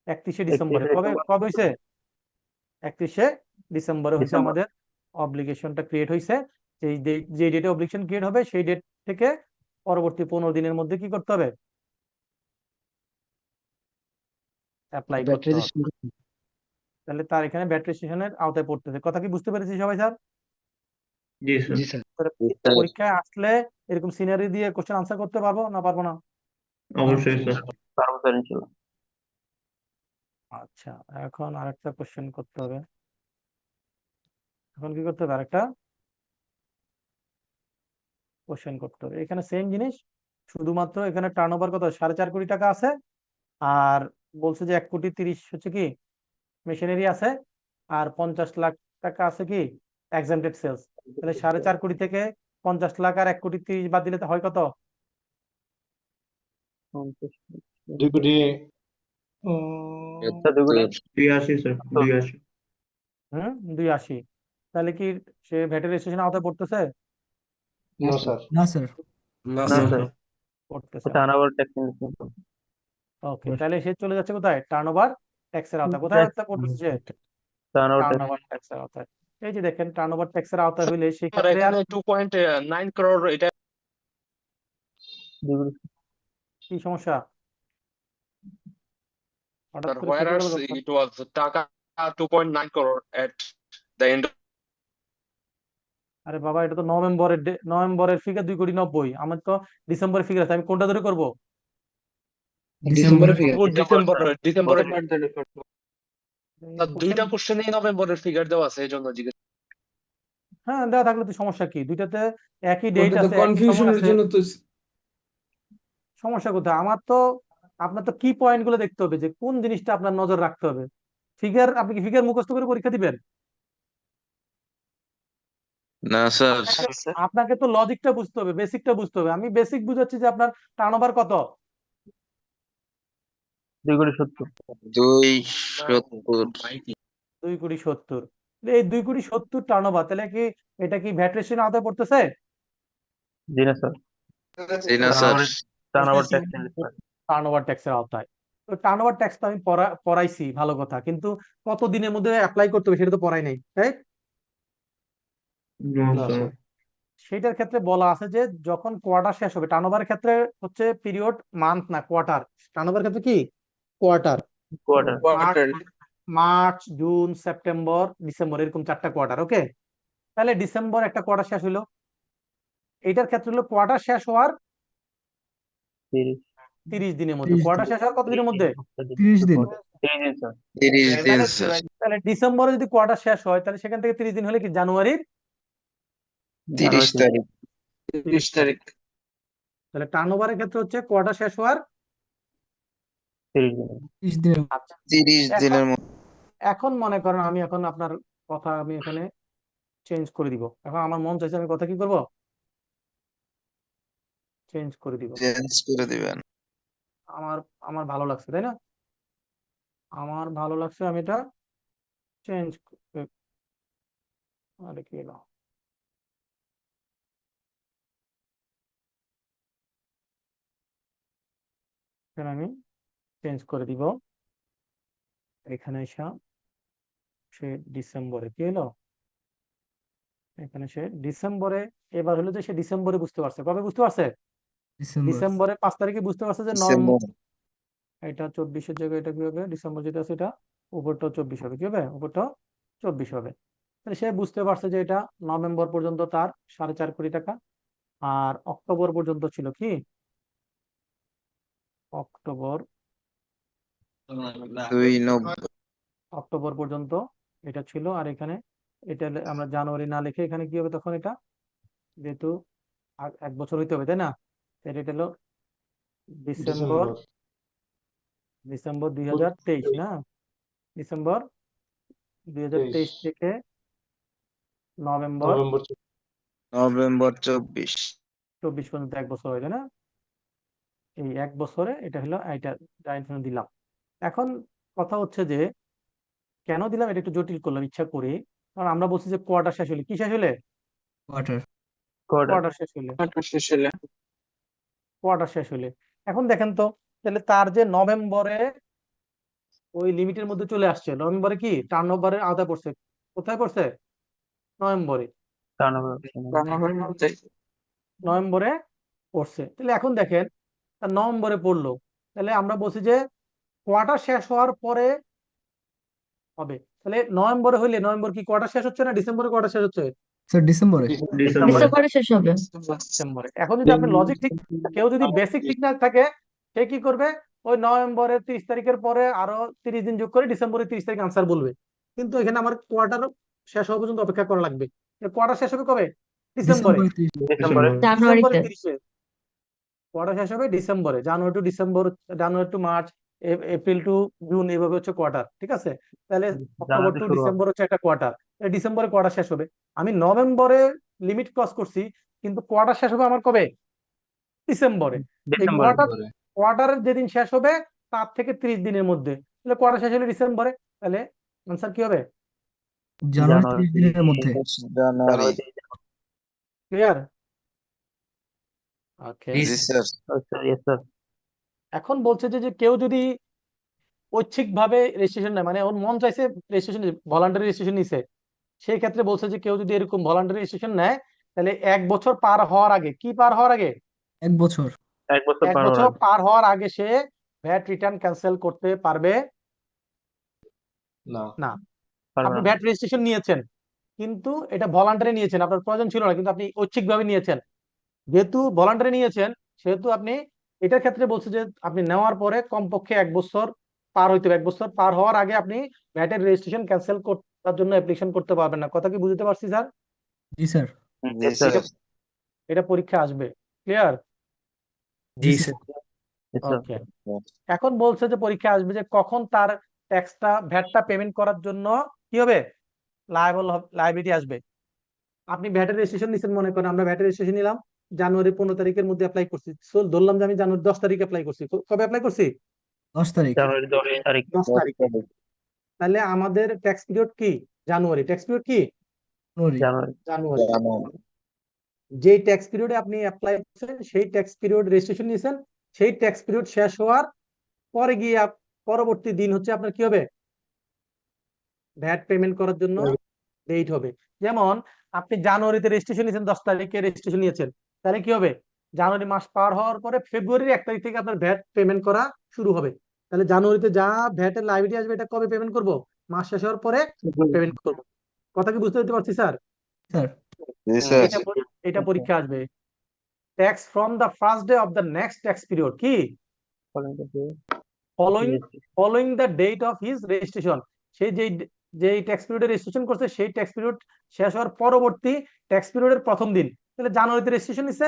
31শে ডিসেম্বরে। কবে কবে হয়েছে? 31শে ডিসেম্বরে হয়েছে আমাদের অব্লিগেশনটা ক্রিয়েট হয়েছে। যে ডেটে অব্লিগেশন ক্রিয়েট হবে সেই ডেট থেকে পরবর্তী 15 দিনের মধ্যে কি করতে হবে? অ্যাপ্লাই করতে হবে। তাহলে তার এখানে ব্যাট রেজিস্ট্রেশনের আওতায় পড়তেছে। কথা কি বুঝতে পেরেছি সবাই স্যার? জি স্যার। পরীক্ষায় আসলে এরকম সিনারি দিয়ে কোশ্চেন আনসার করতে পারবো না পারবো না? অবশ্যই স্যার। পারবো স্যার ইনশাল্লাহ। আচ্ছা, এখন আরেকটা কোশ্চেন করতে হবে। এখন কি করতে হবে? আরেকটা কোশ্চেন করতে হবে। এখানে সেম জিনিস, শুধুমাত্র এখানে টার্নওভার কত 4.5 কোটি টাকা আছে, আর বলছে যে 1,30,00,000 হচ্ছে কি মেশিনারি আছে, আর 50 লাখ টাকা আছে কি এক্সামটেড সেলস। তাহলে 4.5 কোটি থেকে 50 লাখ আর 1,30,00,000 বাদ দিলে তো হয় কত? 2 কোটি স্যার 2 কোটি 82 স্যার, 82। 280। তাহলে কি সে ভ্যাটের রেজিস্ট্রেশন আওতায় পড়তেছে? No sir. না স্যার। না না স্যার। স্যার, পড়তেছে ওটা না। আনাবার ট্যাক্স ইনভেস্টমেন্ট। ওকে, তাহলে সে চলে যাচ্ছে কোথায়? টার্নওভার ট্যাক্সের আওতায়। কোথায় পড়তেছে সে? Turnover tax. টার্নওভার ট্যাক্সের আওতায়। এই যে দেখেন, টার্নওভার ট্যাক্সের আওতায় হইলে স্যার সেক্ষেত্রে আর এখানে 2.9 crore এটা 2 কোটি কি সমস্যা? হঠাৎ স্যার করে কেটে whereas গেল কেন? it was টাকা 2.9 crore at the end. আরে বাবা, এটা তো নভেম্বরের ফিগার 2,90,00,000। আমার তো ডিসেম্বরের ফিগার আছে, আমি কোনটা ধরে করবো? ডিসেম্বরে ডিসেম্বরের এই দুইটা question- কোশ্চেনই নভেম্বরের ফিগার দেওয়া আছে এই জন্য জিজ্ঞেস। হ্যাঁ, দেওয়া থাকলে তো সমস্যা কি? দুইটাতে একই ডেট ওটা তো আছে, একই সময় কনফিউশনের আছে, জন্য তো সমস্যা কোথায়? আপনার তো কি পয়েন্ট গুলো দেখতে হবে, যে কোন জিনিসটা আপনার নজর রাখতে হবে। ফিগার, আপনি কি ফিগার মুখস্থ করে পরীক্ষা দিবেন? না স্যার, আপনাকে তো লজিকটা বুঝতে হবে, বেসিকটা বুঝতে হবে। আমি বেসিক বুঝাচ্ছি যে আপনার টার্নওভার কত? 2 কোটি 70। 270। 2,70,00,000। এই 2,70,00,000 টার্নওভার, তাহলে কি এটা কি ভ্যাট রেজিস্ট্রেশন আওতায় পড়তেছে? জি না স্যার, জি না sir. Turnover tax investment. Turnover ট্যাক্সের আওতায়। তো টার্নওভার ট্যাক্স তো আমি পড়াইছি, ভালো কথা, কিন্তু কত দিনের মধ্যে অ্যাপ্লাই করতে হবে সেটা তো পড়াই নাই, তাই? No sir. সেটার ক্ষেত্রে বলা আছে যে যখন কোয়ার্টার শেষ হবে, টার্নওভারের ক্ষেত্রে হচ্ছে পিরিয়ড, মান্থ না কোয়ার্টার। টার্নওভারের ক্ষেত্রে কি quarter. Quarter. March, June, September, December, এরকম 4টা কোয়ার্টার। ওকে, তাহলে ডিসেম্বর একটা কোয়ার্টার শেষ হলো। এটার ক্ষেত্রে হলো কোয়ার্টার শেষ হওয়ার 30 30 দিনের মধ্যে। কোয়ার্টার শেষ হওয়ার কত দিনের মধ্যে? 30 দিন। 30 দিন স্যার। 30 দিন স্যার। তাহলে ডিসেম্বরে যদি কোয়ার্টার শেষ হয়, তাহলে সেখান থেকে 30 দিন হলে কি জানুয়ারির 30 তারিখ। 30 তারিখ। তাহলে টার্নওভারের ক্ষেত্রে হচ্ছে কোয়ার্টার শেষ হওয়ার 30 দিন। 30 দিনের। আচ্ছা, 30 দিনের মধ্যে। এখন মনে করেন আমি এখন আপনার কথা আমি এখানে চেঞ্জ করে দিব। এখন আমার মন চাইছে আমি কথা কি করব, চেঞ্জ করে দিব। চেঞ্জ করে দিবেন। আমার আমার ভালো লাগছে, তাই না? আমার ভালো লাগছে, আমি এটা চেঞ্জ। আরে কি হলো? এখানে আমি চেঞ্জ করে দিব। এখানে এসে সে ডিসেম্বরে কি হলো, এখানে সে ডিসেম্বরে, এবার হলো যে সে ডিসেম্বরে বুঝতে পারছে। কবে বুঝতে পারছে? ডিসেম্বর। ডিসেম্বরে 5 তারিখে বুঝতে পারছে যে ডিসেম্বর। এটা 24-এর জায়গায় এটা কি হবে, ডিসেম্বর যেটা আছে এটা উপরটাও 24 হবে। কি হবে? উপরটাও 24 হবে। তাহলে সে বুঝতে পারছে যে এটা নভেম্বর পর্যন্ত তার 4.5 কোটি টাকা, আর অক্টোবর পর্যন্ত ছিল কি, অক্টোবর 290। অক্টোবর পর্যন্ত এটা ছিল। আর এখানে এটা আমরা জানুয়ারি না লিখে এখানে কি হবে তখন, এটা যেহেতু 1 বছর হইতে হবে, তাই না? তাহলে এটা হলো ডিসেম্বর, ডিসেম্বর 2023 না, ডিসেম্বর 2023 থেকে নভেম্বর নভেম্বর 24। 24 পর্যন্ত 1 বছর হয়, তাই না? এই 1 বছরে এটা হলো, এটা ডাইরেকশন দিলাম। এখন কথা হচ্ছে যে কেন দিলাম, এটা একটু জটিল করলাম ইচ্ছা করে, কারণ আমরা বলছি যে কোয়ার্টার শেষ হলে, কি শেষ হলে? কোয়ার্টার। কোয়ার্টার শেষ হলে, কোয়ার্টার শেষ হলে। এখন দেখেন তো, তাহলে তার যে নভেম্বরে ওই লিমিটের মধ্যে চলে আসছে, নভেম্বরে কি টার্নওভারের আওতায় পড়ছে? কোথায় পড়ছে? নভেম্বরে। নভেম্বরে পড়ছে। তাহলে এখন দেখেন, তার নভেম্বরে পড়লো, তাহলে আমরা বলছি যে কোয়ার্টার শেষ হওয়ার পরে হবে। তাহলে নভেম্বরে হইলে, নভেম্বর কি কোয়ার্টার শেষ হচ্ছে না ডিসেম্বরে কোয়ার্টার শেষ হচ্ছে? স্যার ডিসেম্বরে ডিসেম্বরে শেষ হবে। ডিসেম্বরে। এখন যদি আপনার লজিক ঠিক, কেউ যদি বেসিক ঠিক না থাকে, সে কি করবে, ওই নভেম্বরের 30 তারিখের পরে আরো 30 দিন যোগ করে ডিসেম্বরের 30 তারিখ আনসার বলবে। কিন্তু এখানে আমার কোয়ার্টার শেষ হওয়া পর্যন্ত অপেক্ষা করা লাগবে। কোয়ার্টার শেষ হবে কবে? ডিসেম্বরে। ডিসেম্বরের জানুয়ারিতে। 30-এ কোয়ার্টার শেষ হবে ডিসেম্বরে। January to December, January to March, April to June, এইভাবে হচ্ছে কোয়ার্টার। ঠিক আছে, তাহলে অক্টোবর টু ডিসেম্বর হচ্ছে একটা কোয়ার্টার। ডিসেম্বরে কোয়ার্টার শেষ হবে। আমি নভেম্বরে লিমিট ক্রস করছি, কিন্তু কোয়ার্টার শেষ হবে আমার কবে? ডিসেম্বরে। এই কোয়ার্টারের যেদিন শেষ হবে তার থেকে 30 দিনের মধ্যে, তাহলে কোয়ার্টার শেষ হলে ডিসেম্বরে, তাহলে আনসার কি হবে? জানুয়ারি 30 দিনের মধ্যে। জানুয়ারি। ক্লিয়ার? ওকে। জি স্যার। এখন বলছে যে কেউ যদি ঐচ্ছিক ভাবে রেজিস্ট্রেশন নেয়, মানে ওর মন চাইছে রেজিস্ট্রেশন, ভলান্টারি রেজিস্ট্রেশন নিছে, সেই ক্ষেত্রে বলছে যে কেউ যদি এরকম ভলান্টারি রেজিস্ট্রেশন নেয়, তাহলে 1 বছর পার হওয়ার আগে, কি পার হওয়ার আগে? 1 বছর। 1 বছর পার হওয়ার আগে সে ভ্যাট রিটার্ন ক্যান্সেল করতে পারবে না। না। আপনি ভ্যাট রেজিস্ট্রেশন নিয়েছেন, কিন্তু এটা ভলান্টারি নিয়েছেন, আপনার প্রয়োজন ছিল না, কিন্তু আপনি ঐচ্ছিকভাবে নিয়েছেন। যেহেতু ভলান্টারি নিয়েছেন, সেহেতু আপনি এটার ক্ষেত্রে বলছে যে আপনি নেওয়ার পরে কমপক্ষে 1 বছর পার হইতে হবে। 1 বছর পার হওয়ার আগে আপনি ভ্যাটের রেজিস্ট্রেশন ক্যান্সেল করার জন্য অ্যাপ্লিকেশন করতে পারবেন না। কথা কি বুঝতে পারছি স্যার? জি স্যার। জি স্যার। এটা পরীক্ষা আসবে। ক্লিয়ার? জি স্যার। ওকে। এখন বলছে যে পরীক্ষা আসবে যে কখন তার ট্যাক্সটা, ভ্যাটটা পেমেন্ট করার জন্য কি হবে, লায়াবিলিটি আসবে। আপনি ভ্যাটের রেজিস্ট্রেশন নিছেন, মনে করেন আমরা ভ্যাটের রেজিস্ট্রেশন নিলাম জানুয়ারি 15 তারিখের মধ্যে অ্যাপ্লাই করছি। সো ধরলাম যে আমি জানুয়ারি 10 তারিখে অ্যাপ্লাই করছি। কবে অ্যাপ্লাই করছি? 10 তারিখ। 10 তারিখে। তাহলে আমাদের ট্যাক্স পিরিয়ড কি? জানুয়ারি। ট্যাক্স পিরিয়ড কি? জানুয়ারি। যেই ট্যাক্স পিরিয়ডে আপনি অ্যাপ্লাই করছেন, সেই ট্যাক্স পিরিয়ড রেজিস্ট্রেশন নিয়েছেন, সেই ট্যাক্স পিরিয়ড শেষ হওয়ার পরে গিয়ে পরবর্তী দিন হচ্ছে আপনার কি হবে, ভ্যাট পেমেন্ট করার জন্য ডেট হবে। যেমন আপনি জানুয়ারিতে রেজিস্ট্রেশন নিয়েছেন, 10 তারিখে রেজিস্ট্রেশন নিয়েছেন, তাহলে কি হবে, জানুয়ারি মাস পার হওয়ার পরে ফেব্রুয়ারির 1 তারিখ থেকে আপনার ভ্যাট পেমেন্ট করা শুরু হবে। তাহলে জানুয়ারিতে যা ভ্যাটের লাইবিলিটি আসবে, এটা কবে পেমেন্ট করব? মাস শেষ হওয়ার পরে পেমেন্ট করব। কথা কি বুঝতে পারছি স্যার? স্যার। জি স্যার। এটা পরীক্ষা আসবে। Tax from the first day of the next tax period কি? Following the date of his registration. সে যেই ট্যাক্স পিরিয়ডে রেজিস্ট্রেশন করছে, সেই ট্যাক্স পিরিয়ড শেষ হওয়ার পরবর্তী ট্যাক্স পিরিয়ডের প্রথম দিন। তাহলে জানুয়ারিতে রেজিস্ট্রেশন নিছে,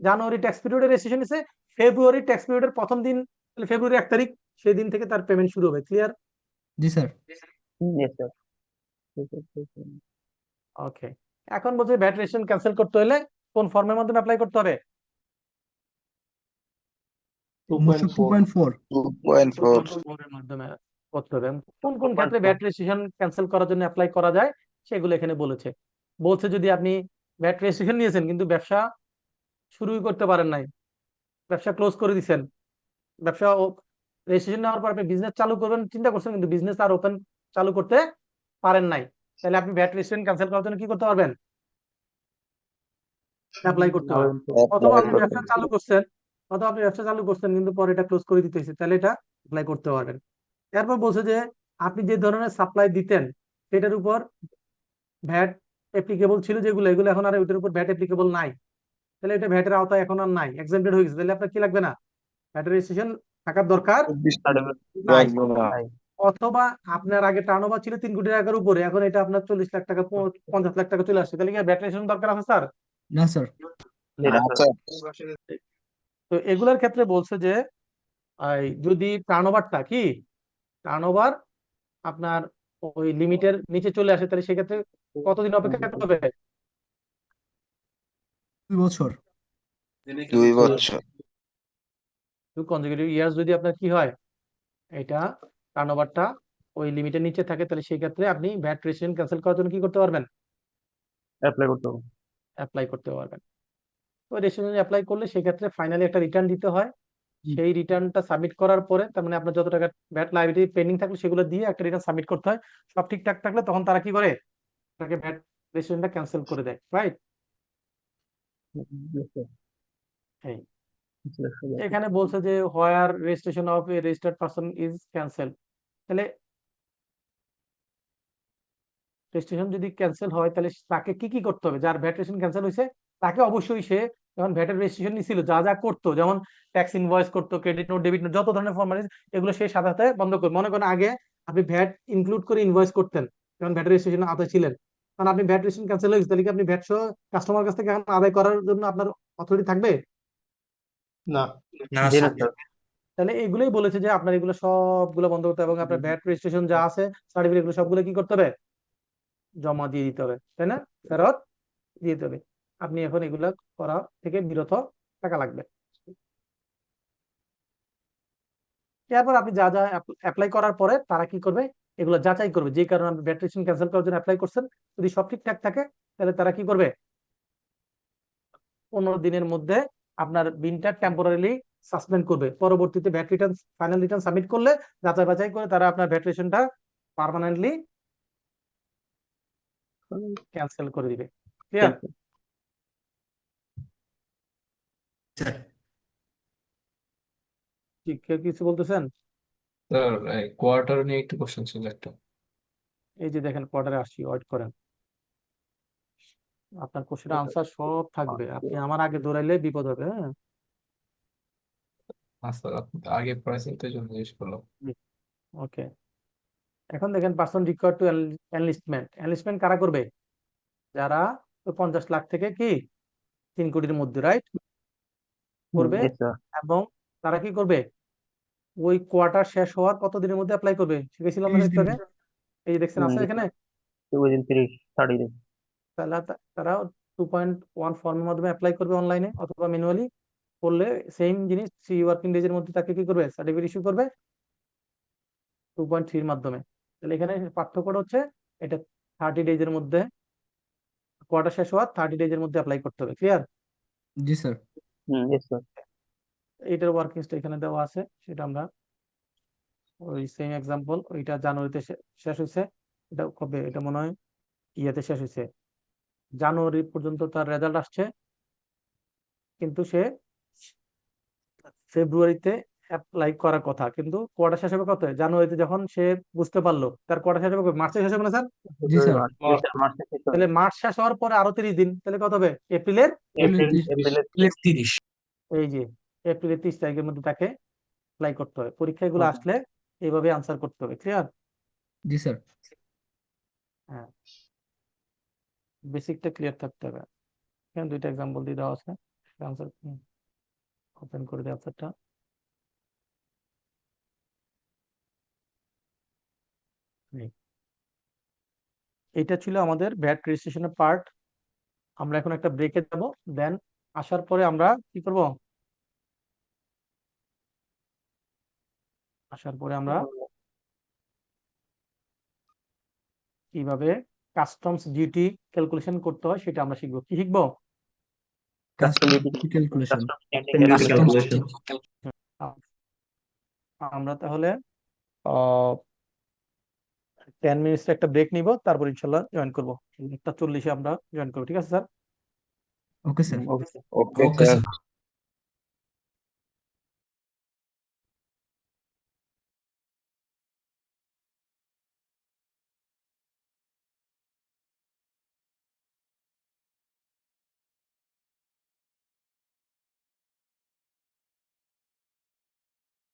জানুয়ারি ট্যাক্স পিরিয়ডে রেজিস্ট্রেশন নিছে, ফেব্রুয়ারি ট্যাক্স পিরিয়ডের প্রথম দিন, তাহলে ফেব্রুয়ারি 1 তারিখ, সেই দিন থেকে তার পেমেন্ট শুরু হবে। ক্লিয়ার? জি স্যার। ওকে। এখন বলছে ভ্যাট রেজিস্ট্রেশন ক্যান্সেল করতে হলে কোন ফর্মের মাধ্যমে অ্যাপ্লাই করতে হবে? 2.4। 2.4 এর মাধ্যমে করতে হবে। কোন কোন ক্ষেত্রে ভ্যাট রেজিস্ট্রেশন ক্যান্সেল করার জন্য অ্যাপ্লাই করা যায় সেগুলো এখানে বলেছে। বলছে যদি আপনি ভ্যাট রেজিস্ট্রেশন নিয়েছেন কিন্তু ব্যবসা শুরুই করতে পারেন নাই, ব্যবসা ক্লোজ করে দিচ্ছেন, ব্যবসা রেজিস্ট্রেশন নেওয়ার পর আপনি বিজনেস চালু করবেন চিন্তা করছেন, কিন্তু বিজনেস আর ওপেন চালু করতে পারেন নাই, তাহলে আপনি ভ্যাট রেজিস্ট্রেশন ক্যান্সেল করার জন্য কি করতে পারবেন? অ্যাপ্লাই করতে পারবেন। অথবা আপনি ব্যবসা চালু করছেন, কিন্তু পরে এটা ক্লোজ করে দিতে হয়েছে, তাহলে এটা অ্যাপ্লাই করতে পারবেন। এরপর বলছে যে আপনি যে ধরনের সাপ্লাই দিতেন সেটার উপর ভ্যাট অ্যাপ্লিকেবল ছিল, যেগুলো এগুলো এখন আর ওইটার উপর ভ্যাট অ্যাপ্লিকেবল নাই, তাহলে এটা ভ্যাটের আওতায় এখন আর নাই, এক্সেম্পটেড হয়ে গেছে, তাহলে আপনার কি লাগবে না, ভ্যাটের রেজিস্ট্রেশন থাকার দরকার নাই। অথবা আপনার আগে টার্নওভার ছিল 3 কোটি টাকার উপরে, এখন এটা আপনার 40 লাখ টাকা 50 লাখ টাকা চলে আসছে, তাহলে কি ভ্যাট রেজিস্ট্রেশন দরকার আছে স্যার? না স্যার। তো এগুলোর ক্ষেত্রে বলছে যে যদি টার্নওভারটা কি, টার্নওভার আপনার ওই লিমিটের নিচে চলে আসে, তাহলে সেক্ষেত্রে কতদিন অপেক্ষা করতে হবে? 2 বছর। 2 বছর। 2 consecutive years যদি আপনার কি হয়, এটা টার্নওভারটা ওই লিমিটের নিচে থাকে, তাহলে সেই ক্ষেত্রে আপনি ভ্যাট রেজিস্ট্রেশন ক্যান্সেল করার জন্য কি করতে পারবেন? অ্যাপ্লাই করতে পারবেন। ওই রেজিস্ট্রেশন অ্যাপ্লাই করলে সেক্ষেত্রে ফাইনালি একটা রিটার্ন দিতে হয়। সেই রিটার্নটা সাবমিট করার পরে, তার মানে আপনার যত টাকা ভ্যাট লায়াবিলিটি পেন্ডিং থাকলে সেগুলো দিয়ে একটা রিটার্ন সাবমিট করতে হয়। সব ঠিকঠাক থাকলে তখন তারা কি করে, তাকে ভ্যাট রেজিস্ট্রেশনটা ক্যান্সেল করে দেয়। রাইট? এখানে বলছে যে where registration of a registered person is cancel, তাহলে রেজিস্ট্রেশন যদি ক্যান্সেল হয় তাহলে তাকে কি কি করতে হবে? যার ভ্যাট রেজিস্ট্রেশন ক্যান্সেল হয়েছে তাকে অবশ্যই সে যখন ভ্যাটের রেজিস্ট্রেশন নিছিল যা যা করতো, যেমন ট্যাক্স ইনভয়েস করতো, ক্রেডিট নোট, ডেবিট নোট, যত ধরনের ফর্মালিটিস এগুলো সে সাথে সাথে বন্ধ করবে। মনে করেন আগে আপনি ভ্যাট ইনক্লুড করে ইনভয়েস করতেন যখন ভ্যাটের রেজিস্ট্রেশন আওতায় ছিলেন, কারণ আপনি ভ্যাট রেজিস্ট্রেশন ক্যান্সেল হয়ে গেছে, তাহলে কি আপনি ভ্যাট সহ কাস্টমার কাছ থেকে এখন আদায় করার জন্য আপনার অথরিটি থাকবে? না। না জি না স্যার। স্যার। তাহলে এগুলোই বলেছে যে আপনার এগুলো সবগুলো বন্ধ করতে হবে এবং আপনার ভ্যাট রেজিস্ট্রেশন যা আছে সার্টিফিকেট এগুলো সবগুলো কি করতে হবে? জমা দিয়ে দিতে হবে, তাই না? ফেরত দিয়ে দিতে হবে। আপনি এখন এগুলা করা থেকে বিরত থাকা লাগবে। এরপর আপনি যা যা অ্যাপ্লাই করার পরে তারা কি করবে? এগুলো যাচাই করবে, যে কারণে আপনি ভ্যাট রেজিস্ট্রেশন ক্যান্সেল করার জন্য অ্যাপ্লাই করছেন, যদি সব ঠিকঠাক থাকে তাহলে তারা কি করবে? 15 দিনের মধ্যে আপনার বিনটা টেম্পোরারিলি সাসপেন্ড করবে। পরবর্তীতে VAT return, final return submit করলে যাচাই বাছাই করে তারা আপনার ভ্যাট রেজিস্ট্রেশনটা পার্মানেন্টলি ক্যান্সেল করে দিবে। ক্লিয়ার? স্যার ঠিক, কেউ কিছু বলতেছেন? স্যার কোয়ার্টার নিয়ে একটু কোশ্চেন ছিল একটা। এই যে দেখেন কোয়ার্টারে আসছি, ওয়েট করেন, আপনার কোশ্চেন আনসার সব থাকবে, আপনি আমার আগে দৌড়াইলে বিপদ হবে। হ্যাঁ, স্যার আপনি তো আগে প্রাইসিং তো জন্য জিজ্ঞেস করলাম। ওকে। এখন দেখেন person required to enlistment. Enlistment কারা করবে? যারা 50 লাখ থেকে কি 3 কোটির মধ্যে, রাইট, করবে। Yes, sir. এবং তারা কি করবে? ওই কোয়ার্টার শেষ হওয়ার কত দিনের মধ্যে অ্যাপ্লাই করবে? শিখেছিলাম না 30 একটু দিন। আগে? এই যে দেখছেন আছে এখানে। Within 30 days. তাহলে তারা 2.1 ফর্মের মাধ্যমে অ্যাপ্লাই করবে অনলাইনে অথবা ম্যানুয়ালি, করলে সেম জিনিস 3 ওয়ার্কিং ডেজের মধ্যে তাকে কি করবে? সার্টিফিকেট ইস্যু করবে 2.3 এর মাধ্যমে। তাহলে এখানে পার্থক্যটা হচ্ছে এটা 30 ডেজের মধ্যে, কোয়ার্টার শেষ হওয়ার 30 ডেজের মধ্যে অ্যাপ্লাই করতে হবে। ক্লিয়ার? জি স্যার। Yes, sir. এইটার ওয়ার্কিংসটা এখানে দেওয়া আছে, সেটা আমরা ওই সেম এক্সাম্পল, ওইটা জানুয়ারিতে শেষ হয়েছে, এটা কবে? এটা মনে হয় ইয়েতে শেষ হয়েছে, জানুয়ারি পর্যন্ত তার রেজাল্ট আসছে, কিন্তু সে ফেব্রুয়ারিতে অ্যাপ্লাই করার কথা, কিন্তু কোয়ার্টার শেষ হবে কত? জানুয়ারিতে, যখন সে বুঝতে পারলো তার কোয়ার্টার শেষ হবে কবে? মার্চে শেষ হবে না স্যার? জি স্যার। Yes, sir. March থেকে তাহলে মার্চ শেষ হওয়ার পরে আরো 30 দিন, তাহলে কত হবে? এপ্রিলের, April 30। এই যে এপ্রিলের 30 তারিখের মধ্যে তাকে অ্যাপ্লাই করতে হবে। পরীক্ষাগুলো Okay. আসলে এইভাবে আনসার করতে হবে। ক্লিয়ার? জি স্যার। হ্যাঁ, বেসিকটা ক্লিয়ার থাকতে হবে। এখানে দুইটা এক্সাম্পল দিয়ে দেওয়া আছে, আনসার ওপেন করে দেওয়া আনসারটা। এটা ছিল আমাদের ভ্যাট রেজিস্ট্রেশনের পার্ট। আমরা এখন একটা ব্রেকে যাব, দেন আসার পরে আমরা কি করব? আসার পরে আমরা কিভাবে কাস্টমস ডিউটি ক্যালকুলেশন করতে হয় সেটা আমরা শিখবো। কি শিখবো? Custom calculation. আমরা তাহলে 10 মিনিটস একটা ব্রেক নিব, তারপর ইনশাল্লাহ জয়েন করবো। 1:40 আমরা জয়েন করবো, ঠিক আছে স্যার? Okay sir. Okay, ওকে sir. স্যার।